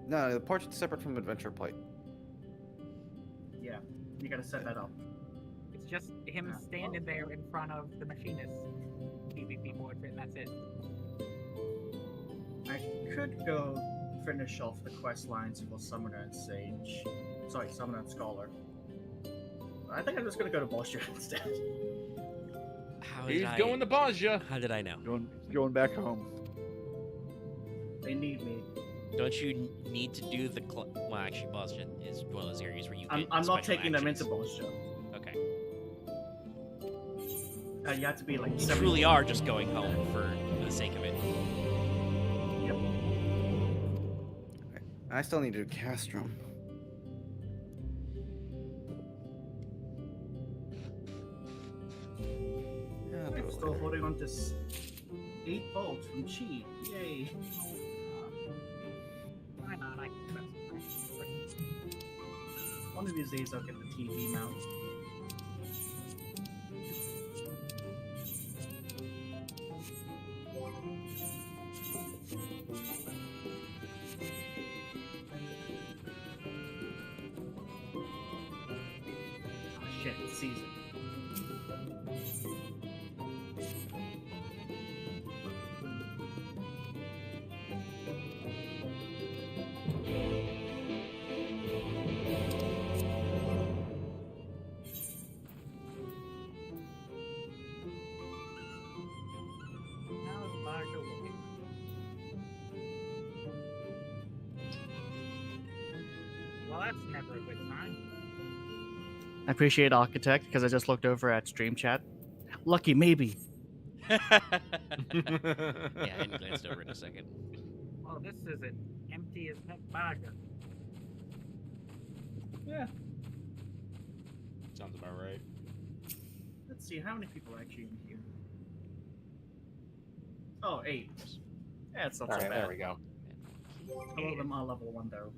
No, the portrait's separate from adventure plate. Yeah, you gotta set that up. It's just him standing there in front of the machinist's PvP portrait, and that's it. I could go finish off the quest lines for Summoner and Sage. Sorry, Summoner and Scholar. I think I'm just gonna go to Bolshia instead. He's going to Bolshia. How did I know? Going back home. They need me. Don't you need to do the well, actually, Bolshia is one of those areas where you get I'm not special taking them actions. into Bolshia. Okay. You have to be like. You truly are just going home for the sake of it. Yep. I still need to do Castrum. I'm still holding on to 8 volts from Chi. Yay. Why not? I can One of these days I'll get the TV mount. shit, it's season. How's Marshall looking? Well, that's never a good sign. I appreciate Architect because I just looked over at Stream Chat. Lucky, maybe. Yeah, I hadn't glanced over in a second. Well, this is an empty as heck burger. Yeah. Sounds about right. Let's see, how many people are actually in here? Oh, 8. Yeah, it's not so Alright, bad. there we go. All of them are level 1 though.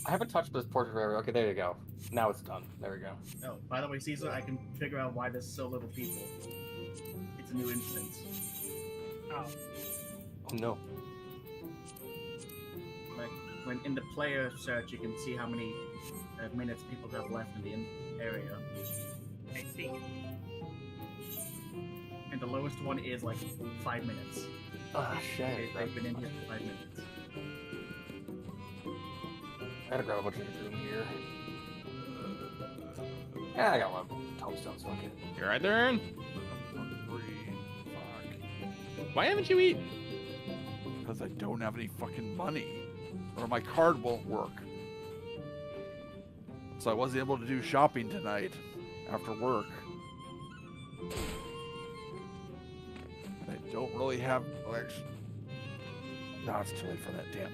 I haven't touched this portrait area. Okay, there you go. Now it's done. There we go. Oh, by the way, Caesar, I can figure out why there's so little people. It's a new instance. Oh. Oh no. Like, when in the player search, you can see how many minutes people have left in the area. I see. And the lowest one is like 5 minutes. Ah, shit. They've been in here for 5 minutes. I gotta grab a bunch of room here. Yeah, I got one. Tombstones, fuck it. You right there, Aaron? Why haven't you eaten? Because I don't have any fucking money. Or my card won't work. So I wasn't able to do shopping tonight after work. And I don't really have... No, it's too late for that, damn.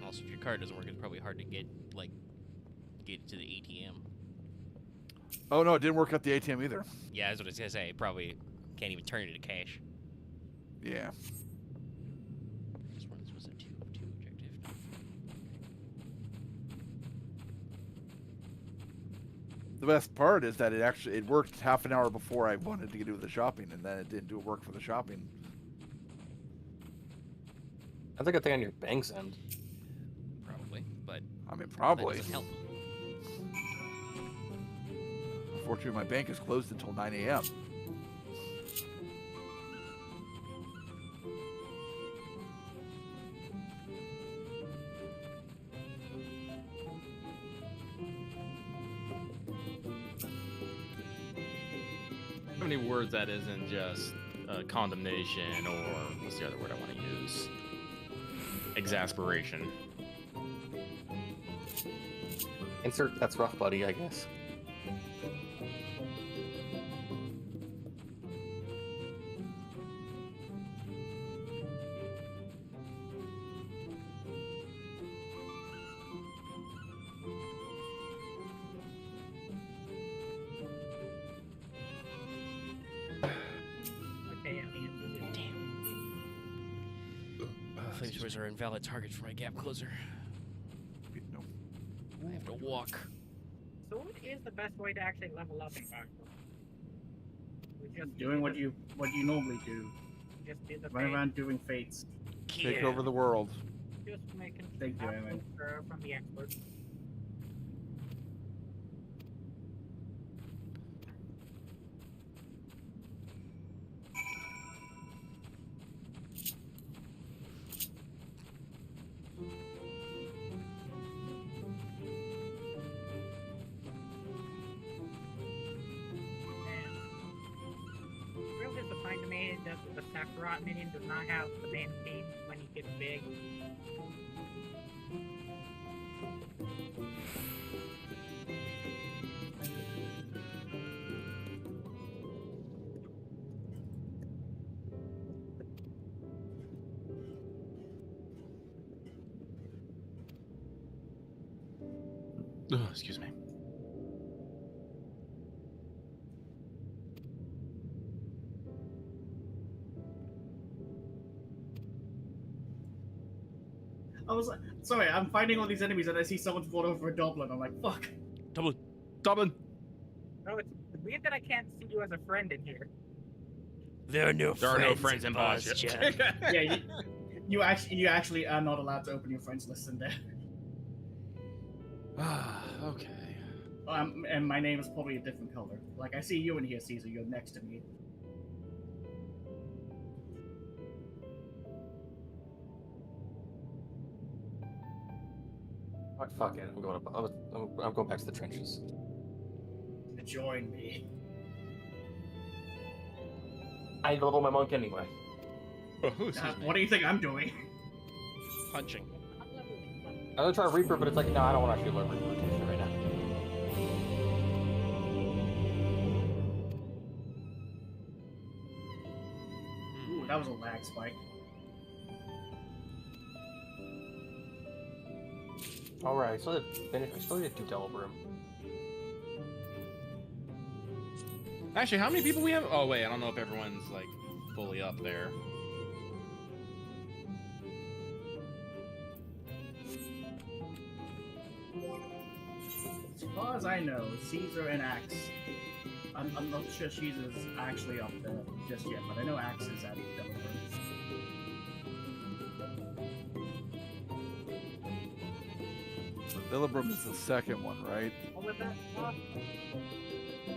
Also, if your card doesn't work, it's probably hard to get to the ATM. Oh no, it didn't work at the ATM either. Yeah, that's what I was gonna say. Probably can't even turn it into cash. Yeah. This one was a two objective. The best part is that it worked half an hour before I wanted to do the shopping, and then it didn't do work for the shopping. That's a good thing on your bank's end. Probably, but I mean, probably. that doesn't help. Unfortunately, my bank is closed until 9 a.m. How many words that isn't just condemnation, or what's the other word I want to use? Exasperation. Insert that's rough, buddy, I guess. Okay, I mean, Flamethrowers are an invalid target for my gap closer. No. I have to walk. so what is the best way to actually level up in Barco? We just Doing what you normally do. just did the Run fate. around doing fates. Take over the world. Just making Thank you, Aaron. from the experts. Real disappointing to me that the Sakurat minion does not have the main theme when he gets big. Oh, excuse me. I was like, sorry, I'm fighting all these enemies and I see someone's fought over a goblin. I'm like, fuck. Dublin. Oh, it's weird that I can't see you as a friend in here. There are no friends in Boss Boss Chat. Yeah, you actually are not allowed to open your friends list in there. Okay. And my name is probably a different color. Like, I see you in here, Caesar. You're next to me. Alright, fuck it. I'm going up. I'm going back to the trenches. Join me. I need to level my monk anyway. What do you think I'm doing? Punching. I'm gonna try Reaper, but it's like, no, I don't want to actually learn Reaper rotation right now. Ooh, that was a lag spike. Alright, I still need to finish. I still need to do Delibrum. Actually, how many people we have? Oh wait, I don't know if everyone's like fully up there. As far as I know, Caesar and Axe. I'm not sure Caesar's actually up there just yet, but I know Axe is at Delibrum. Delibrum is the second one, right?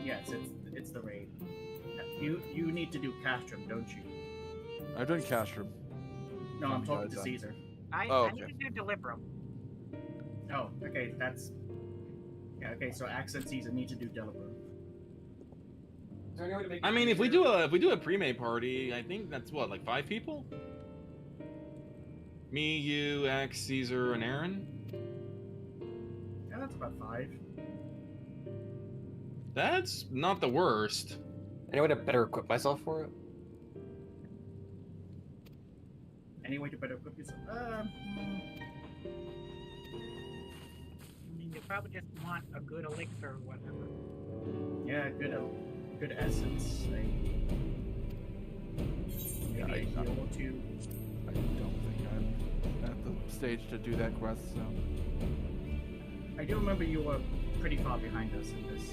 Yes, it's the raid. You need to do Castrum, don't you? I've done Castrum. No, I'm talking to Caesar. I okay. need to do Delibrum. Oh, okay, that's... Yeah, okay, so Axe and Caesar need to do Delibrum. I mean, if we do a pre-made party, I think that's what, like 5 people? Me, you, X, Caesar, and Aaron? Yeah, that's about 5. That's not the worst. Any way to better equip myself for it? Any way to better equip yourself? I mean, you probably just want a good elixir or whatever. Yeah, good essence. Yeah, maybe a heal or 2. I don't think I'm at the stage to do that quest, so... I do remember you were pretty far behind us in this,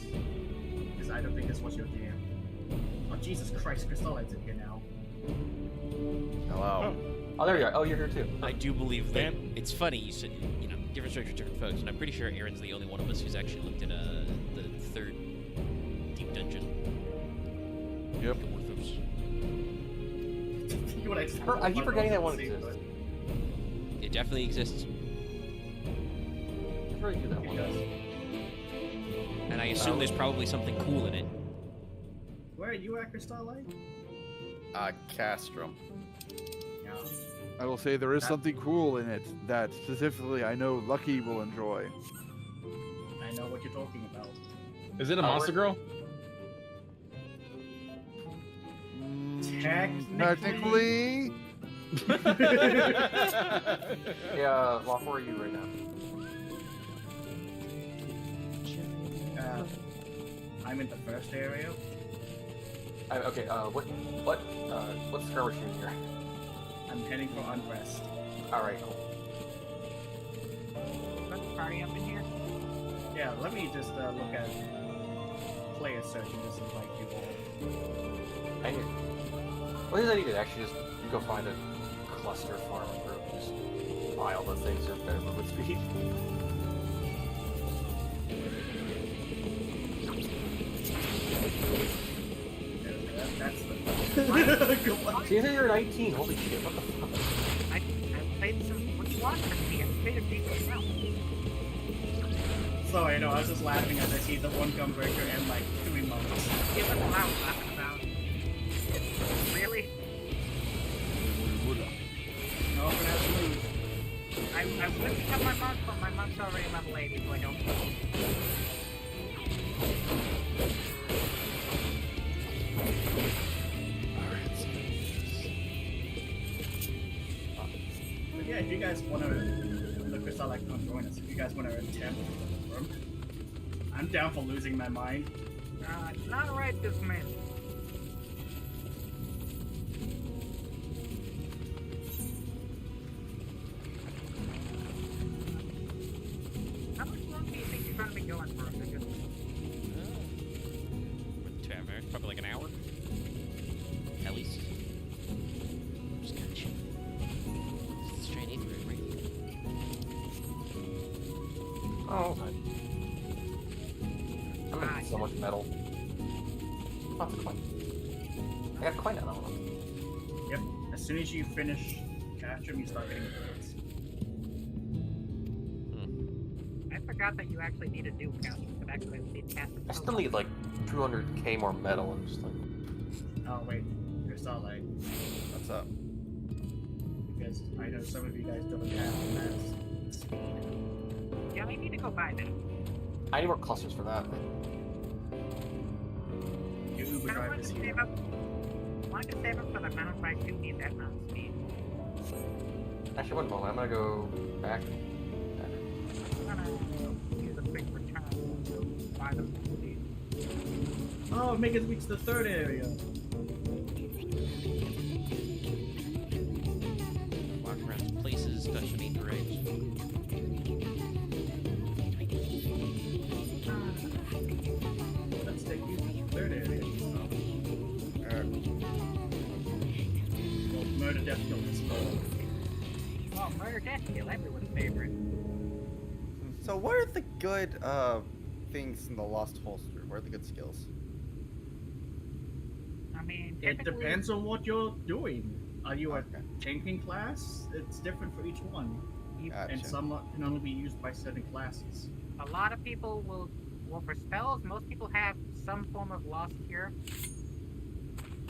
because I don't think this was your jam. Oh, Jesus Christ, Crystalline's in here now. Hello. Oh, there you are. Oh, you're here too. I do believe that it's funny. You said, you know, different strokes for different folks, and I'm pretty sure Aaron's the only one of us who's actually looked at the 3rd deep dungeon. Yep. I keep forgetting that one exists. It definitely exists. I'm sure you do that one. And I assume there's probably something cool in it. Where are you at, Crystalline? Castrum. Yeah. I will say there is something cool in it that specifically I know Lucky will enjoy. I know what you're talking about. Is it a monster girl? Technically. Yeah, Loft, where are you right now? I'm in the first area. Okay, what's skirmish in here? I'm heading for Unrest. Alright, cool. Let's party up in here. Yeah, let me just look at player search and just invite you all. I need... What is I need to actually just go find a cluster farm group, just buy all the things that are better movement speed. Caesar, you're 19. Holy shit, what the fuck? I played some. What do you want from me? I played a decent amount. Sorry, no, I was just laughing as I see the one Gunbreaker and like 3 months. Give us what I was laughing about. Really? No, we're not to lose. I would become my monk, but my monk's already level 80, so I don't know. But yeah, if you guys want to, the Crystal like come join us. If you guys want to attempt, I'm down for losing my mind. Not right this minute. How much longer do you think you're going to be going for? Probably like an hour. At least. Just kind of chill. Straight into it, right? Oh. Lots of coin. I got coin out of them. Yep. As soon as you finish capture them, you start getting points. I forgot that you actually need a new couch to actually cast. I still need like 200k more metal. I'm just like. Oh wait, there's Starlight. What's up? Because I know some of you guys don't have that speed. Yeah, we need to go buy that. I need more clusters for that. Your Uber driver is here. Want to save up for the mountain bike? Do need that mountain speed. Actually, one moment. I'm gonna go back. I'm gonna use a quick return to buy the speed. Oh, make it reach the third area. Walk around places, special need for age. Let's take you to the third area. Well, murder, death, kill, explode. Oh, murder, death, kill, everyone's favorite. So what are the good things in the Lost Holster? What are the good skills? I mean, It depends on what you're doing. Are you a champion class? It's different for each one. And some can only be used by certain classes. A lot of people will, well, for spells, most people have some form of lost cure.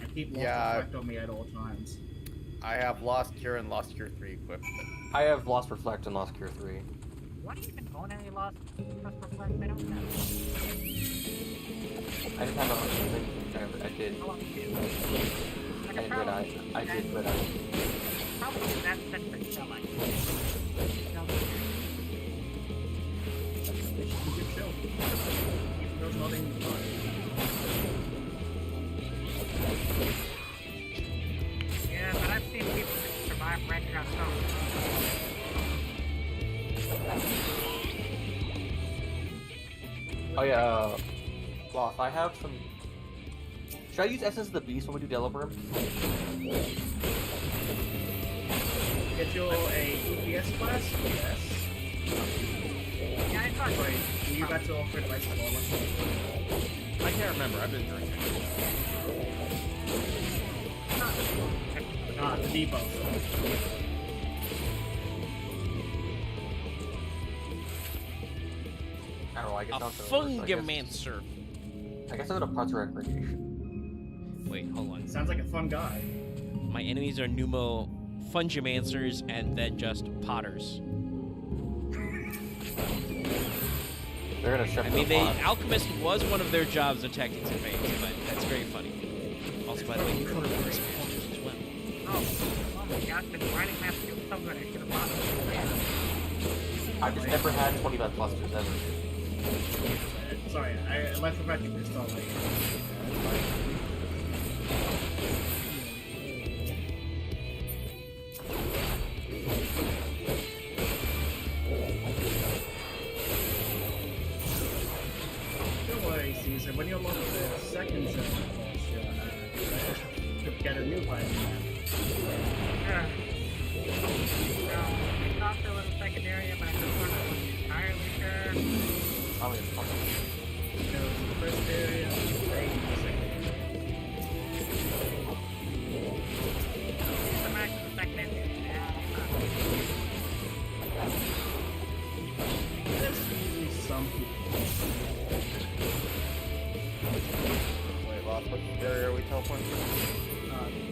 I keep Lost Reflect on me at all times. I have Lost Cure and Lost Cure 3 equipped. I have Lost Reflect and Lost Cure 3. What do you even own any lost reflect? I don't know. I didn't have a I did. Oh, me too. And Red Eye. I did Red Eye. Probably that's the spell I Yeah, but I've seen people that survive red drop Oh yeah, Loth, I have some... Should I use Essence of the Beast when we do Delaware? If you're a EPS class, yes. Yeah, I thought so. You got to offer advice to all of us. I can't remember. I've been drinking. The debuff. I don't know, I guess A not Fungamancer. I guess I'm gonna parts of recreation. Wait, hold on. Sounds like a fun guy. My enemies are Numo Fungimancers and then just Potters. They're gonna ship I mean, Alchemist was one of their jobs in Tactics Advance, but that's very funny. Also, by the way, Carnivorous Masters as well. Oh my gosh, the grinding master feels so good. I should have bought it. I've just never had 20 bad clusters ever. Sorry, I forgot you pissed off. Don't worry, Caesar. When you unlock the second zone, you'll get a new item. I thought there was a second area, but I just wasn't entirely sure. Probably it's fun. There was the first area, the second area. The max of the second area. There's usually some people. Wait, Lost, what area are we teleporting to?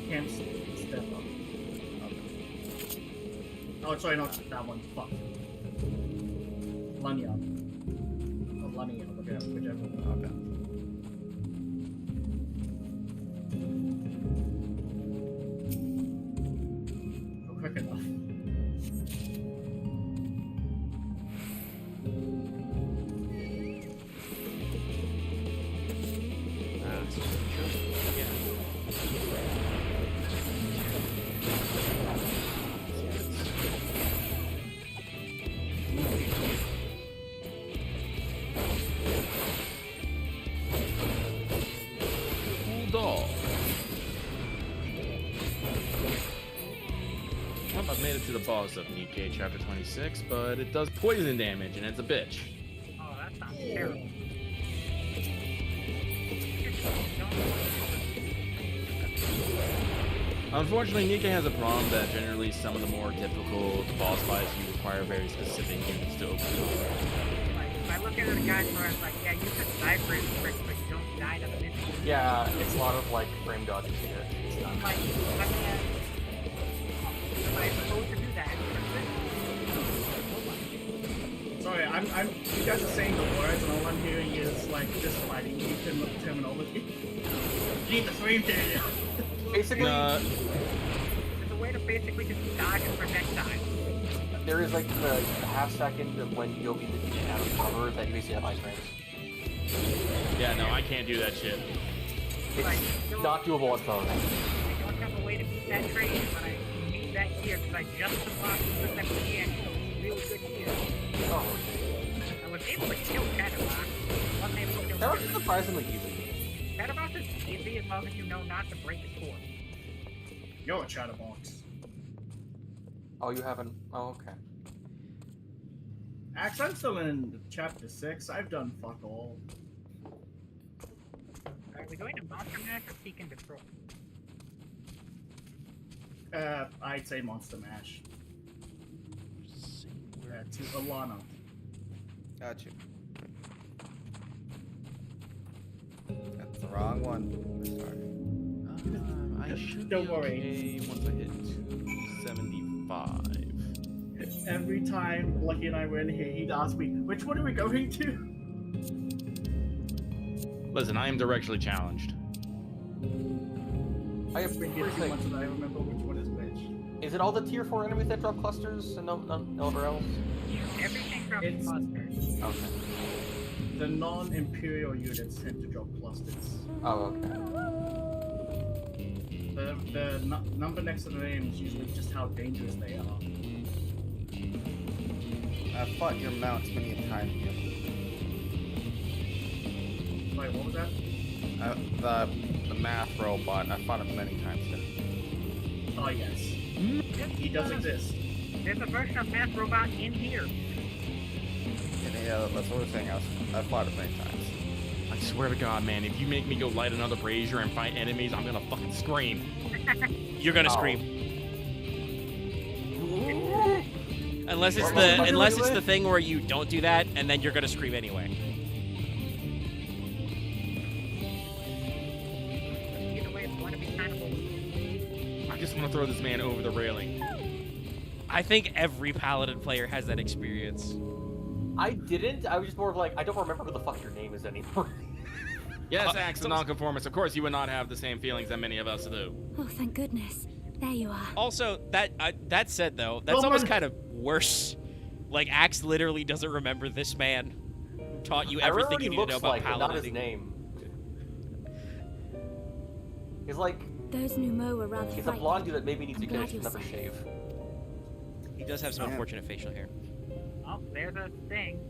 Can't step up. Oh, sorry, not that one. Fuck. Lanya. Oh, Lanya, whichever one. Okay. Oh, quick enough. I've made it to the boss of Nikkei chapter 26, but it does poison damage and it's a bitch. Oh, that sounds terrible. Unfortunately, Nika has a problem that generally some of the more difficult boss fights you require very specific units to open. Like, if I look at the guys where it's like, yeah, you can cipher it quick, but you don't die to the mission. Yeah, it's a lot of like frame dodges here. It's not Like, I mean, am I supposed to do that? Sorry, I'm. You guys are saying the words, and all I'm hearing is like just fighting terminology. Need the frame data. Basically, It's a way to basically just dodge and projectile. there is like the half second of when you'll be out of cover that you basically have ice frames. Yeah, no, I can't do that shit. It's not doable whatsoever. I don't have a way to beat that trade, but I need that gear because I just unlocked the 70 and real good gear. Oh. I was able to kill Chatterbox. Wasn't able to kill That was surprisingly easy. Chatterbox is easy as long as you know not to break his core. You're a chatterbox. Oh, you haven't. Oh, okay. Axe, I'm still in chapter 6. I've done fuck all. Are we going to Monster Mash or Seek and Destroy? I'd say Monster Mash. To Alana. Got you. That's the wrong one. Sorry. I should Don't be worry. okay once I hit 275. Every time Lucky and I were in here, he'd ask me, which one are we going to? Listen, I am directionally challenged. I have It's been here 2 months and I remember which one is which. Is it all the tier 4 enemies that drop clusters and nowhere else? Everything drops It's- clusters. Okay. The non-Imperial units tend to drop clusters. Oh, okay. The number next to the name is usually just how dangerous they are. I've fought your mounts many a time here. Wait, what was that? The math robot, I fought him many times here. Oh, yes. He does exist. There's a version of Math Robot in here. Yeah, that's what we're saying. I've fought it many times. I swear to God, man, if you make me go light another brazier and fight enemies, I'm gonna fucking scream. You're gonna scream. Unless it's the thing where you don't do that and then you're gonna scream anyway. Either way, it's going to be kind of cool. I just want to throw this man over the railing. I think every Paladin player has that experience. I didn't. I was just more of like, I don't remember who the fuck your name is anymore. Yes, Axe the Nonconformist. Of course, you would not have the same feelings that many of us do. Oh, thank goodness. There you are. Also, that said though, that's almost kind of worse. Like, Axe literally doesn't remember this man who taught you everything you need to know about Paladin. Not his Paladin. name. He's like, Those Numo were rather he's a frightening. blonde dude that maybe needs to I'm get glad his you're number safe. shave. He does have some unfortunate facial hair. Oh, there's a thing.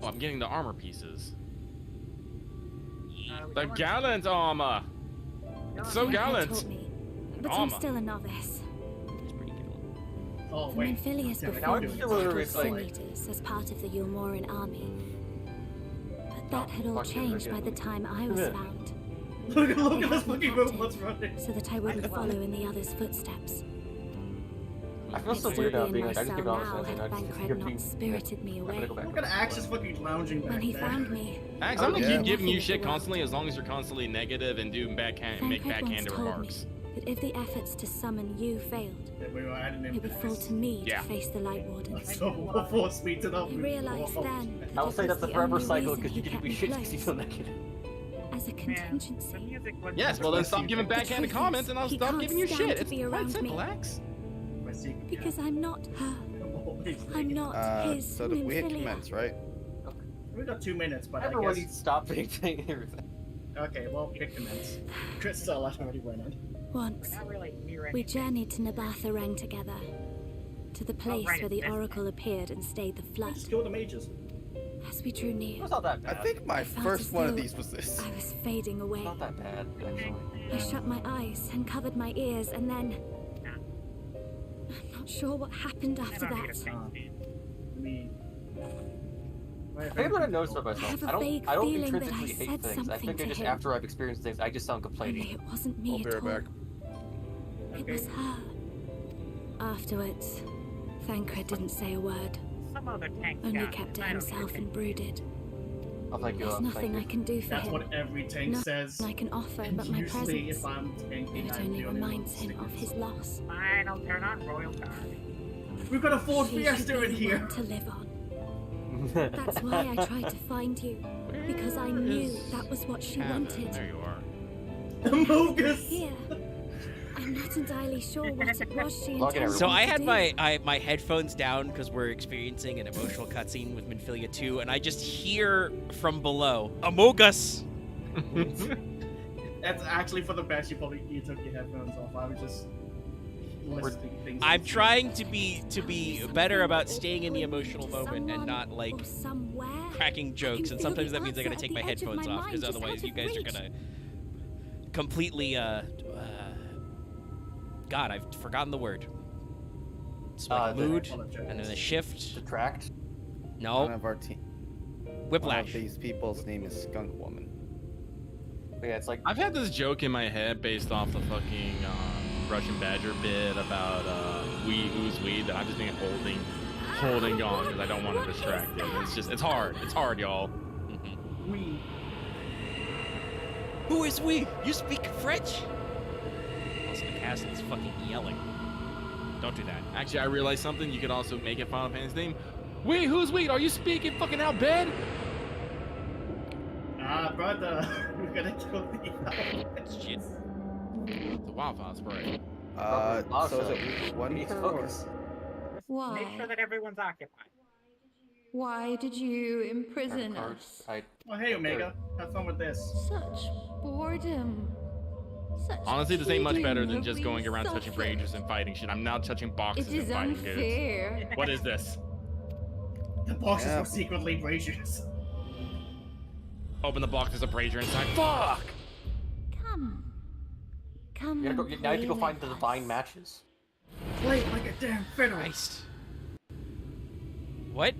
Oh, I'm getting the armor pieces. We The don't- gallant armor. It's so They gallant. taught me, but Armor. I'm still a novice. Oh, The wait. Menphilius Damn it, before I'm me doing sure battled it's like- Sin-Eaters as part of the Yulmoran army. But that had all fuck you, changed by again. the time I was Yeah. found. Look They at this had me fucking captive, robot's running. so that I wouldn't follow in the others' footsteps. I feel so I'd weird still now be being in like, my I just cell keep on now saying, I had just keep Thancred not being. spirited me away. Look at Axe just fucking lounging back When he there. found me, Axe, I'm gonna yeah. keep giving you Nothing shit of the world. constantly as long as you're constantly negative and do make Thancred once backhanded told remarks. me that if the efforts to summon you failed, That we were adding it would fall impacts. to me Yeah. to face the Light Warden. So force me to the. I realized then that I will it say was that's the the forever only cycle reason because you he get to kept be me shit because you close. feel negative. As a Man, the contingency. music was Yes, well then stop giving The backhanded truth comments is, and I'll he stop can't giving you stand shit. to It's be quite around simple, me. Axe. My secret. Because I'm not her. I'm not his So we hit Nymphilia. commence, right? We got 2 minutes, but Everyone I guess. needs to stop saying everything. Okay, well, pick commence. Crystal, I already went in. Once, not really near we anything. journeyed to Nabatha Rang together. To the place right, where the it's this Oracle appeared and stayed the flood. Let's kill the mages. As we drew near, It's not that I bad. think my felt first as one of though these was this. I was fading away. It's not that bad, actually. I shut my eyes and covered my ears, and then I'm not sure what happened I after don't need a that. thing, man. Me. I think what I noticed about I have myself, a I vague don't feeling that I intrinsically hate said things. I something think I to just him. after I've experienced things, I just sound Only complaining. it wasn't me I'll be at right all. back. It was her. Afterwards, Thancred didn't say a word. Some other tank Only got kept it. to I don't himself care. and brooded. Oh, thank you. There's nothing I can do for That's him. what every tank Nothing says. I can offer And but my usually presence. if I'm tanking, It I'm only the only one reminds him sticking of his to- loss. Fine, I'll turn on Royal Guard. We've got a Ford She should Fiesta be in the here. one to live on. That's why I tried to find you. Because I knew that was what she wanted. There you are. Amogus! Here. I'm not entirely sure what it was she Log in, intended So I to had do. my headphones down because we're experiencing an emotional cutscene with Minfilia 2, and I just hear from below, Amogus! That's actually for the best. You took your headphones off. I was just listing things. I'm trying to be better about staying in the emotional To moment and someone not like or somewhere. cracking jokes, and feel sometimes the that means I answer gotta at take the my edge of headphones my off because mind, just otherwise out you of guys are reach. gonna completely God, I've forgotten the word. It's like mood and then a shift. Detract. No. One of our team. Whiplash. One of these people's name is Skunk Woman. But yeah, it's like I've had this joke in my head based off the fucking Russian Badger bit about who's we that I've just been holding on because I don't want to distract it. It's hard, y'all. We. Who is we? You speak French? Also, the castle's fucking yelling. Don't do that. Actually, I realized something. You could also make it Final Fantasy name. Wait, who's we? Are you speaking fucking out bed? Brother, we're gonna kill the Shit. The wildfire spray. So is it one per or? Why? Make sure that everyone's occupied. Why did you imprison us? Oh, hey, Omega. Have fun with this. Such boredom. Such Honestly, this ain't much better than teetering just of going around we touching suffer. braziers and fighting shit. I'm now touching boxes It is and fighting unfair. dudes. What is this? The boxes Yeah. were secretly braziers. Open the box, there's a brazier inside. Fuck! Come. Come you and gotta go, now you have to go play find the with divine us. matches. Play like a damn fiddle. Christ. What?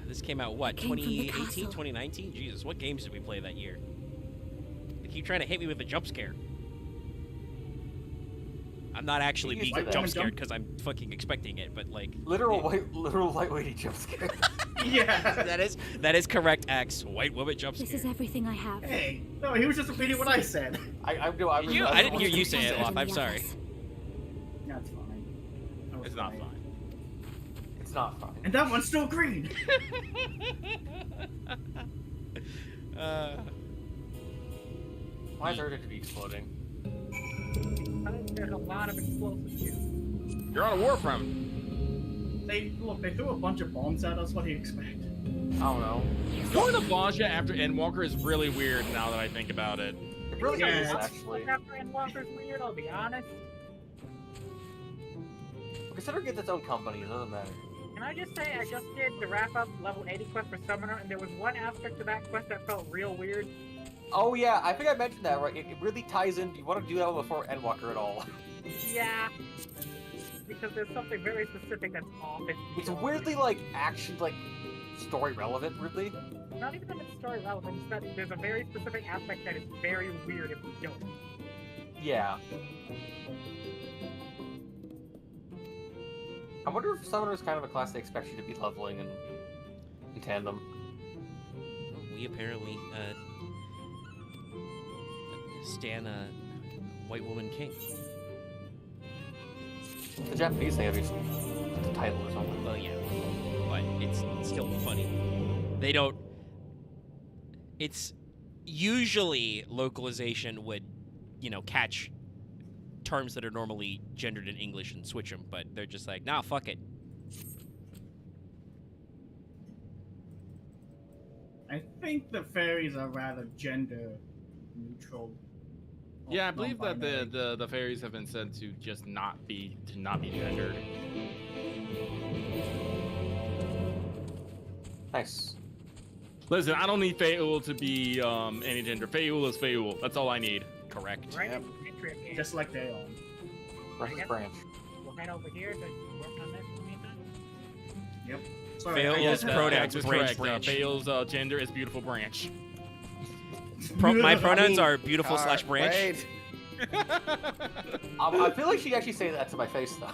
This came out, what, Came from the 2018, castle. 2019? Jesus, what games did we play that year? They keep trying to hit me with a jump scare. I'm not actually You being used to jump that. scared because I'm fucking expecting it, but like... Literal lightweight jump scare. Yeah. That is correct, X. White woman jump This scare. is everything I have. Hey, no, he was just repeating what I said. I didn't hear you say it, Lop. I'm sorry. That's fine. That was It's not fine. fine. It's not fine. And that one's still green. Why is Erdit to be exploding? There's a lot of explosives here. You're on a war front. They threw a bunch of bombs at us. What do you expect? I don't know. Going to Basha after Endwalker is really weird now that I think about it. It really Yeah, is, it's- actually. After Endwalker's weird, I'll be honest. Considering it's its own company, it doesn't matter. Can I just say, I just did the wrap-up level 80 quest for Summoner, and there was one aspect to that quest that felt real weird. Oh yeah, I think I mentioned that, right? It really ties in. You want to do that before Endwalker at all. Yeah. Because there's something very specific that's off. It's weirdly, like, action, like, story relevant, weirdly. Not even that it's story relevant, it's that there's a very specific aspect that is very weird if you don't. Yeah. I wonder if Summoner is kind of a class they expect you to be leveling in tandem. We apparently, stan a white woman king. The Japanese thing, at least, the title or something. Well, yeah, but it's still funny. They don't. It's usually localization would, catch terms that are normally gendered in English and switch them, but they're just like, nah, fuck it. I think the fairies are rather gender neutral. Yeah, I believe that the fairies have been said to just not be gendered. Nice. Listen, I don't need Faeul to be any gender. Faeul is Faeul. That's all I need. Correct. Right? Yep. Just like they are. Branch. We'll head over here to work on this in the meantime. Yep. Sorry, Fail's pronouns is branch correct. branch. Fail's gender is beautiful branch. My pronouns I mean, are beautiful / branch. Wait. I feel like she'd actually say that to my face, though.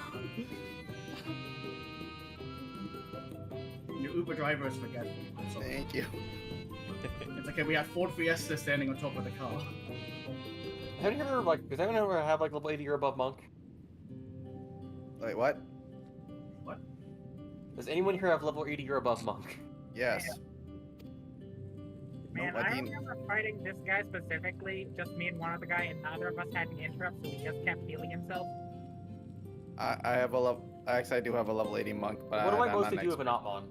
Your Uber driver is forgetful. So Thank you. it's okay. We had Ford Fiesta standing on top of the car. Have you ever, like, does anyone ever have, like, level 80 or above monk? Wait, what? What? Does anyone here have level 80 or above monk? Yes. Man, No, I I mean- remember fighting this guy specifically, just me and one other guy, and neither of us had an interrupt, so he just kept healing himself. I have a level. Actually, I do have a level 80 monk, but What do I I'm mostly not do with an Atmon?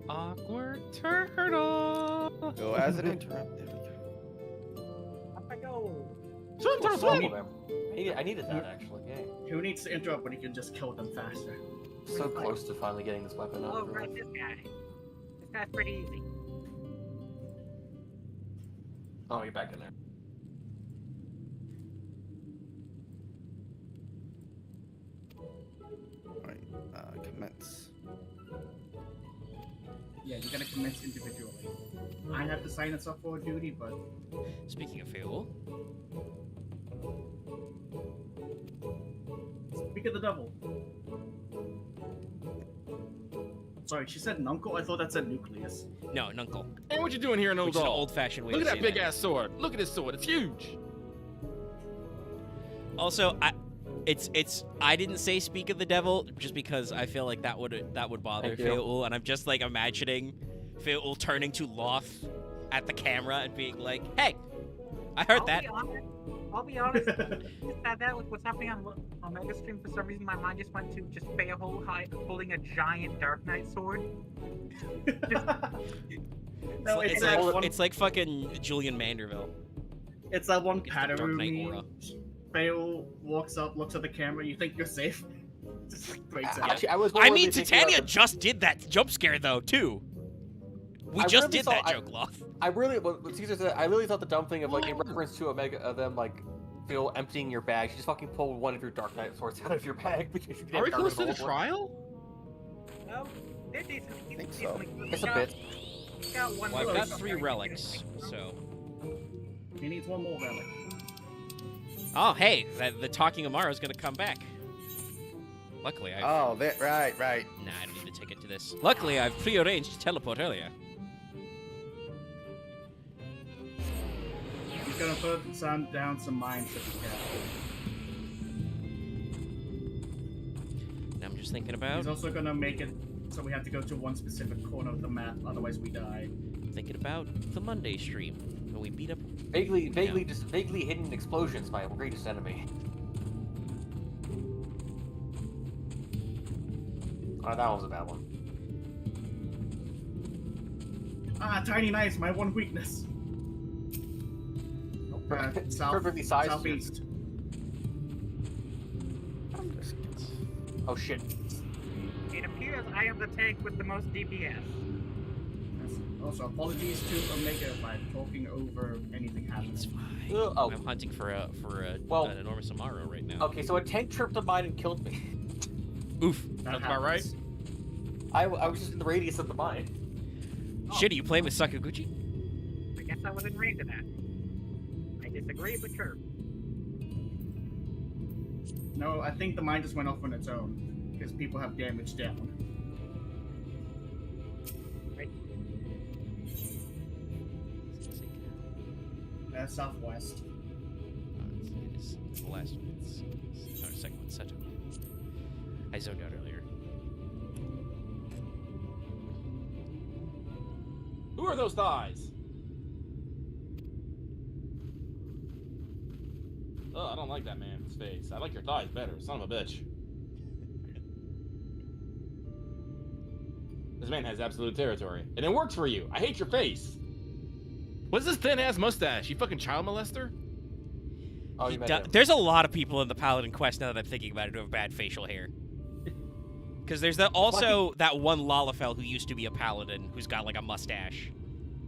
Awkward turtle. Go as an interrupt. Up I go. I needed that, actually. Yay. Who needs to interrupt when he can just kill them faster? So close to finally getting this weapon up. Oh, right, this guy. This guy's pretty easy. Oh, you're back in there. Right, commence. Yeah, you're gonna commence individually. I have to sign us up for a duty, but Speaking of Fail, speak of the devil. Sorry, she said nuncle? I thought that said nucleus. no, Nuncle. Hey, what you doing here in old Which is an doll? old-fashioned way Look to at say that big ass sword. Look at this sword. It's huge. Also, I didn't say speak of the devil just because I feel like that would bother Thank you. Fail, and I'm just like imagining Fail turning to Loth at the camera and being like, "Hey, I heard that." I'll be honest. that with what's happening on Mega Stream, for some reason my mind just went to just Fail holding a giant Dark Knight sword. No, It's like fucking Julian Manderville. It's that one It's the Dark pattern Knight meme. aura. Fail walks up, looks at the camera, you think you're safe. Just like breaks out. Actually, I was I mean, literally thinking about Titania just did that jump scare though too. We I just really did thought- that joke, Loth. I really, what Caesar said, I really thought the dumb thing of, like, in reference to them, like, Phil emptying your bag, you just fucking pull one of your Dark Knight swords out of your bag because you didn't Are we have close to Dark the Knight trial? No, they're decent. I think so. It's a bit. Got one Well, I've got relic. 3 relics, so. He needs one more relic. Oh, hey, the Talking Amaro is gonna come back. Luckily, I've... Oh, right. Nah, I don't need a ticket to this. Luckily, I've prearranged to teleport earlier. He's gonna put down some mines if he can. Now I'm just thinking about... He's also gonna make it so we have to go to one specific corner of the map, otherwise we die. Thinking about the Monday stream when we beat up... Vaguely hidden explosions, my greatest enemy. Oh, that was a bad one. Ah, tiny knives, my one weakness. Perfectly sized. Southeast. Oh shit. It appears I am the tank with the most DPS. Also, apologies to Omega if I'm talking over anything happens. Oh. I'm hunting for an enormous Amaro right now. Okay, so a tank tripped on mine and killed me. Oof. That That's about right. I was just in the radius of the mine. Shit, are you playing with Sakaguchi? I guess I was in range of that. I disagree, but sure. No, I think the mine just went off on its own because people have damage down. Southwest. It's the last one. It's our second one. Such I zoned out earlier. Who are those thighs? Oh, I don't like that man's face. I like your thighs better, son of a bitch. This man has absolute territory. And it works for you. I hate your face. What's this thin-ass mustache? You fucking child molester? Oh, you met him. There's a lot of people in the Paladin quest now that I'm thinking about it who have bad facial hair. Because there's also that one Lalafell who used to be a Paladin who's got like a mustache.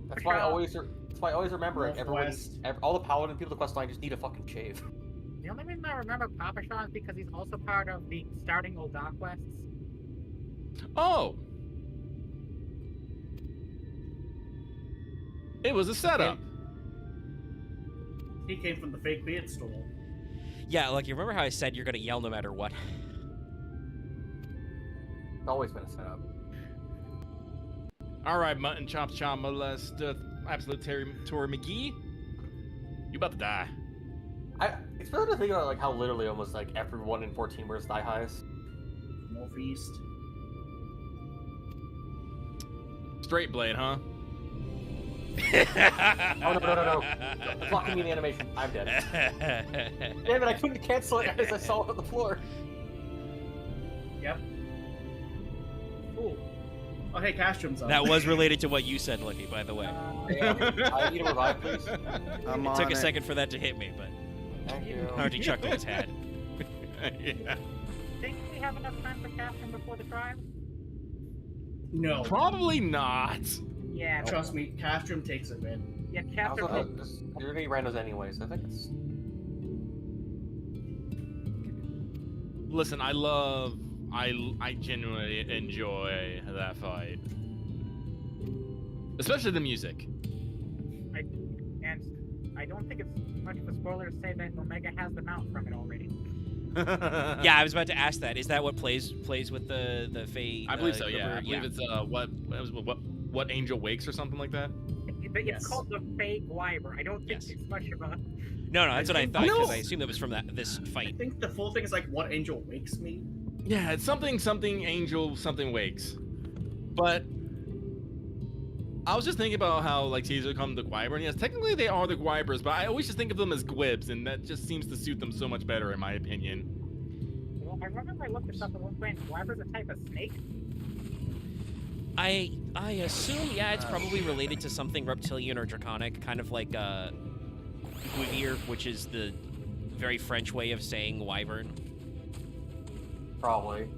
That's why why I always remember Northwest. all the paladin people in the quest line just need a fucking shave. The only reason I remember Papa Sean is because he's also part of the starting Ul'dah quests. Oh! It was a setup. He came from the fake beard store. Yeah, like, you remember how I said you're gonna yell no matter what? It's always been a setup. All right, Mutton Chomp Chomp Molest Absolute Tori McGee. You about to die. It's really to think about like how literally almost like everyone in 14 wears thigh highs. Northeast. Straight blade, huh? Oh no. It's blocking me in the animation. I'm dead. Damn it, I couldn't cancel it as I saw it on the floor. Yep. Cool. Oh, hey, Castrum's up. That was related to what you said, Lucky, by the way. I need a revive, please. It took a second for that to hit me, but Thank you. Hardy chuckled his head. Yeah. Think we have enough time for Castrum before the trial? No. Probably not. Yeah. Trust me, Castrum takes a win. Yeah, Also, Castrum. you're gonna get randos anyway, so I think it's. Listen, I genuinely enjoy that fight. Especially the music. I don't think it's much of a spoiler to say that Omega has the mount from it already. Yeah, I was about to ask that. Is that what plays with the Fae? I believe so. Yeah, bird? I believe it's what Angel Wakes or something like that. It's called the Fae Gwyver. I don't think it's much of a. No, that's what I thought because I assumed that was from this fight. I think the full thing is like what Angel Wakes me. Yeah, it's something Angel something Wakes. But I was just thinking about how like Caesar come the Gwyver, and yes, technically they are the Gwybers, but I always just think of them as Gwibs, and that just seems to suit them so much better in my opinion. Well, I remember I looked this up at one point. Gwyver's a type of snake. I assume, yeah, it's probably related to something reptilian or draconic, kind of like Gwivir, which is the very French way of saying wyvern. Probably.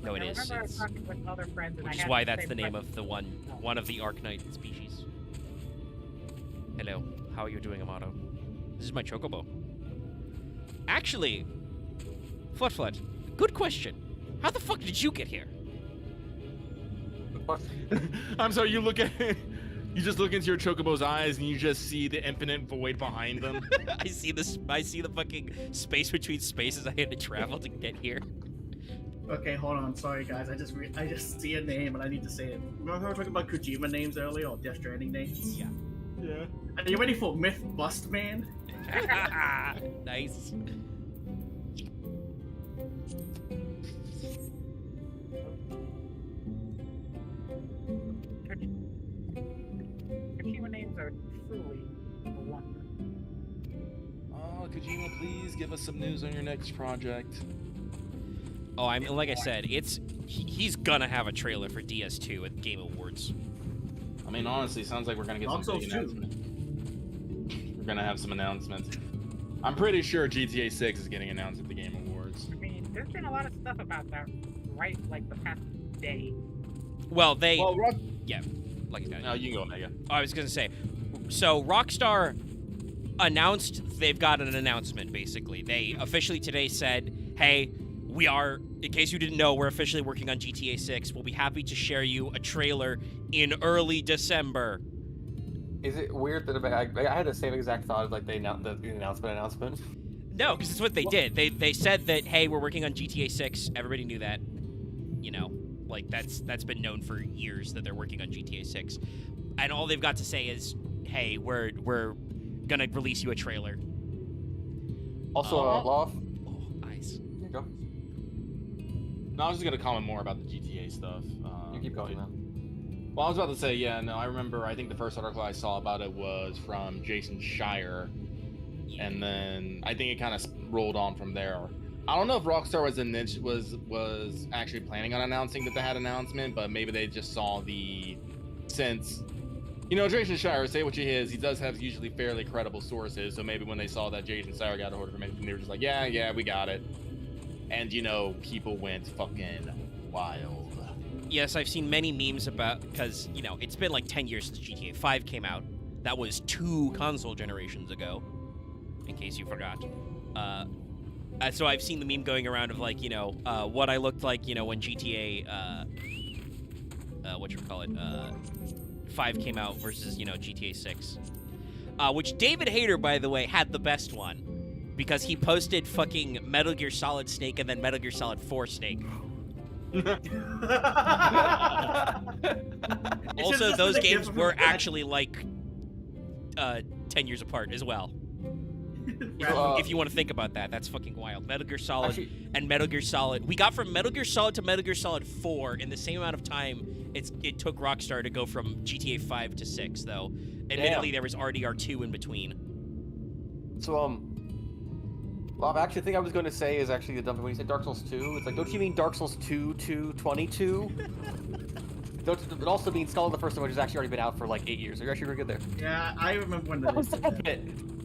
No, it is. I remember talking with other friends, and Which I is had why the that's same the name question. of the one of the Arknight species. Hello, how are you doing, Amato? This is my chocobo. Actually, Flut, good question. How the fuck did you get here? I'm sorry, you just look into your chocobo's eyes and you just see the infinite void behind them. I see the fucking space between spaces I had to travel to get here. Okay, hold on. Sorry, guys. I just see a name and I need to say it. Remember we were talking about Kojima names earlier, or Death Stranding names? Yeah. Yeah. Are you ready for Myth Bust Man? Nice. Kojima names are truly a wonder. Oh, Kojima, please give us some news on your next project. Oh, I mean, like I said, he's gonna have a trailer for DS2 at Game Awards. I mean, honestly, sounds like we're gonna get some big announcements. We're gonna have some announcements. I'm pretty sure GTA 6 is getting announced at the Game Awards. I mean, there's been a lot of stuff about that, right? Like the past day. Well, Rock... yeah, like it's got. No, you can go, Omega. I was gonna say, so Rockstar announced they've got an announcement. Basically, they officially today said, "Hey, we are. In case you didn't know, we're officially working on GTA 6. We'll be happy to share you a trailer in early December." Is it weird that I had the same exact thought of like the announcement? No, because it's what they did. They said that, hey, we're working on GTA 6. Everybody knew that. You know, like that's been known for years that they're working on GTA 6. And all they've got to say is, hey, we're gonna release you a trailer. Also, Loft. Oh, nice. There you go. No, I was just gonna comment more about the GTA stuff. You keep going, man. Well, I was about to say, yeah, no, I remember, I think the first article I saw about it was from Jason Schreier, and then I think it kind of rolled on from there. I don't know if Rockstar was actually planning on announcing that they had an announcement, but maybe they just saw since, you know, Jason Schreier, say what he is, he does have usually fairly credible sources, so maybe when they saw that Jason Schreier got a hold of information, they were just like, yeah, we got it. And, you know, people went fucking wild. Yes, I've seen many memes about, because, you know, it's been like 10 years since GTA 5 came out. That was 2 console generations ago, in case you forgot. So I've seen the meme going around of like, what I looked like, when GTA, whatchamacallit, 5 came out versus, GTA 6. Which David Hayter, by the way, had the best one. Because he posted fucking Metal Gear Solid Snake and then Metal Gear Solid 4 Snake. Also, those games were actually like 10 years apart as well. If you want to think about that, that's fucking wild. Metal Gear Solid and Metal Gear Solid. We got from Metal Gear Solid to Metal Gear Solid 4 in the same amount of time it took Rockstar to go from GTA 5 to 6, though. Admittedly, there was RDR2 in between. So, well, I actually think I was going to say is actually the dumb thing when you said Dark Souls 2. It's like, don't you mean Dark Souls 2 to 22? It also means Skull the first one, which has actually already been out for like 8 years. So you're actually very good there. Yeah, I remember when that was that.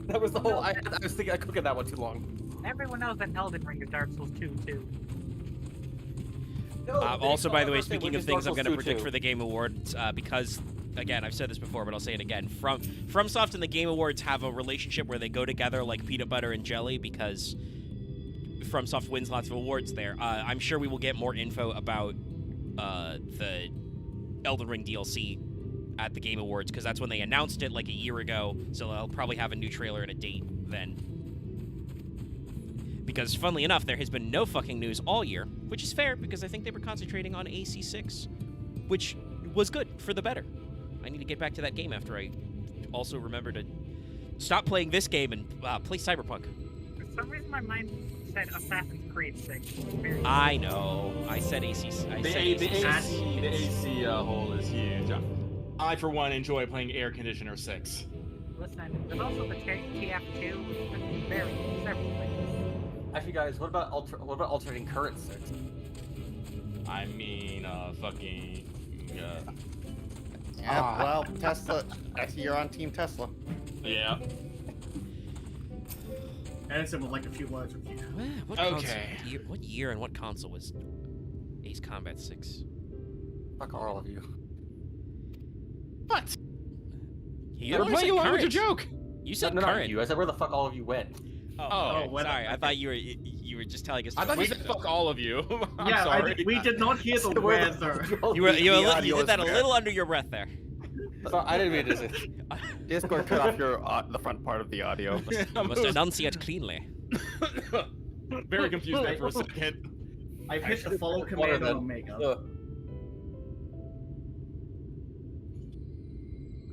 That was the whole. I was thinking I could get that one too long. Everyone knows that Elden Ring is Dark Souls 2 too. Also, by the way, speaking of things I'm going to predict for the Game Awards, because, again, I've said this before, but I'll say it again. FromSoft and the Game Awards have a relationship where they go together like peanut butter and jelly because FromSoft wins lots of awards there. I'm sure we will get more info about the Elden Ring DLC at the Game Awards because that's when they announced it like a year ago, so they'll probably have a new trailer and a date then. Because, funnily enough, there has been no fucking news all year, which is fair, because I think they were concentrating on AC6, which was good, for the better. I need to get back to that game after I also remember to stop playing this game and play Cyberpunk. For some reason, my mind said Assassin's Creed 6. I know. I said AC6. The AC hole is huge. I, for one, enjoy playing Air Conditioner 6. Listen, there's also the TF2, which is very several things. Actually, guys, what about alternating current 6? I mean, fucking. Yeah, well, Tesla. Actually, you're on Team Tesla. Yeah. Edison would like a few words with you. What year and what console was Ace Combat 6? Fuck all of you. What? You're playing along with your joke. You said no, current. Not you. I said where the fuck all of you went. Oh, sorry. I thought you were just telling us. I thought you said fuck all of you. I'm sorry. We did not hear the weather. You did that a little under your breath there. So, I didn't mean to say. Discord cut off your the front part of the audio. You must enunciate cleanly. Very confused there for a second. I've hit the follow command on Omega.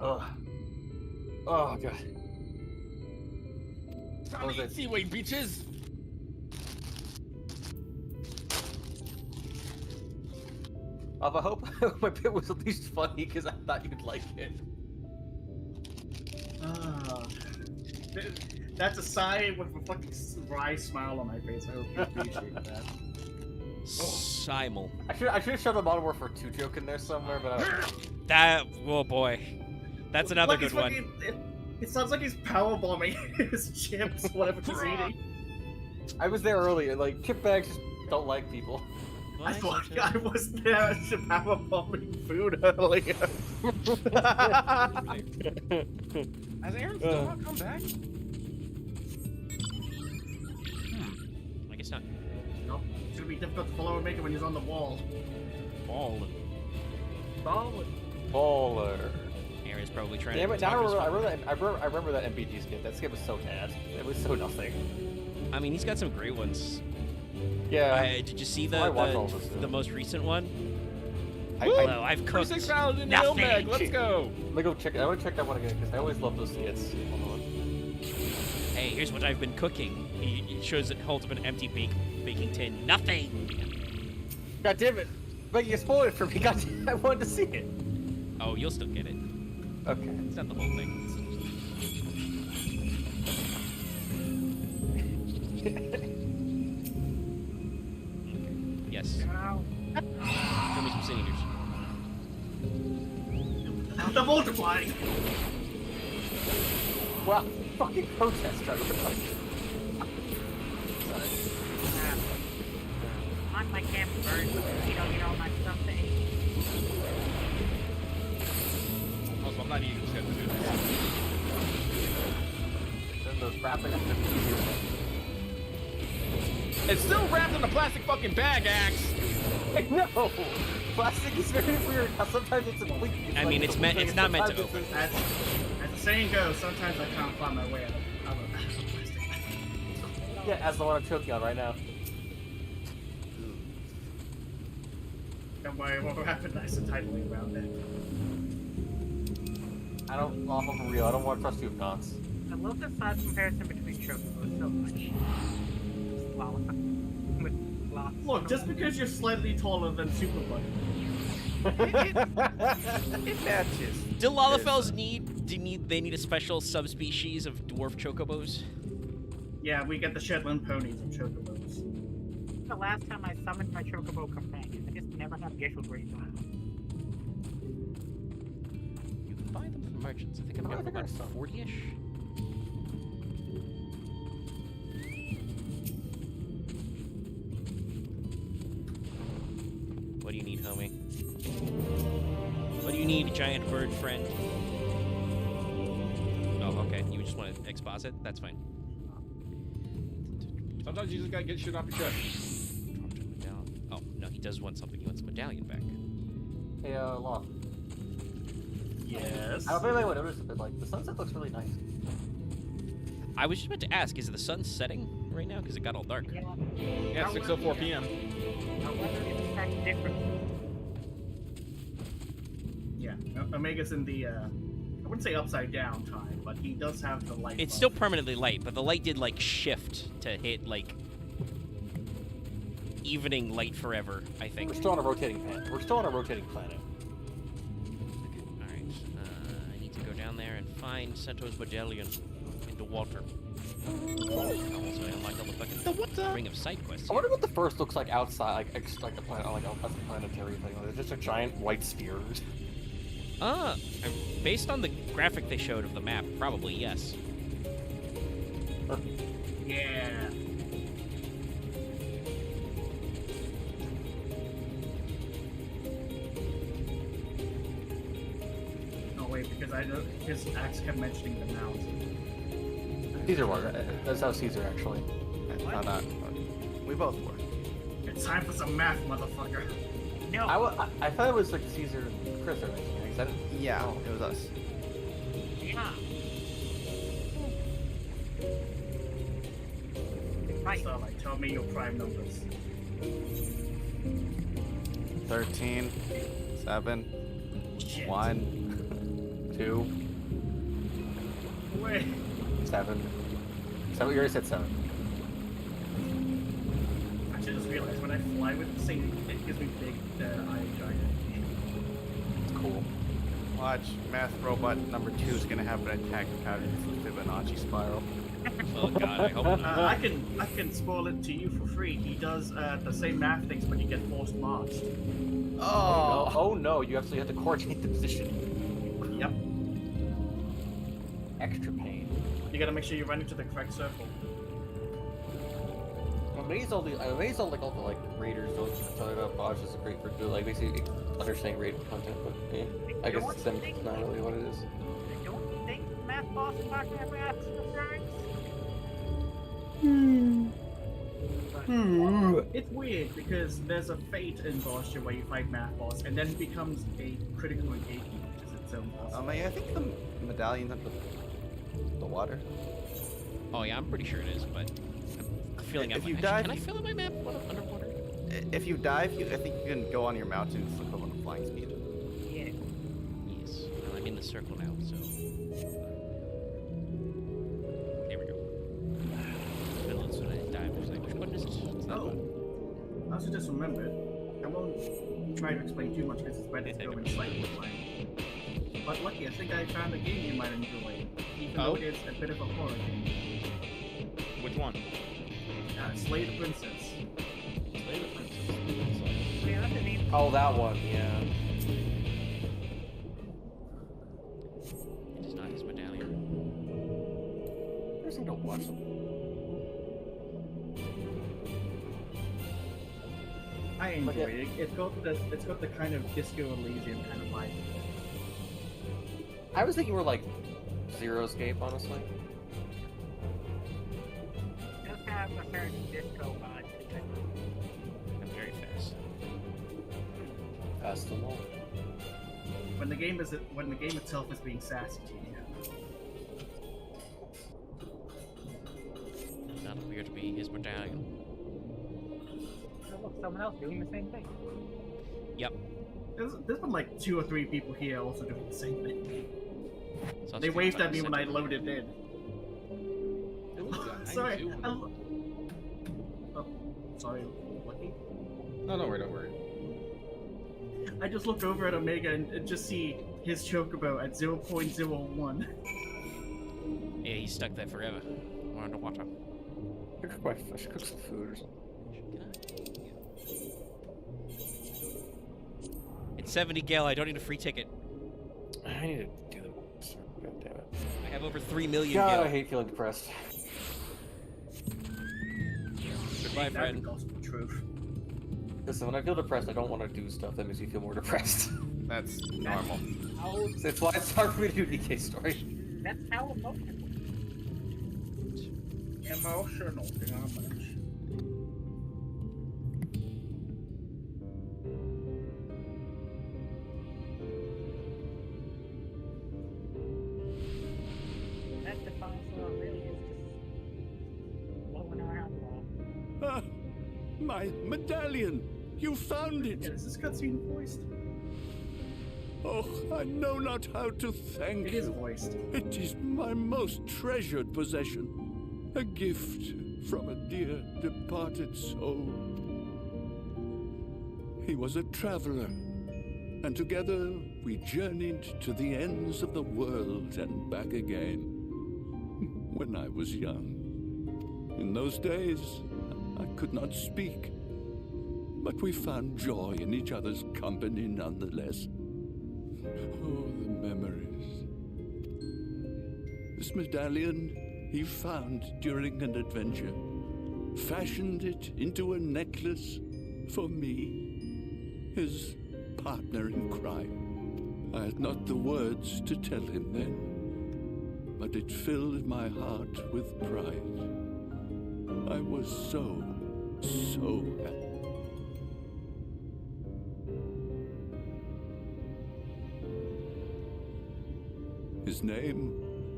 Oh god. Seaway beaches. I hope my bit was at least funny because I thought you'd like it. That's a sigh with a fucking wry smile on my face. I hope you appreciate that. Simul. I should have shoved a Modern Warfare 2 joke in there somewhere, but oh boy, that's another good one. It sounds like he's power bombing his chips, whatever he's eating. I was there earlier. Like chip bags just don't like people. I thought I was there to power bombing food earlier. Has Aaron still not come back? I guess not. Nope. It's gonna be difficult to follow Omega when he's on the wall. Baller. Aaron's probably trying Damn to. it! Now I remember that MBG skit. That skit was so bad. It was so nothing. I mean, he's got some great ones. Yeah. Did you see the most recent one? Hello, I've cooked 6,000 nothing. Meg, let's go. Let me go check. I want to check that one again because I always love those skits. Hold on. Hey, here's what I've been cooking. He shows it holds up an empty baking tin. Nothing. God damn it! Making a spoiler for me. God, I wanted to see it. Oh, you'll still get it. Okay. It's not the whole thing. Yes. Show me some sin eaters. The multiplying. Wow, fucking protest driver. On my camp bird, you don't get all my stuff to eat. Also, I'm not eating shit to do this. the wrapping is just easier. It's still wrapped in a plastic fucking bag, Axe. I know. Plastic is very weird. Sometimes it's a leak. I mean, it's not meant to open. As the saying goes, sometimes I can't find my way out of plastic. Yeah, as the one I'm choking on right now. Don't worry, we'll wrap it nice and tightly around it. I don't, well, for real, I don't want to trust you with knots. I love the size comparison between Chocobos so much. With lots. Look, just because you're slightly taller than Super Buddy. It matches. Do Lalafels need a special subspecies of dwarf chocobos? Yeah, we get the Shetland ponies of Chocobos. The last time I summoned my Chocobo companion, I just never have Gishel Green on. You can buy them from merchants. I think I've got about 40-ish. What do you need, homie? What do you need, giant bird friend? Oh, okay. You just want to exposit? That's fine. Sometimes you just gotta get shit off your chest. Oh, no, he does want something. He wants the medallion back. Hey, Law. Yes? I don't know if anybody would notice it, but like, the sunset looks really nice. I was just about to ask, is the sun setting right now? Because it got all dark. Yeah, 6:04 p.m. However, it's set different. Yeah, Omega's in the, I wouldn't say upside down time, but he does have the light. It's still permanently light, but the light did, like, shift to hit, like, evening light forever, I think. We're still on a rotating planet. We're still on a rotating planet. Alright, I need to go down there and find Sento's medallion in the water. Also, I unlocked all the fucking ring of side quests. I wonder what the first looks like outside, like the planet, like as a planetary thing. Like, it's just a giant white sphere. Based on the graphic they showed of the map, probably yes. Yeah. Oh wait, because I know his Axe kept mentioning the mountain. Caesar was. That's how Caesar actually. Not that. We both were. It's time for some math, motherfucker. No. I thought it was like Caesar and Chris or anything. Yeah, it was us. Yeah. Starlight, tell me your prime numbers. 13, 7, Shit. 1, 2, Wait. 7. So you already said 7. I should just realize when I fly with the same, it gives me big eye giant. It's cool. Watch, math robot number 2 is gonna have an attack pattern for Fibonacci spiral. Oh god, I hope not. I can spoil it to you for free. He does the same math things, but you get forced marched. Oh no! You actually have to coordinate the position. Yep. Extra pain. You gotta make sure you run into the correct circle. I'm amazed all the raiders don't tell you about Bosch is great for doing like basically understanding raid content, but yeah, I guess it's not really what it is. I don't think math boss is talking about math reference. It's weird because there's a fate in Bosch where you fight math boss and then it becomes a critical engagement, which is its own boss. I think the medallion's under the water. Oh yeah, I'm pretty sure it is, but I'm feeling If out you my... dive, Can I fill in my map underwater? If you dive, I think you can go on your mountain. It's equivalent of flying speed. Yeah. Yes. Well, I'm in the circle now, so... There we go. Finland, so I dive. There's like, which button is it? It's that button. I also just remembered, I won't try to explain too much because it's better to go in slightly blank. But lucky, I think I found a game you might enjoy, even though it is a bit of a horror game. Which one? Slay the Princess. Slay the Princess. Yeah, that's the name. Oh, that one, yeah. It is not his medallion. There's no watch. I enjoy it. It's got the kind of Disco Elysium kind of vibe. I was thinking more like Zero Escape, honestly. prefer disco vibes. I'm very fast. Fast and all. When the game itself is being sassy to you. Not appear to be his battalion. Oh, look, someone else doing the same thing. Yep. There's been like 2 or 3 people here also doing the same thing. So They waved at me when I loaded in. Sorry. Oh, sorry, Lucky. No, don't worry. I just look over at Omega and just see his chocobo at 0.01. Yeah, he's stuck there forever. We're underwater. I should cook some food or something. It's 70 Gale. I don't need a free ticket. I need to do the. God damn it. I have over 3 million God, Gale. I hate feeling depressed. Goodbye, friend. Truth. Listen, when I feel depressed, I don't want to do stuff that makes me feel more depressed. That's normal. That's why it's hard for me to do DK story. That's how emotional. Emotional damage. That defines what it really is just blowing around the wall. Ah, my medallion! You found it! Is this cutscene voiced? Oh, I know not how to thank you. It is voiced. It is my most treasured possession. A gift from a dear departed soul. He was a traveler, and together we journeyed to the ends of the world and back again. When I was young. In those days, I could not speak, but we found joy in each other's company nonetheless. Oh, the memories. This medallion he found during an adventure, fashioned it into a necklace for me, his partner in crime. I had not the words to tell him then, but it filled my heart with pride. I was so happy. His name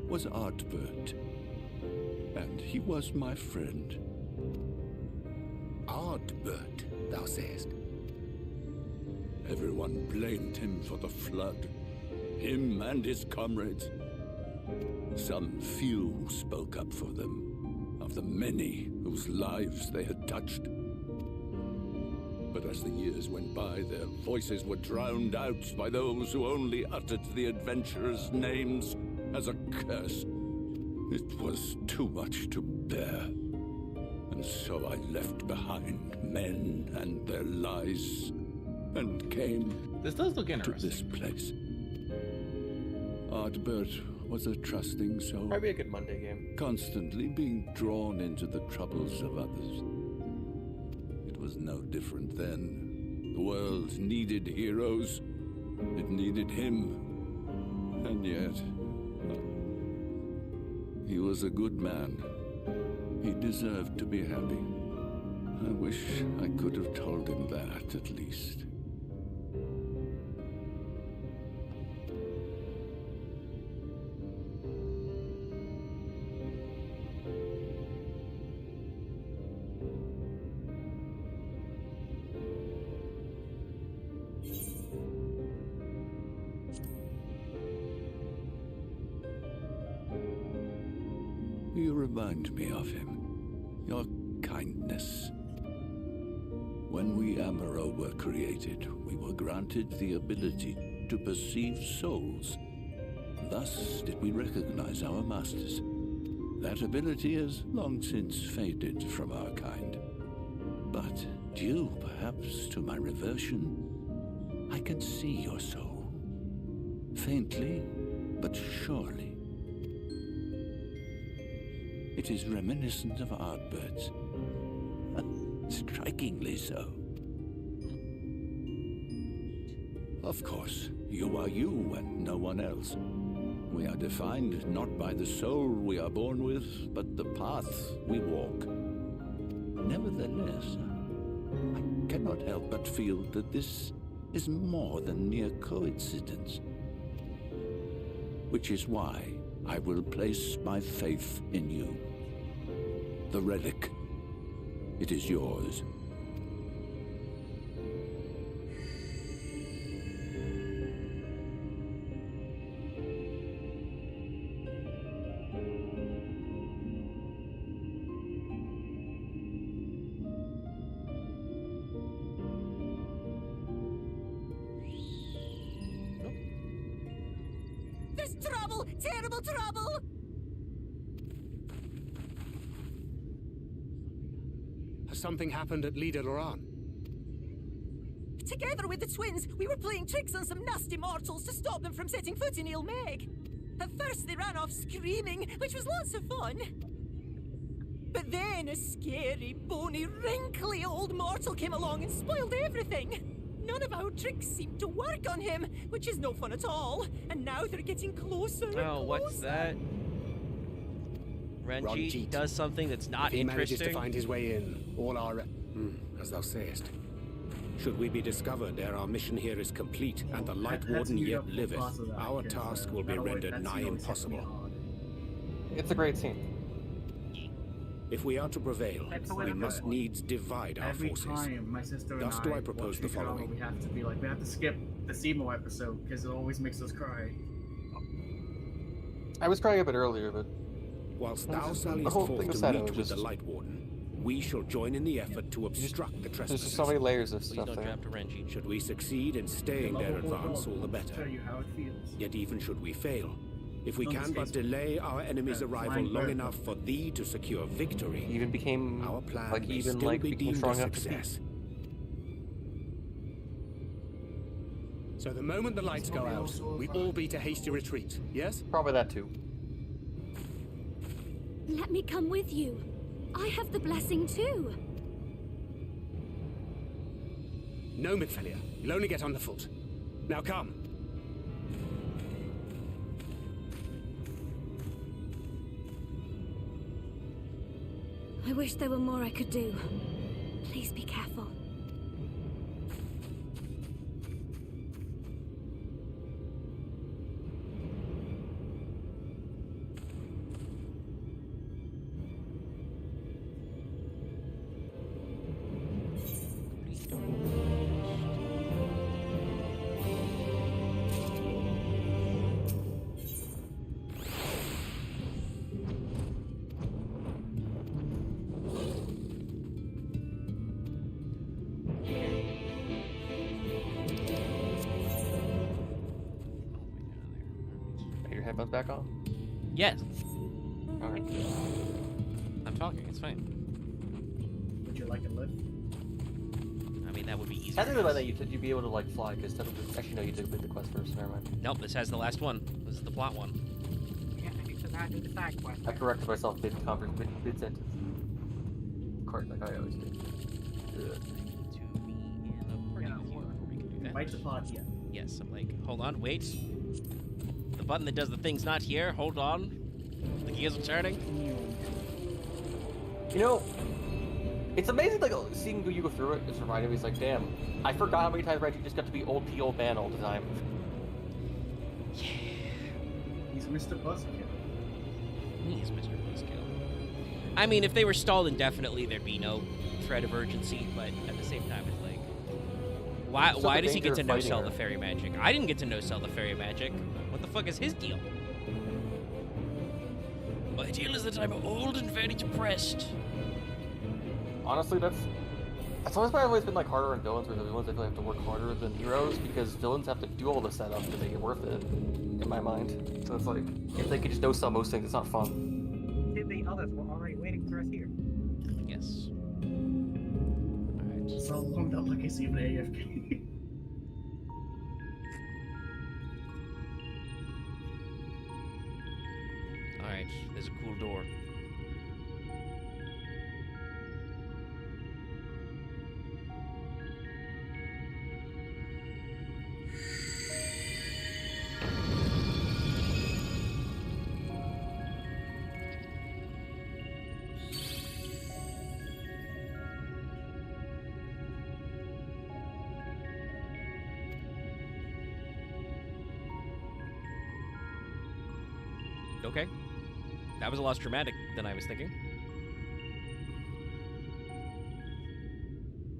was Artbert, and he was my friend. Ardbert, thou sayest? Everyone blamed him for the flood, him and his comrades. Some few spoke up for them, of the many whose lives they had touched. But as the years went by, their voices were drowned out by those who only uttered the adventurers' names as a curse. It was too much to bear, and so I left behind men and their lies, and came This does look to interesting. this place. Ardbert was a trusting soul. Probably a good Monday game. Constantly being drawn into the troubles of others. It was no different then. The world needed heroes. It needed him. And yet, he was a good man. He deserved to be happy. I wish I could have told him that, at least. You remind me of him. Your kindness. When we Amaro were created, we were granted the ability to perceive souls. Thus did we recognize our masters. That ability has long since faded from our kind. But due perhaps to my reversion, I can see your soul. Faintly, but surely. It is reminiscent of Ardbert's. Strikingly so. Of course, you are you and no one else. We are defined not by the soul we are born with, but the path we walk. Nevertheless, I cannot help but feel that this is more than mere coincidence. Which is why I will place my faith in you. The relic. It is yours. There's trouble! Terrible trouble! Has something happened at Lida Loran? Together with the twins, we were playing tricks on some nasty mortals to stop them from setting foot in Ilmeg. At first they ran off screaming, which was lots of fun. But then a scary, bony, wrinkly old mortal came along and spoiled everything. None of our tricks seemed to work on him, which is no fun at all. And now they're getting closer and Oh, what's closer. that? Ranjit does something that's not He manages interesting. to find his way in. All our... as thou sayest. Should we be discovered ere our mission here is complete, and the Light Warden yet liveth, our task will be rendered nigh impossible. It's a great scene. If we are to prevail, we must needs divide our Every forces. time my sister and Thus do I propose the watch Futurama, following. we have to be like, we have to skip the Seymour episode because it always makes us cry. I was crying a bit earlier, but Whilst the thou whole salliest thing forth of to Shadow meet is with the just- Light Warden, we shall join in the effort to obstruct the there's trespassers. just so many layers of Please stuff don't there. drop to Ranjit. Should we succeed in staying their advance, all the better. Tell you how it feels. Yet even should we fail, if we On can this but case, delay our enemy's arrival flying long bird. enough for thee to secure victory, He even became our plan like may even still like be became deemed strong a enough to success. So the moment the lights go out, we all beat a hasty retreat, yes? Probably that too. Let me come with you. I have the blessing too. No, Midfelia. You'll only get underfoot. Now come. I wish there were more I could do. Please be careful. Are your headphones back on? Yes. Alright. I'm talking. It's fine. Would you like a lift? I mean, that would be easy. Technically, by that you'd be able to like fly, because actually no, you did the quest first. Never mind. Nope, this has the last one. This is the plot one. Yeah, I need to not do the side quest. I corrected myself mid sentence. Correct, like I always do. Invite the pod, yeah. Yes, I'm like, hold on, wait. The button that does the thing's not here. Hold on. The gears are turning. You know, it's amazing, like, seeing you go through it, it's reminding me, it's like, damn, I forgot how many times Reggie just got to be old P old man all the time. He's Mr. Buzzkill. He's Mr. Buzzkill. I mean, if they were stalled indefinitely, there'd be no threat of urgency, but at the same time, it's like, why does he get to no-sell the fairy magic? I didn't get to no-sell the fairy magic. What the fuck is his deal? My deal is that I'm old and very depressed. Honestly, that's always why I've always been like harder on villains, where the villains I feel like have to work harder than heroes, because villains have to do all the setup to make it worth it, in my mind. So it's like, if they could just no-sell most things, it's not fun. The others were already waiting for us here. Yes. So long that like he's even AFK. Alright, there's a cool door. Okay. That was a lot less dramatic than I was thinking.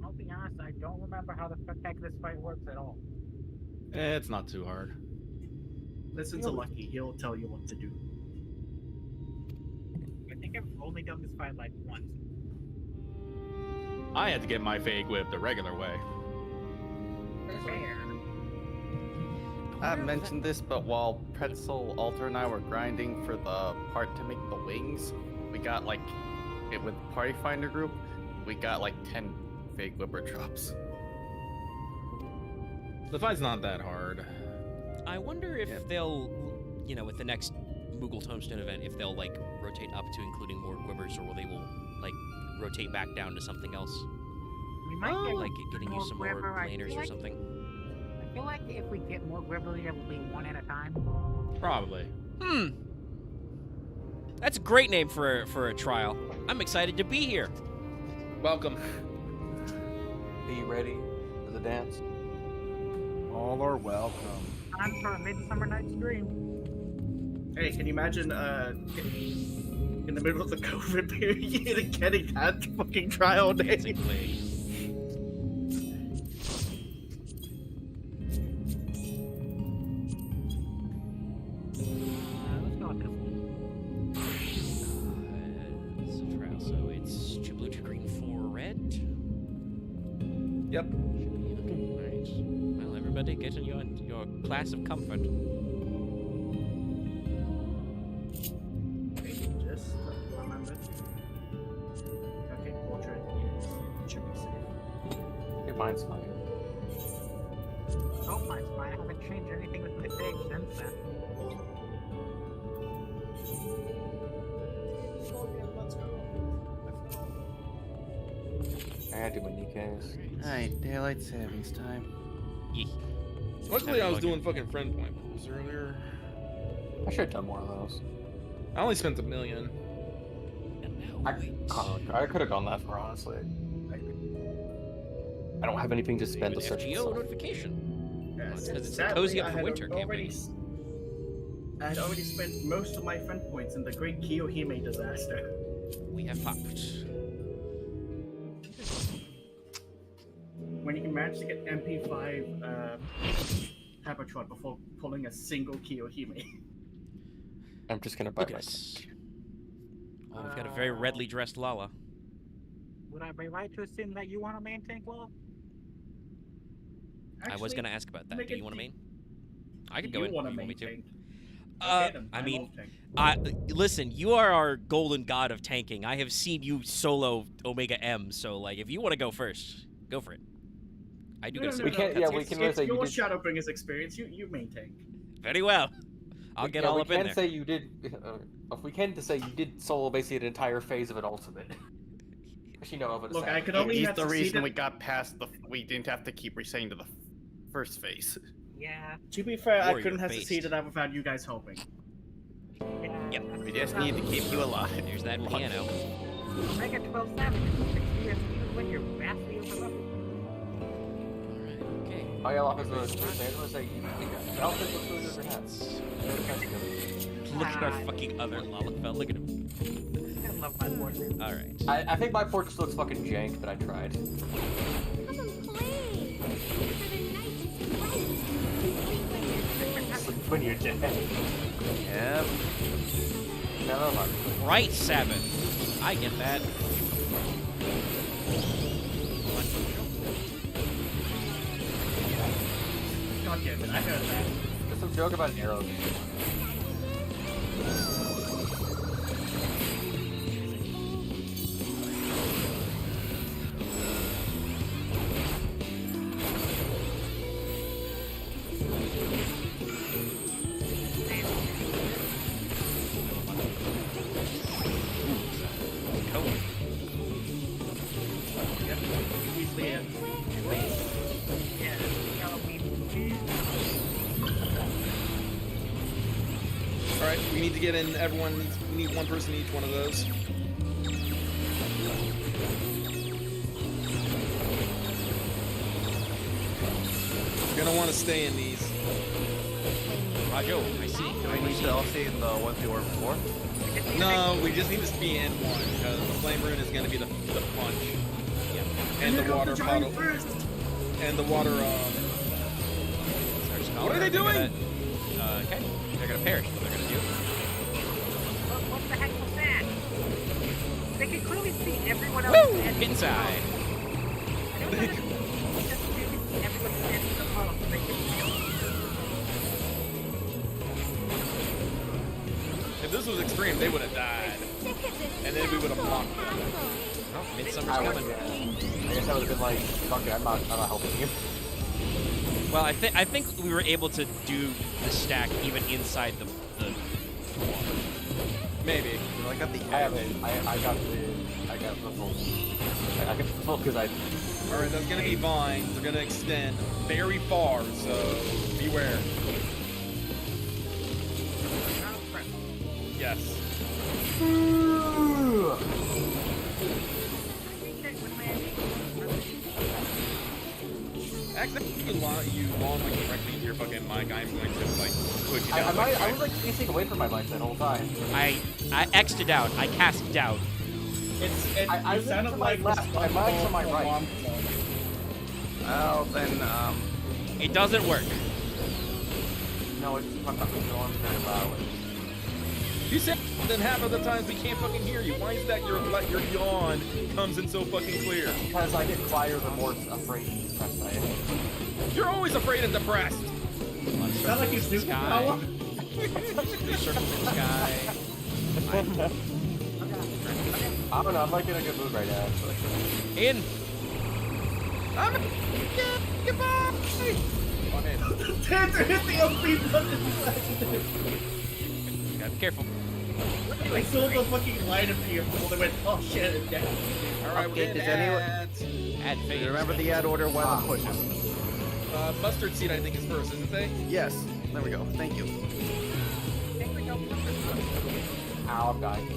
I'll be honest, I don't remember how the heck this fight works at all. It's not too hard. Listen to Lucky, he'll tell you what to do. I think I've only done this fight like once. I had to get my fake whip the regular way. Fair. I mentioned this, but while Pretzel, Alter, and I were grinding for the part to make the wings, we got like, with the Party Finder group, we got like 10 fake whipper drops. The fight's not that hard. I wonder if they'll, you know, with the next Moogle Tombstone event, if they'll like rotate up to including more quivers, or will they like rotate back down to something else? We might get like getting you some more quiver, I laners feel or like- something. I feel like if we get more quiver, it will be one at a time. Probably. That's a great name for a trial. I'm excited to be here. Welcome. Are you ready for the dance? All are welcome. Time for a Midsummer Night's Dream. Hey, can you imagine in the middle of the COVID period and getting that fucking trial day? Basically. Let's go with this one. It's a trial, so it's 2 blue, 2 green, 4 red. Yep. Alright. Well, everybody get in your class of comfort. Just remember. Okay, portrait should be safe. Your mind's fine. Oh, mine's fine. I haven't changed anything with my dig since then. I had to do my Nikkei's. Alright, daylight savings time. Luckily, I was doing fucking friend point pools earlier. I should have done more of those. I only spent $1 million. I could have gone that far, honestly. I don't have anything to spend to search FGO stuff. notification. Yes. Because it's Sadly, cozy up I for had winter already, campaign. I had already spent most of my friend points in the Great Kiyohime disaster. We have popped. When you can manage to get MP5 Habertrot before pulling a single Kiyohime. I'm just gonna buy Look my at us. Oh, we've got a very redly dressed Lala. Would I be right to assume that you want a main tank, Law? I was going to ask about that. make Do it you want a d- main? I could Do go you in want if a you want me main to. tank? I then I I'm mean, off tank. listen, you are our golden god of tanking. I have seen you solo Omega M, so like, if you want to go first, go for it. I do No, gotta no, say, no, can't- yeah, we it's can really say you your did- Shadowbringers experience. You main tank. very well. I'll get all up in We there. can say you did. If we can to say you did solo basically an entire phase of an ultimate. Actually, no, of it. Look, I could only He's have the reason succeeded- we got past the. We didn't have to keep resetting to the first phase. Yeah. To be fair, I Warrior couldn't have based. succeeded that without you guys helping. Yep. We just need to keep you alive. There's that piano. Omega 12 Savage with 60 even when you're vastly overleveled. Okay. Oh yeah, Locke, I was gonna say you outfit looks really good for hats. Look at our fucking other Lalafell. Look at him. I love my portrait. All right. I think my portrait looks fucking jank, but I tried. Come and play. For the night is bright. When you're dead. Yep. Never mind. Right, Sabbath. I get that. God damn it, I heard that. There's some joke about arrows. All right, we need to get in. We need one person each one of those. You're gonna want to stay in these. Rajo, I see. Do we need to all stay in the ones we were before? No, we just need to be in one because the flame rune is going to be the punch. Yeah. And the water bottle. And the water. What are they doing? Okay, they're gonna perish. What they're gonna do? What the heck was that? They can clearly see everyone else. Woo! Inside. If this was extreme, they would have died. And then we would have blocked them. Oh, Midsummer's coming. I guess I would have been like, fuck it, I'm not helping you. Well, I think we were able to do the stack even inside the water. Maybe. You know, I got the I got the full because I. Alright, that's gonna be vines. They're gonna extend very far, so beware. Yes. Actually, you long like directly into your fucking mic, I'm going to like put you down. I was like facing away from my mic that whole time. I X'd it out. I cast doubt. I sounded like my mic's on my right. Well, then, it doesn't work. No, it's I'm not going very loud. You said then half of the times we can't fucking hear you. Why is that your yawn comes in so fucking clear? Because I get quieter the more afraid and depressed I am. You're always afraid and depressed. Sound like he's superpower. Circles in the sky. I don't know, I'm like in a good mood right now. So. In. Goodbye. Tanzer hit the OP button. Gotta be careful. I saw the fucking light appear before they went, oh shit, it's down. Alright, we're does getting anyone add phase. remember the ad order while it pushes? Mustard seed, I think, is first, isn't they? Yes. There we go. Thank you. Ow, I'm dying.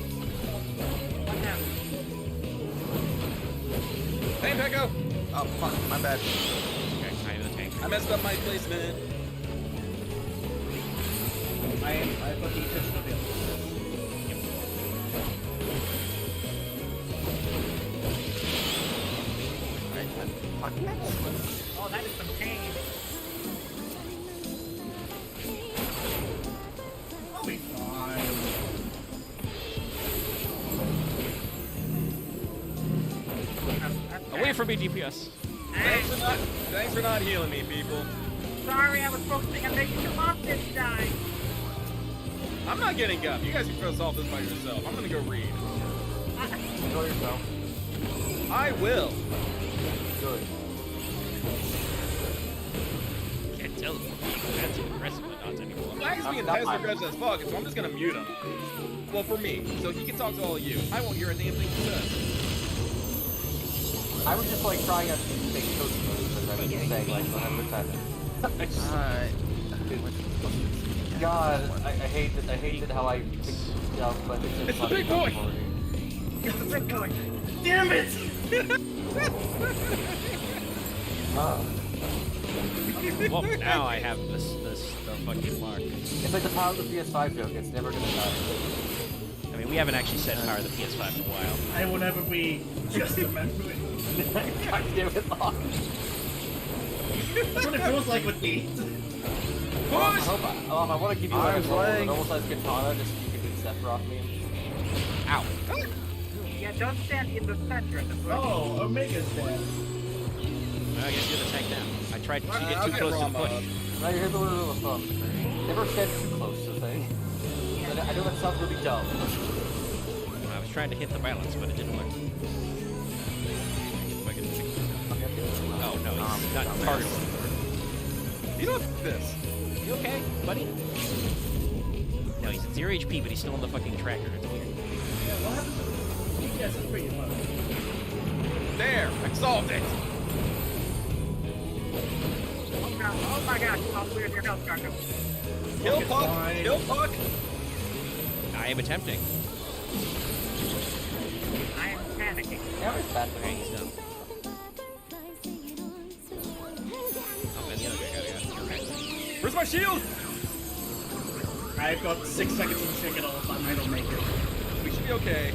Hey, Pecco! Oh, fuck. My bad. Okay, I'm in the tank. I messed up my placement. I fucking touched the bill. Oh, that is some pain. I'll be fine. Away from me, DPS. Thanks for not healing me, people. Sorry, I was focusing on making the monsters die. I'm not getting up. You guys can go solve this by yourself. I'm gonna go read. Enjoy yourself. I will. Good. Can't tell if that's aggressive or not anymore. Flag's being passive as fuck, so I'm just gonna mute him. Well, for me, so he can talk to all of you. I won't hear a damn thing he says. I was just like trying out to make coach moves rather than saying like, I'll have a good time. Alright. God, I hate that. I hate that how I picked it up, but It's the big boy. It's the big boy. Damn it! Well, now I have the fucking mark. It's like the power of the PS5 joke. It's never gonna die. I mean, we haven't actually said power of the PS5 in a while. I will never be just a memory. God damn it, Locke. That's what it feels like with me. I want to give you like a normal sized katana just so you can get Zephyr off me. Ow. Yeah, don't stand in the center of the bush. Oh, Omega's dead. Well, I guess you're the tank now. I tried to get too close to the push. Now here's the rule of thumb. Never stand too close to the thing. I know that sounds really dumb. I was trying to hit the balance, but it didn't work. Oh, no, he's not targetable. You know this. You okay, buddy? No, he's at 0 HP, but he's still on the fucking tracker. It's weird. Yeah, what happened to the DPS is pretty low. There, I solved it. Oh my gosh, how weird your health got. Kill Puck! Kill Puck! I am attempting. I am panicking. Yeah, it's bad. Okay, he's done. Oh, and the other guy got it. Where's my shield? I've got 6 seconds to check it all if I don't make it. We should be okay.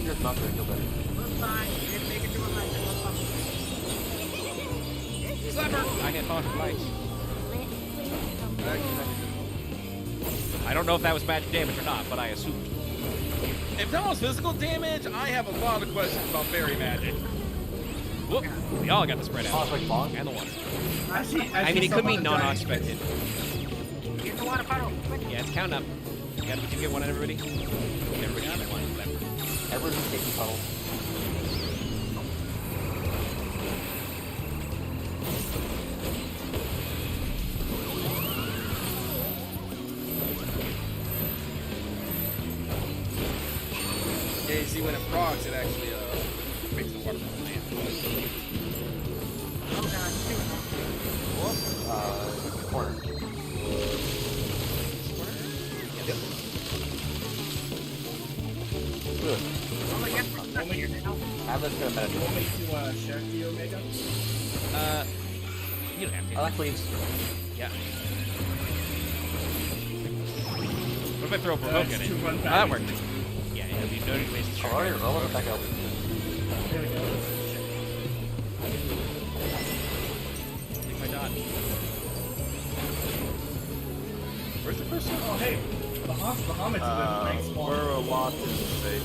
Here's not very good. We're fine. We didn't make it to 100. Slapper! I get caught lights. I don't know if that was magic damage or not, but I assumed. If that was physical damage, I have a lot of questions about fairy magic. Whoop! We all got the spread out. And the water. I mean, it could be non-unexpected. Get the water puddle. Yeah, it's counting up. Did you get one on everybody? Everybody got one. Everyone's taking puddle. Yeah, you see, when it procs, it actually makes the water from land. Oh god, Corner. Yep. Good. Oh, yes, I'm here now. I'm just gonna meditate. Want me to share Studiomega? You don't have to. I like please. Yeah. What if I throw a provoke in it? to run Oh, back. that worked. Yeah, it'll be no ways to Alright, roll it back up. There we go. Take my dot. Where's the first one? Oh, hey. The Bahamut's a nice spawn. We're a lot to say.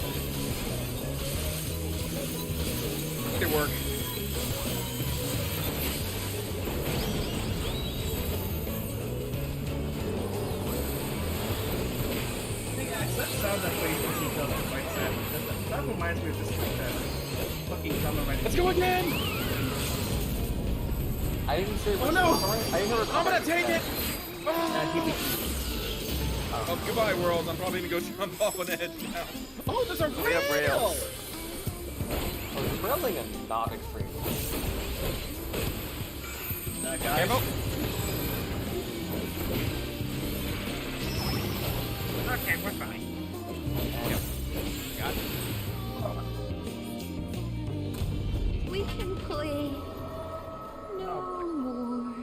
It work. That sounds like way too each other, quite sad. That reminds me of just like that fucking summer right. Let's go again! I didn't say. Oh no! I didn't hear. I'm gonna take it! Oh, goodbye, world. I'm probably gonna go jump off an edge now. Oh, there's a rail! We have rails. Oh, is railing a not extreme? Guys. Careful. Okay, we're fine. Yep. Got it. We can play no more.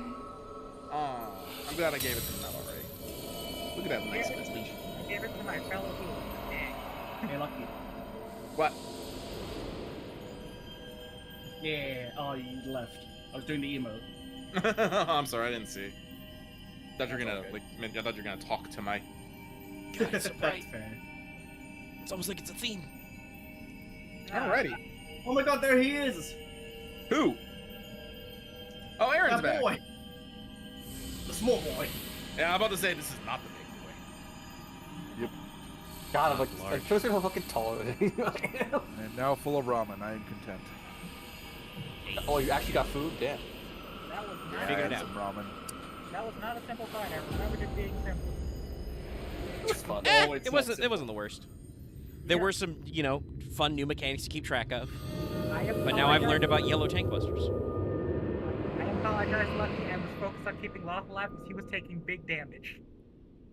Aw, I'm glad I gave it to him already. Look at that nice message. I gave it to my fellow dude. Dang. Hey, lucky. What? Yeah. Oh, you left. I was doing the emote. I'm sorry, I didn't see. Thought you were gonna I thought you were gonna talk to my. God, so bright. That's fair. It's almost like it's a theme. Alrighty. Oh my god, there he is! Who? Oh, Aaron's That back. boy! The small boy. Yeah, I'm about to say this is not the big boy. Yep. God, I'm like, shows you how fucking tall it is. And now full of ramen. I am content. Oh, you actually got food? Damn. That was Yeah, not, I Figured it had out. some ramen. that was not a simple fight. I remembered it being simple. It was fun. It wasn't the worst. There were some, fun new mechanics to keep track of. But now I've learned about yellow tank busters. I apologize, Lucky. I was focused on keeping Loth alive because he was taking big damage.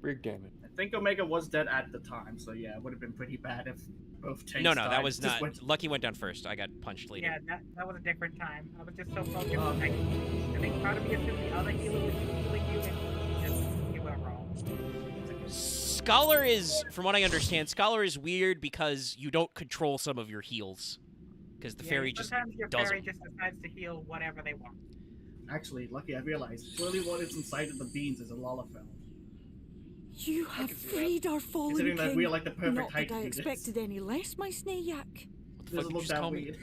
Big damage. I think Omega was dead at the time, so yeah, it would have been pretty bad if both tanks No, died. that was Just not. went- Lucky went down first. I got punched later. Yeah, that was a different time. I was just so focused on I think part of me assumed the other healer was healing you and you went wrong. Scholar is, from what I understand, Scholar is weird because you don't control some of your heals. Because the fairy just sometimes your does fairy them. just decides to heal whatever they want. Actually, Lucky, I realized clearly what is inside of the beans is a Lalafell. You have freed our fallen Considering that king. we are like the perfect Not height that I to do this. expected any less, my Snayak. Doesn't look that weird.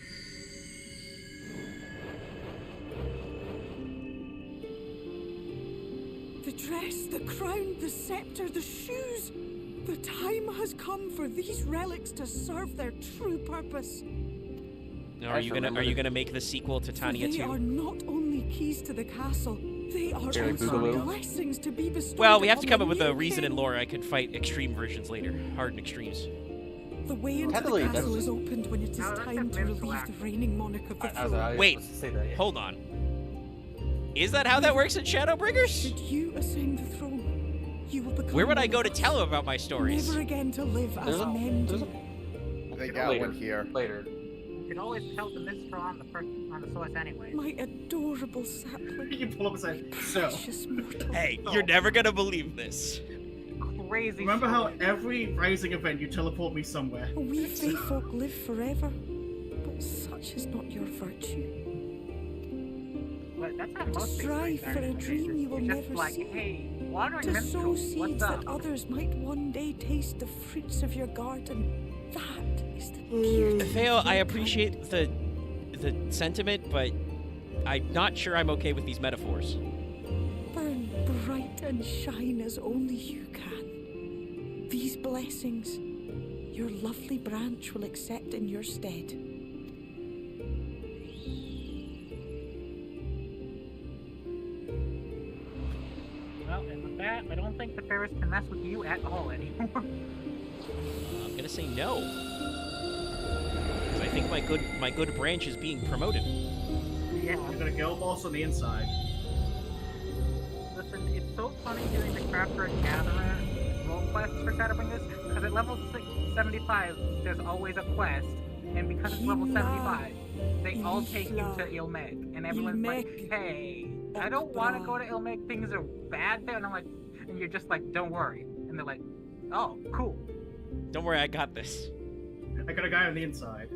The dress, the crown, the scepter, the shoes. The time has come for these relics to serve their true purpose. Now, are you gonna make the sequel to For Tanya they 2? are not only keys to the castle, they are Jerry also Boogaloo. blessings to be bestowed. Well, we have to upon come up the with a new reason king. and lore I could fight extreme versions later. Hard and extremes. The way into Heavily, the castle that's- is opened when it is time to relieve the reigning monarch of the throne. Wait, hold on. Is that how that works in Shadowbringers? Should you ascend the throne, you will become Where would I one go of to us, tell him about my stories? never again to live as men do. They got one here. Later. You can always tell the minstrel on the source anyway. My adorable sapling. You pull up and say, so. Precious mortal. Hey, you're never gonna believe this. crazy. Remember how story. every Rising event you teleport me somewhere? We Fae folk live forever, but such is not your virtue. But that's how To most strive things for a dream you will It's just never like, see. hey, wandering To minstrel, sow what's seeds up? that others might one day taste the fruits of your garden. That is the beauty. Theo, I appreciate the sentiment, but I'm not sure I'm okay with these metaphors. Burn bright and shine as only you can. These blessings, your lovely branch will accept in your stead. Well, and with that, I don't think the fairies can mess with you at all anymore. I'm gonna say no. Because I think my good branch is being promoted. Yeah. I'm gonna go boss on the inside. Listen, it's so funny doing the Crafter and Gatherer role quests for Shadowbringers, because at level 75, there's always a quest, and because it's level 75, they all take you to Ilmeg, and everyone's like, hey, I don't want to go to Ilmeg, things are bad there, and I'm like, and you're just like, don't worry, and they're like, oh, cool. Don't worry, I got this. I got a guy on the inside.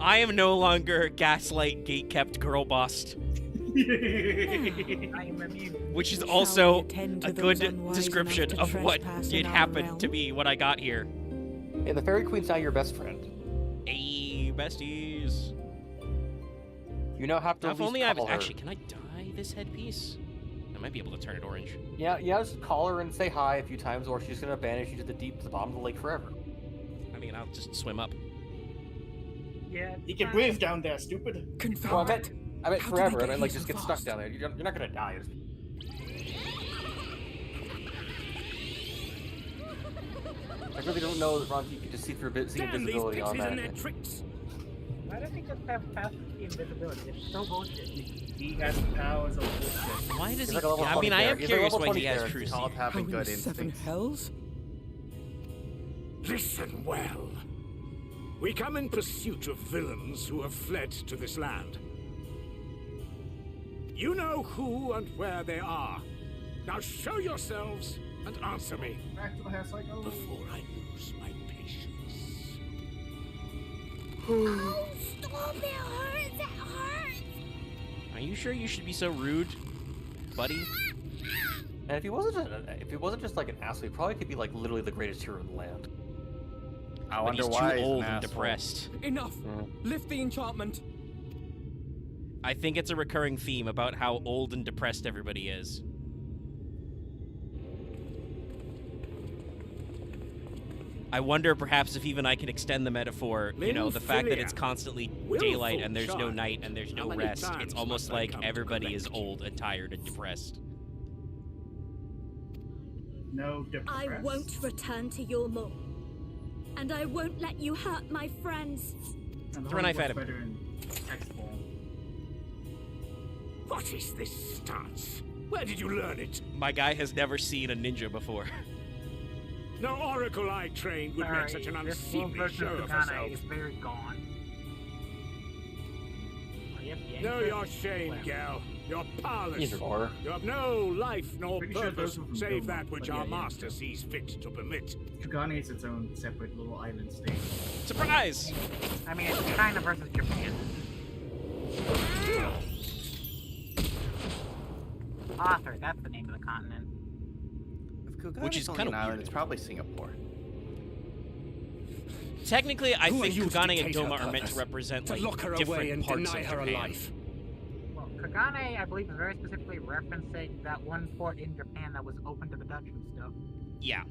I am no longer gaslight gatekept girl boss. I am immune. Which is Shall also we attend to a those good unwise description enough of to what trespass did in our happen realm? to me when I got here. Hey, the Fairy Queen's now your best friend. Hey, besties. You now have to Now, at if least only I call was her. actually. Can I dye this headpiece? I might be able to turn it orange. Yeah, just call her and say hi a few times, or she's gonna banish you to the bottom of the lake forever. I mean, I'll just swim up. Yeah. You can breathe down there, stupid. Well, I meant forever. I meant like just get stuck down there. You're not gonna die. I really don't know that Ronti could just see through see invisibility automatically. Why don't they just have fast invisibility? It's so bullshit. He has the powers of bullshit. Why does He's he? like a level I 20 mean, I am character. He's like a curious level why 20 he has character. true It's called seeing. having How good in seven instincts. hells? Listen well. We come in pursuit of villains who have fled to this land. You know who and where they are. Now show yourselves and answer me. Back to the hair cycle. Before I lose my patience. Oh, stop! It hurts! It hurts! Are you sure you should be so rude, buddy? And if he wasn't just like an asshole, he probably could be like literally the greatest hero in the land. I But wonder he's why too he's an old and asshole. depressed. Enough! Lift the enchantment! I think it's a recurring theme about how old and depressed everybody is. I wonder perhaps if even I can extend the metaphor, you know, the fact that it's constantly daylight and there's no night and there's no rest. It's almost like everybody is old and tired and depressed. No I depressed. won't return to your mall. And I won't let you hurt my friends. And the Throw a knife Holy at him. What's better in text form. What is this stance? Where did you learn it? My guy has never seen a ninja before. No oracle I trained would make such an This full unseemly version show of of Kagane herself. is very gone. Oh, yep, yeah, Know he's your very- shame, well. gal. You're powerless. Either or. You have no life nor Pretty sure purpose, those were from save Doma, that which but our yeah, master sees fit to permit. Kagane is its own separate little island state. Surprise! I mean, it's China versus Japan. Arthur, that's the name of the continent. If Kagane Which is only kinda an island, weird. it's probably Singapore. Technically, I Who are think you to Kagane and dictate her Doma are meant to purpose? represent To like lock her away different and parts deny of her a Japan. life. Well, Kagane, I believe, is very specifically referencing that one port in Japan that was open to the Dutch and stuff. Yeah.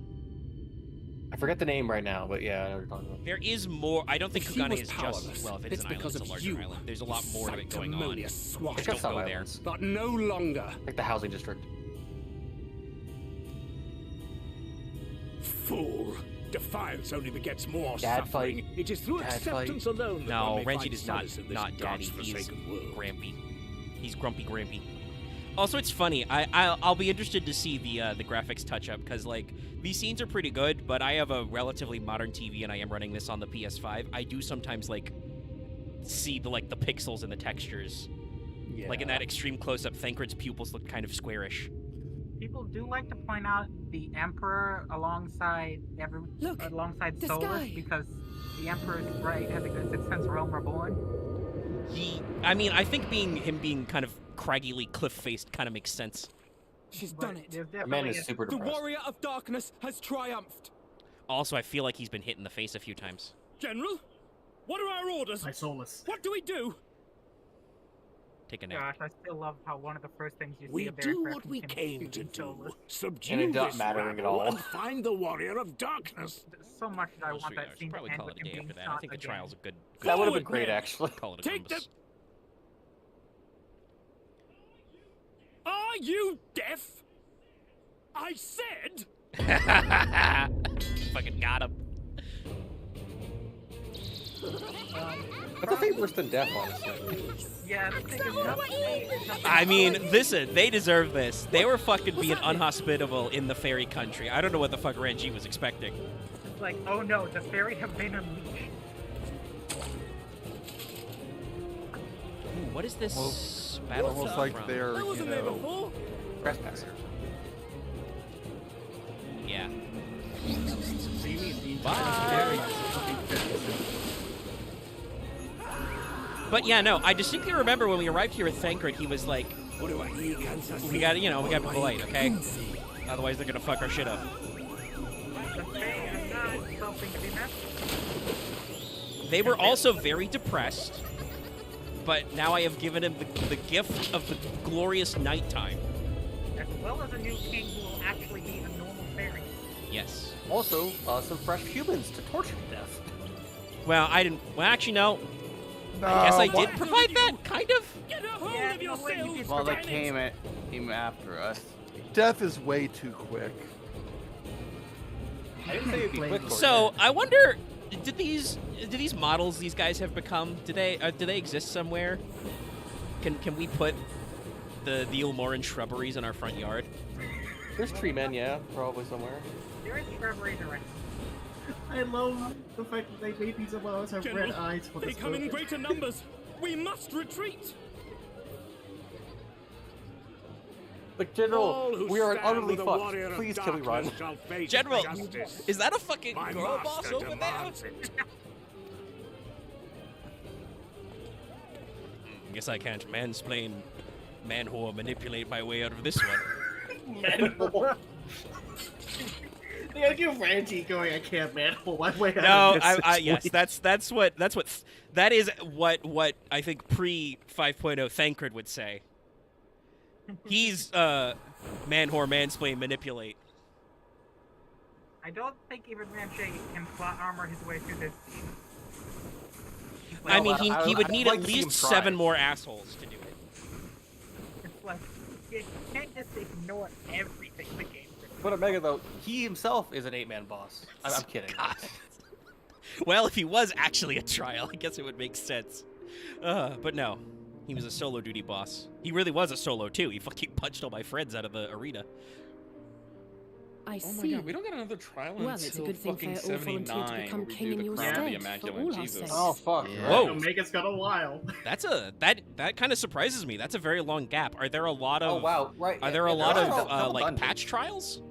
I forget the name right now, but yeah, I know what you're talking about. There is more. I don't think If he Kagane was is just powerless, well. If it is it's an island, because it's a of larger you. island. There's a lot more of it going on. Sanctimonious It's swat. got some go there. islands. But no longer. Like the housing district. Fool. Defiance only begets more Dad suffering. fight. It is through Dad acceptance fight. alone that No, one may Renji find is not solace in this not daddy. He is godforsaken world. Grampy. He's grumpy Grampy. Also, it's funny. I'll be interested to see the graphics touch up because like these scenes are pretty good, but I have a relatively modern TV and I am running this on the PS5. I do sometimes like see the pixels and the textures. Yeah. Like in that extreme close up, Thancred's pupils look kind of squarish. People do like to point out the Emperor alongside the Solus sky. because the Emperor's right has existed since Rome Reborn. I mean, I think him being kind of craggily cliff-faced kind of makes sense. She's done it. The man is super The depressed. warrior of darkness has triumphed. Also, I feel like he's been hit in the face a few times. General, what are our orders? By Solus. What do we do? Take a nap. Gosh, I still love how one of the first things you see We of do Darren what we Crescent came to is do. Solus. Subdue And it not this mattering at rabble all. and find the warrior of darkness. So much that I want Sure, that yeah, scene to probably end call with it a him day being after that. shot I think the again. trial's a good. That would have been good great, man. actually. Call it a Take Columbus. Are you deaf? I said. Fucking got him. That's a fate worse than death, honestly. Yeah, the thing is, I mean, listen, they deserve this. They were fucking being unhospitable in the fairy country. I don't know what the fuck Renji was expecting. it's like, oh no, the fairy have been unleashed. Ooh, what is this Almost- battle almost from? like they're, I wasn't there before. Trespassers. Yeah. Bye. But yeah, no, I distinctly remember when we arrived here with Thancred, he was like, we gotta be polite, okay? Otherwise they're gonna fuck our shit up. The fairy is not something to be messed with. They were also very depressed, but now I have given him the gift of the glorious nighttime. As well as a new king who will actually be a normal fairy. Yes. Also, some fresh humans to torture to death. Well, I didn't. Well, actually, no. I guess I did provide that, kind of. Get a hold of yourself. Well, they came after us. Death is way too quick. I didn't say it'd be quick. So I wonder, do these models these guys have become? Do they exist somewhere? Can we put the Ulmoran shrubberies in our front yard? There's tree men, yeah, probably somewhere. There is shrubberies around. I love the fact that they made these alarms have General, red eyes for they this come in purpose. greater numbers. We must retreat. But General, All who we are stand utterly with the fucked. warrior of Please can we run? darkness shall face General, justice. is that a fucking My girl master boss over there? demands it. Guess I can't mansplain, manwhore manipulate my way out of this one. Manhole. The idea of Ranji going, I can't manhole my way out No, of this yes, situation. that is what I think pre 5.0 Thancred would say. He's man whore mansplain manipulate. I don't think even Ranjay can plot armor his way through this scene. I mean, he would need like at to see him least try. 7 more assholes to do it. It's like, you can't just ignore everything the game. But Omega, though, he himself is an 8-man boss. I'm kidding. Well, if he was actually a trial, I guess it would make sense. But no, he was a solo duty boss. He really was a solo too. He fucking punched all my friends out of the arena. I Oh my see. god, we don't get another trial Well, until it's a good thing fucking Fair all volunteered to 79 become where we king do in the your crown of the stead, for Immaculate all our Jesus. sakes. Oh, fuck. Yeah, Whoa. Omega's got a while. That's that kind of surprises me. That's a very long gap. Are there a lot of? Oh, wow. Right. Are there a yeah, lot they're of all like dungeons. patch trials?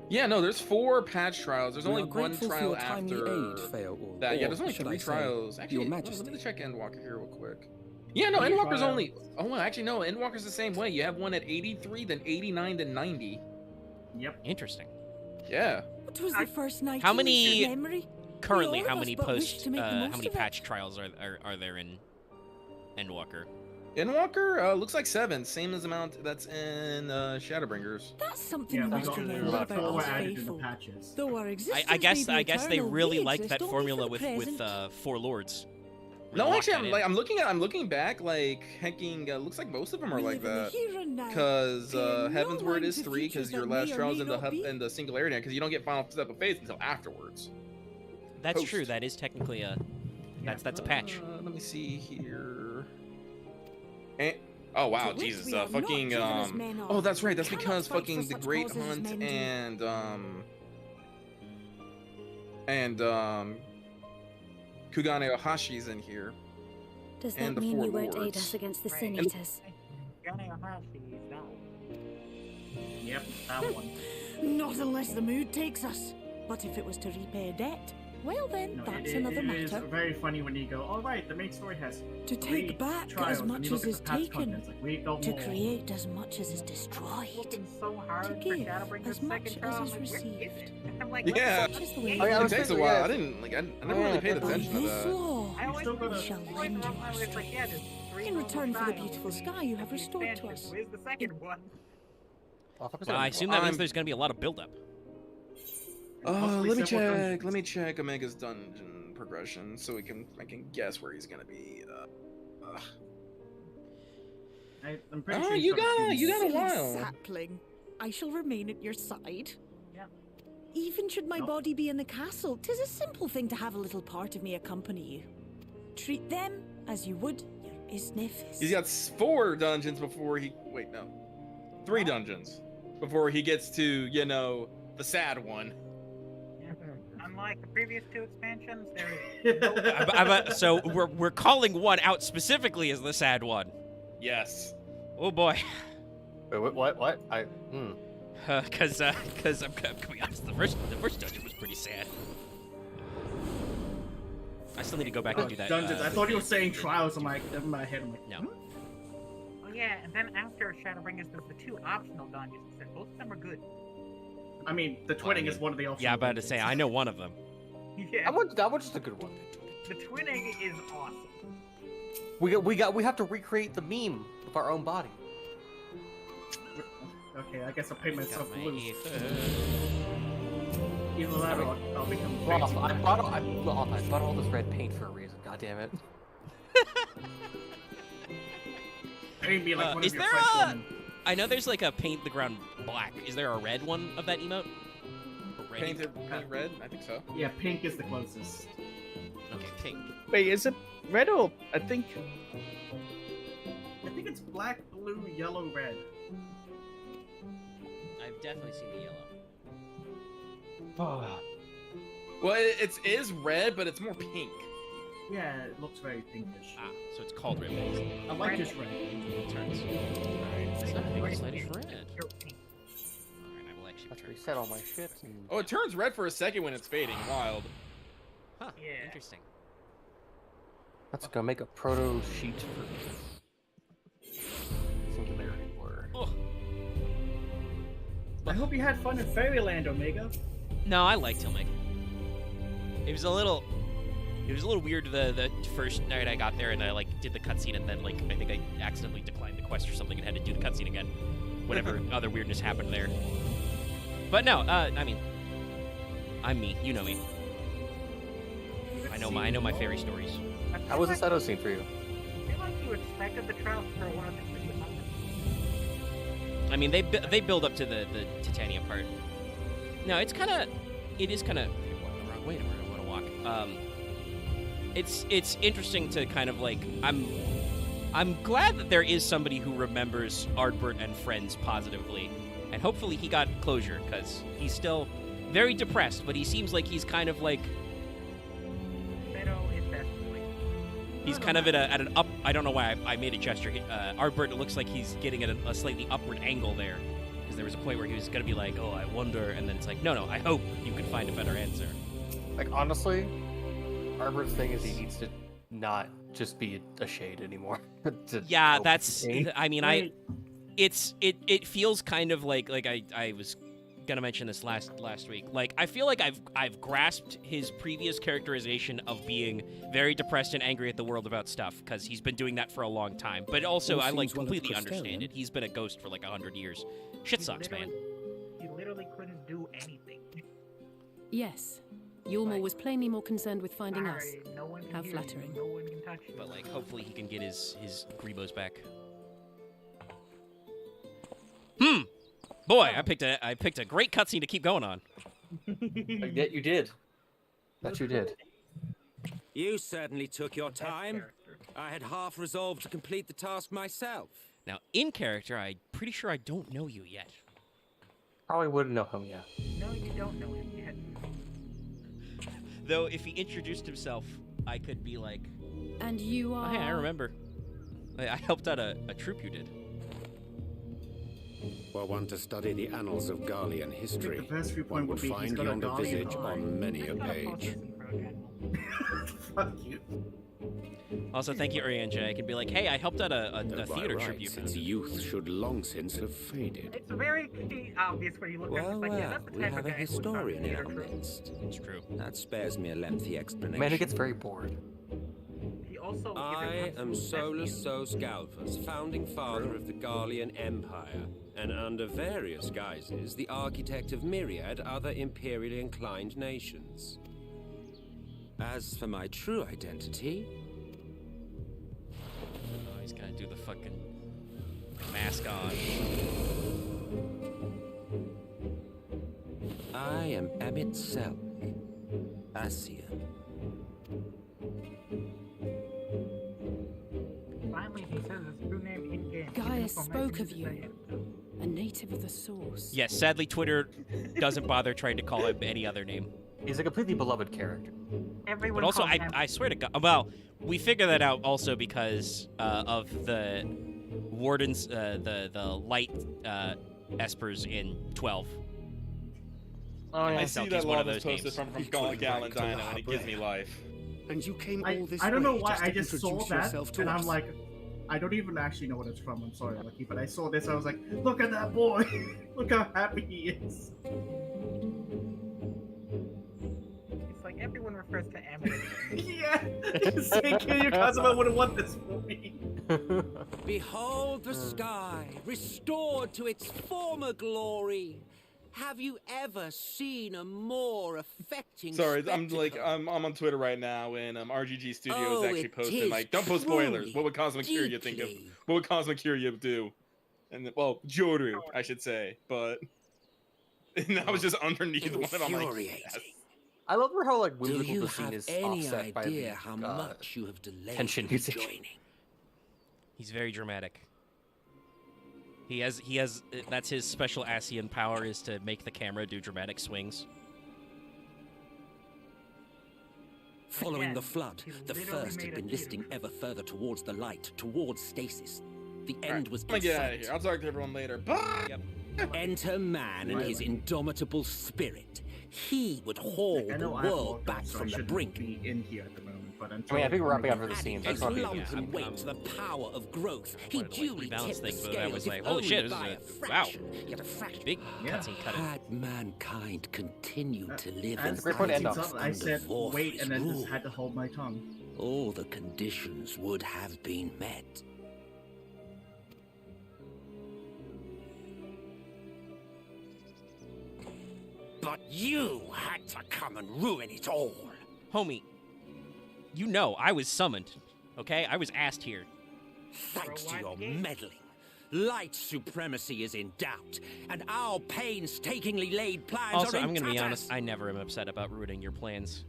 Yeah, no, there's 4 patch trials. There's We only are one grateful for trial your timely after aid, Faerul, that. Yeah, or there's only should 3 I say, trials. Actually, Your let Majesty. me check Endwalker here real quick. Yeah, no, Three Endwalker's trials. only. Oh, well, actually, no, Endwalker's the same way. You have one at 83, then 89, then 90. Yep. Interesting. Yeah. What was the first night? How in many recent memory? currently? We all How of many us but wish post? to make the How most many of it. patch trials are there in Endwalker? Endwalker looks like 7, same as amount that's in Shadowbringers. That's something Yeah, you we must got remember about about 4 were us added in the faithful. patches. Though our existence I guess may be they eternal, really we liked exist that only formula for the with present. 4 lords. No, Really actually, locked that in. I'm looking back, like hecking. Looks like most of them are We like live in the that. here and now, Because paying no Heaven's Word mind is to 3, because futures your that last may or trial's may in the not hub be. in the Singularity, because you don't get final step of faith until afterwards. That's Post. true. That is technically a that's a patch. Let me see here. Oh wow, To which Jesus! we are not Fucking driven as men Oh, of. that's right. That's We cannot because fight for fucking the such Great causes as Hunt men do. and Kugane Ohashi's in here. Does and that the mean 4 you won't aid lords. us against the Right. Sin Eaters? Yanahashi is down. Yep, that one. Not unless the mood takes us. But if it was to repay a debt, well then, No, that's it another is matter. very funny when you go, all right, the main story has To take 3 back trials, as and much you look as at is the past taken, content, like, we got to more. create as much as is destroyed, Looking so hard to for give Shadowbringers as much second as trial. is I'm like, where is received. it? I'm like, Yeah, Such is the way it takes a while. I didn't like. I never really paid By attention to this that. law, I always still gotta- we shall lend you our strength in return for the beautiful sky you have restored to us. Where's the second one? Well, I assume that means there's going to be a lot of buildup. Possibly Let me several check. dungeons. Let me check Omega's dungeon progression so I can guess where he's gonna be. I'm pretty Oh, sure you got a Silly while. sapling, I shall remain at your side. Yeah. Even should my body be in the castle, 'tis a simple thing to have a little part of me accompany you. Treat them as you would your isnefis. He's got 4 dungeons before he. Wait, no, 3 dungeons before he gets to the sad one. Unlike the previous 2 expansions, there is So we're calling one out specifically as the sad one. Yes. Oh boy. Wait, what? Because I'm gonna be honest, the first dungeon was pretty sad. I still need to go back and do that. Dungeons. I thought you were saying trials. I'm like, in my head, I'm like, no. Oh yeah, and then after Shadowbringers, there's the 2 optional dungeons. And both of them are good. I mean, the twinning is one of the options. Yeah, I'm about to say I know one of them. Yeah. That one's just a good one. The twinning is awesome. We have to recreate the meme with our own body. Okay, I guess I'll pay myself loose. Either that or I'll become Ross, crazy. I bought all this red paint for a reason. God damn it. I mean, be like one Is of your there French a? women. I know there's like a paint the ground black. Is there a red one of that emote? Paint red? I think so. Yeah, pink is the closest. Okay, pink. Wait, is it red or I think it's black, blue, yellow, red. I've definitely seen the yellow. Well, it is red, but it's more pink. Yeah, it looks very pinkish. Ah, so it's called red base. I like this red. It turns. Alright, it's not pink, it's lightish red. Alright, I will actually return. Reset all my shit. Oh, it turns red for a second when it's fading. Wild. Huh, yeah. Interesting. That's gonna make a proto sheet for Singularity War. Oh. I hope you had fun in Fairyland, Omega. No, I liked Omega. It was a little weird the first night I got there and I did the cutscene and then I think I accidentally declined the quest or something and had to do the cutscene again. Whatever other weirdness happened there. But no, I mean, I'm me. You know me. I know my fairy stories. How was the Shadow scene for you? I feel like you expected the trials for one of the 3 I mean, they build up to the Titania part. No, it is kind of walking the wrong way to where I want to walk. It's interesting to kind of I'm glad that there is somebody who remembers Ardbert and friends positively, and hopefully he got closure because he's still very depressed, but he seems like he's kind of he's kind of at an up. I don't know why I made a gesture. Ardbert looks like he's getting at a slightly upward angle there, because there was a point where he was gonna be like, "Oh, I wonder," and then it's like, "No, I hope you can find a better answer." Like honestly, Arbor's thing is he needs to not just be a shade anymore. Yeah, that's. I mean, it feels kind of like I was gonna mention this last week. I feel like I've grasped his previous characterization of being very depressed and angry at the world about stuff, because he's been doing that for a long time. But also, I completely understand it. He's been a ghost for 100 years. Shit sucks, man. He literally couldn't do anything. Yes. Yulma was plainly more concerned with finding us. No one can How hear flattering. You, no one can touch you. But hopefully he can get his Griebos back. Boy, I picked a great cutscene to keep going on. Yeah, you did. That you did. You certainly took your time. I had half resolved to complete the task myself. Now, in character, I'm pretty sure I don't know you yet. Probably wouldn't know him yet. No, you don't know him yet. Though, if he introduced himself, I could be like... And you are... Oh, hey, I remember. I helped out a troop you did. Were one to study the annals of Garlean history, first viewpoint one would would be he's find got a yonder Garlean visage eye. on many a page. Fuck you. Also, thank you, Urianja. I can be like, hey, I helped out a By theater troupe you rights, found. its youth should long since have faded. It's very obvious when you look at it. It's like, yeah, that's the We type have of a guy who would start historian in theater our troupe. midst. It's true. That spares me a lengthy explanation. Man, it gets very bored. He also I am Solus Sos Galvus, founding father of the Garlean Empire, and under various guises, the architect of myriad other imperially inclined nations. As for my true identity, Oh, he's gonna do the fucking mask on. I am Emmett Selk, Asian. Finally, he says his true name in game. Gaia spoke of you, a native of the source. Yes, sadly, Twitter doesn't bother trying to call him any other name. He's a completely beloved character. Everyone But also, calls him I swear to God, well, we figured that out also because of the wardens, the light espers in 12. Oh, I yeah. see Selkie's that one of Lava's those posted names. from Equally Gauntlet Gallon rank to Dino, and it gives me life. And you came all this I don't know way why just I to just saw introduce that, yourself to and us. I'm like, I don't even actually know what it's from. I'm sorry, Lucky, but I saw this. I was like, look at that boy. Look how happy he is. It's like everyone refers to Emmett. Yeah. Say, Kiryu Kazuma wouldn't want this for me. Behold the sky, restored to its former glory. Have you ever seen a more affecting Sorry, spectacle? I'm on Twitter right now, and RGG Studios Oh, actually it posted is like, don't post spoilers. truly What would Cosmic Curia think of? deeply. What would Cosmic Curia do? And well, Joru, I should say, but and I was just underneath one. I'm like, Infuriating. yes. I love how like Do whimsical you the scene have is any offset by the idea how much you have delayed tension in music. joining? He's very dramatic. He has that's his special Asian power, is to make the camera do dramatic swings. Following Again, the flood, he the literally first had made a been theater listing ever further towards the light, towards stasis. The end was I'm gonna in get out of sight. here. I'll talk to everyone later. Bye. Enter man and his indomitable spirit. He would haul I the know I have world logged back off, so I from the shouldn't brink. be in here at the moment, but I mean, I think we're wrapping up for the scene. Adding That's a not lump and weight to the power of growth. He wanted to, like, duly rebalance tipped the things, but I scales, was if like, holy only shit, this by is a wow. fraction, yet a fraction. Big cutscene cut it. Had mankind continued to live As in great point to end on. I under said wait, Vorth's and then rule, just had to hold my tongue. all the conditions would have been met. But you had to come and ruin it all. Homie, you know I was summoned, okay? I was asked here. Thanks to your meddling, light supremacy is in doubt, and our painstakingly laid plans Also, are in I'm gonna be tatters. honest, I never am upset about ruining your plans.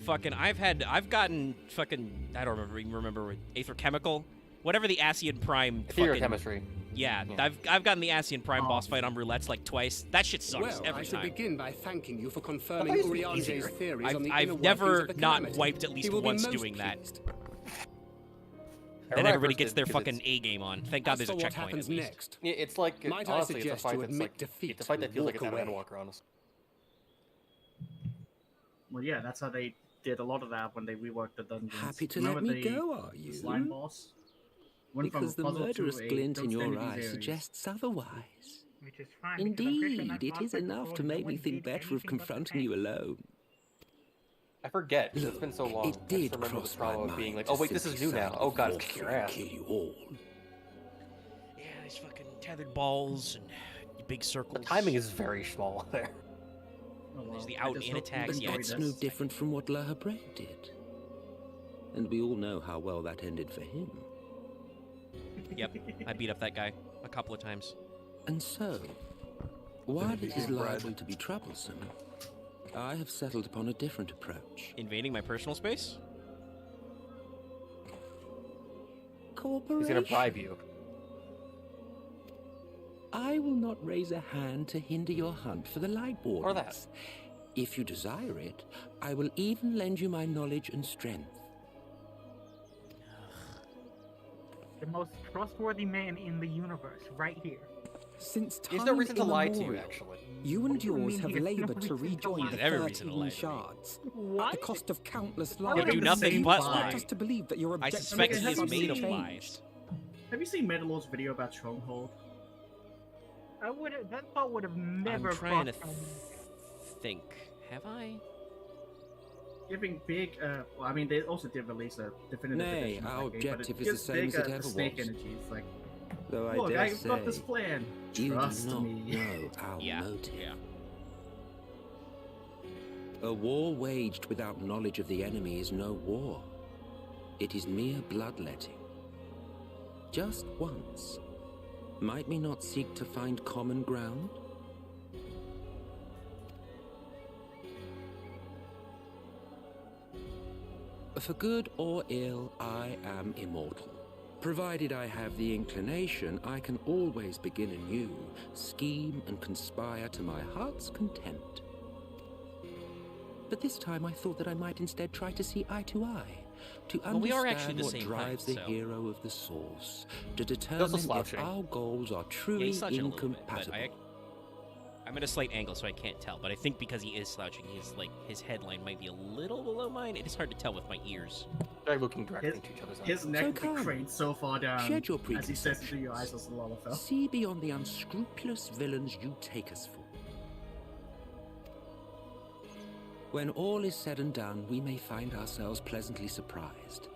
Fucking, I've gotten fucking, I don't remember Aether Chemical, whatever the Asian Prime fucking... Chemistry. Yeah, I've gotten the Asian Prime boss fight on roulettes like twice. That shit sucks Well, every I should time. begin by thanking you for confirming used to be Uriange's easier. theories on the inner I've workings never of the not Calamity. wiped at He least will be once most doing that. pleased. Then everybody gets their fucking A game on. Thank God As there's a for what checkpoint happens at least. next, Yeah, it's like might I honestly, it's a suggest fight you that's admit like defeat it's a fight that and feels like walk it's an away. Endwalker, honestly. Well, yeah, that's how they did a lot of that when they reworked the dungeons. Happy to Remember let me the- go, are the you? slime boss? Went from Because the a puzzle to murderous a glint in ghost your entities eye areas. suggests otherwise. Which is fine. because I'm pretty sure Indeed, that it boss is fight enough before to no make one me think did better of anything but confronting you alone. I forget. It's been so long. It I did just remember the cross trauma my of being mind like, to oh wait, this is simply new now. side Oh with god, Vorth's it's kick your and ass. kill you all. Yeah, these fucking tethered balls and big circles. The timing is very small there. Oh, well, There's the I out just in hope attacks, we yeah, enjoy That's this. no different from what Lahabret did. And we all know how well that ended for him. Yep, I beat up that guy a couple of times. And so, while it is liable to be troublesome, I have settled upon a different approach. Invading my personal space? Cooperation. He's gonna bribe you. I will not raise a hand to hinder your hunt for the light wardens. Or that. If you desire it, I will even lend you my knowledge and strength. The most trustworthy man in the universe, right here. Since time There's no reason to lie to you, immemorial, actually. you and What do you yours mean have he has no labored to reason to rejoin lie? the Every reason to 13 lie to me. shards at What? the cost of countless He'll lives. do nothing but lie. Want us to believe that your I objectives suspect he have is been made of changed. lies. Have you seen Metalord's video about Stronghold? I would have. That thought would have never I'm trying to crossed my mind. think. Have I? Giving big, well, I mean, they also did release a definitive Nay, edition of our that game, but objective it is the gives same big, as it ever snake was. energy. It's like, Though I look, dare I've got this say, plan. you Trust do not me. know our Yeah. motive. Yeah. A war waged without knowledge of the enemy is no war. It is mere bloodletting. Just once. Might we not seek to find common ground? For good or ill, I am immortal. Provided I have the inclination, I can always begin anew, scheme and conspire to my heart's content. But this time I thought that I might instead try to see eye to eye, to Well, we are understand actually the what same drives height, the so- hero of the source, to also determine if slouching. our goals are Yeah, truly he's slouching a little bit, but incompatible. I'm at a slight angle, so I can't tell. But I think because he is slouching, his headline might be a little below mine. It is hard to tell with my ears. They're looking directly into each other's eyes. His neck come, cranes so far down shed your as he says through your eyes as a Lalafell. See beyond the unscrupulous villains you take us for. When all is said and done, we may find ourselves pleasantly surprised.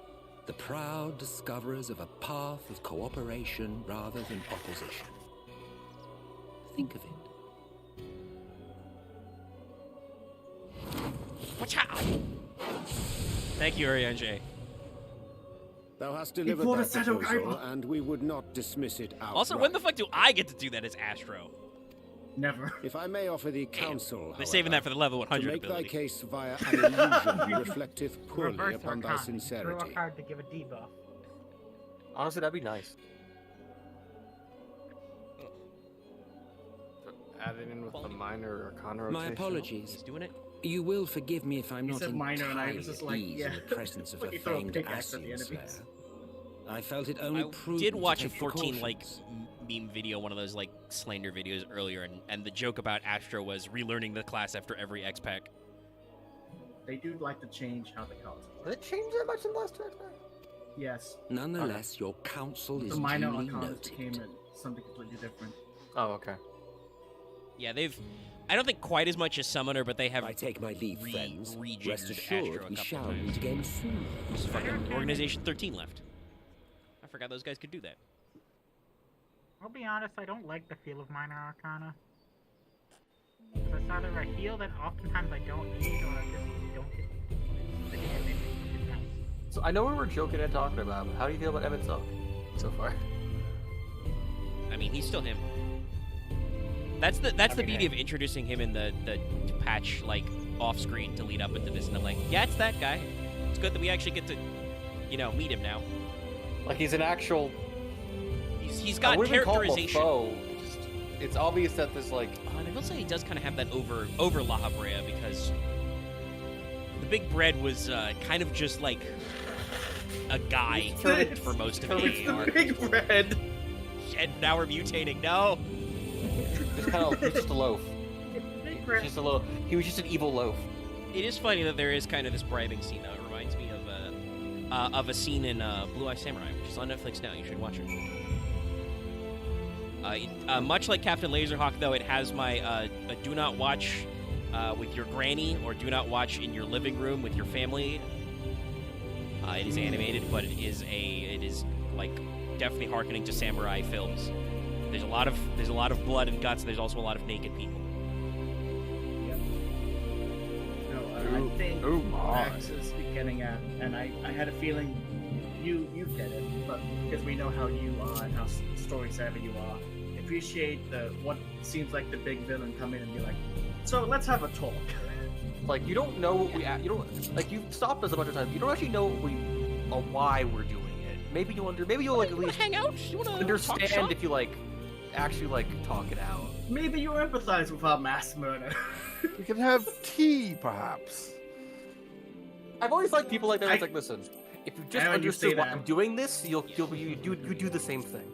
The proud discoverers of a path of cooperation rather than opposition. Think of it. Watch out! Thank you, Ariane. Thou hast delivered pulled a that Shadow proposal, Gamer. and we would not dismiss it outright. Also, when the fuck do I get to do that as Astro? Never. If I may offer thee counsel, They're saving that for the level to 100 make thy ability. case via an illusion reflective poorly Reverse upon thy Arcana. sincerity. Draw a card to give a debuff. Honestly, that'd be nice. Add it in with the minor Arcana My rotation. apologies. He's doing it. You will forgive me if I'm He not said minor, and I was entirely just at like, ease yeah. in the presence of When a you throw a famed pickaxe at the Ascian enemies. Slayer. I felt it only I prudent did to watch a take 14 like precautions. meme video, one of those like slander videos earlier, and the joke about Astro was relearning the class after every X pack. They do like to change how the cards work. Did it change that much in the last X-Pack? Yes. Nonetheless, your counsel is The minor duly Arcana noted. became something completely different. Oh, okay. Yeah, they've. I don't think quite as much as Summoner, but they have. I take my leave, friends. Rejiggered Rest assured, Astro a we couple shall times. meet again soon. Just fucking Organization 13 left. I forgot those guys could do that. I'll be honest, I don't like the feel of Minor Arcana. So it's either a heal that oftentimes I don't need, or I just don't get the damage. It's nice. So I know we were joking and talking about, but how do you feel about Emmett so far? I mean, he's still him. That's the beauty of introducing him in the patch like off screen to lead up into this, and I'm like, yeah, it's that guy. It's good that we actually get to, meet him now. Like he's an actual. He's got I wouldn't even call him a characterization. foe. It's obvious that there's like. And I will say he does kind of have that over La Habrea, because the Big Bread was kind of just like a guy for most of the It's the AR. Big Bread. And now we're mutating. No. It's kind of he's just a loaf. Big Bread. Just a loaf. He was just an evil loaf. It is funny that there is kind of this bribing scene, though. It reminds me of a scene in Blue Eye Samurai, which is on Netflix now. You should watch it. Much like Captain Laserhawk, though, it has my do not watch with your granny or do not watch in your living room with your family. It is animated, but it is like definitely harkening to samurai films. There's a lot of blood and guts. And there's also a lot of naked people. No, I think Max is getting at, and I had a feeling you get it, but because we know how you are and how story savvy you are, appreciate what seems like the big villain come in and be like, so let's have a talk. Like you don't know what you don't like. You've stopped us a bunch of times. You don't actually know why we're doing it. Maybe you'll like at least hang out. You wanna understand talk shop? if you like actually like talk it out. Maybe you empathize with our mass murder. We can have tea, perhaps. I've always liked people like that. It's like, listen, if you just And when you understood say why that- I'm doing this, you do the same thing.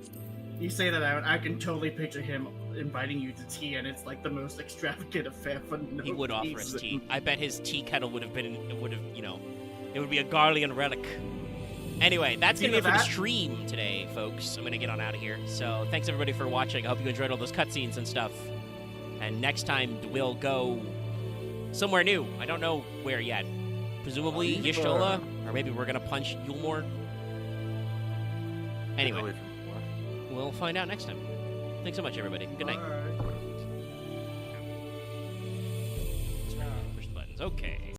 You say that out, I can totally picture him inviting you to tea, and it's like the most extravagant affair for no He would offer us reason. tea. I bet his tea kettle would have, you know, it would be a Garlean relic. Anyway, that's going to be it for the stream today, folks. I'm going to get on out of here. So thanks, everybody, for watching. I hope you enjoyed all those cutscenes and stuff. And next time, we'll go somewhere new. I don't know where yet. Presumably Y'shtola, or maybe we're going to punch Yulmore. Anyway, we'll find out next time. Thanks so much, everybody. Good night. Push the buttons. Okay.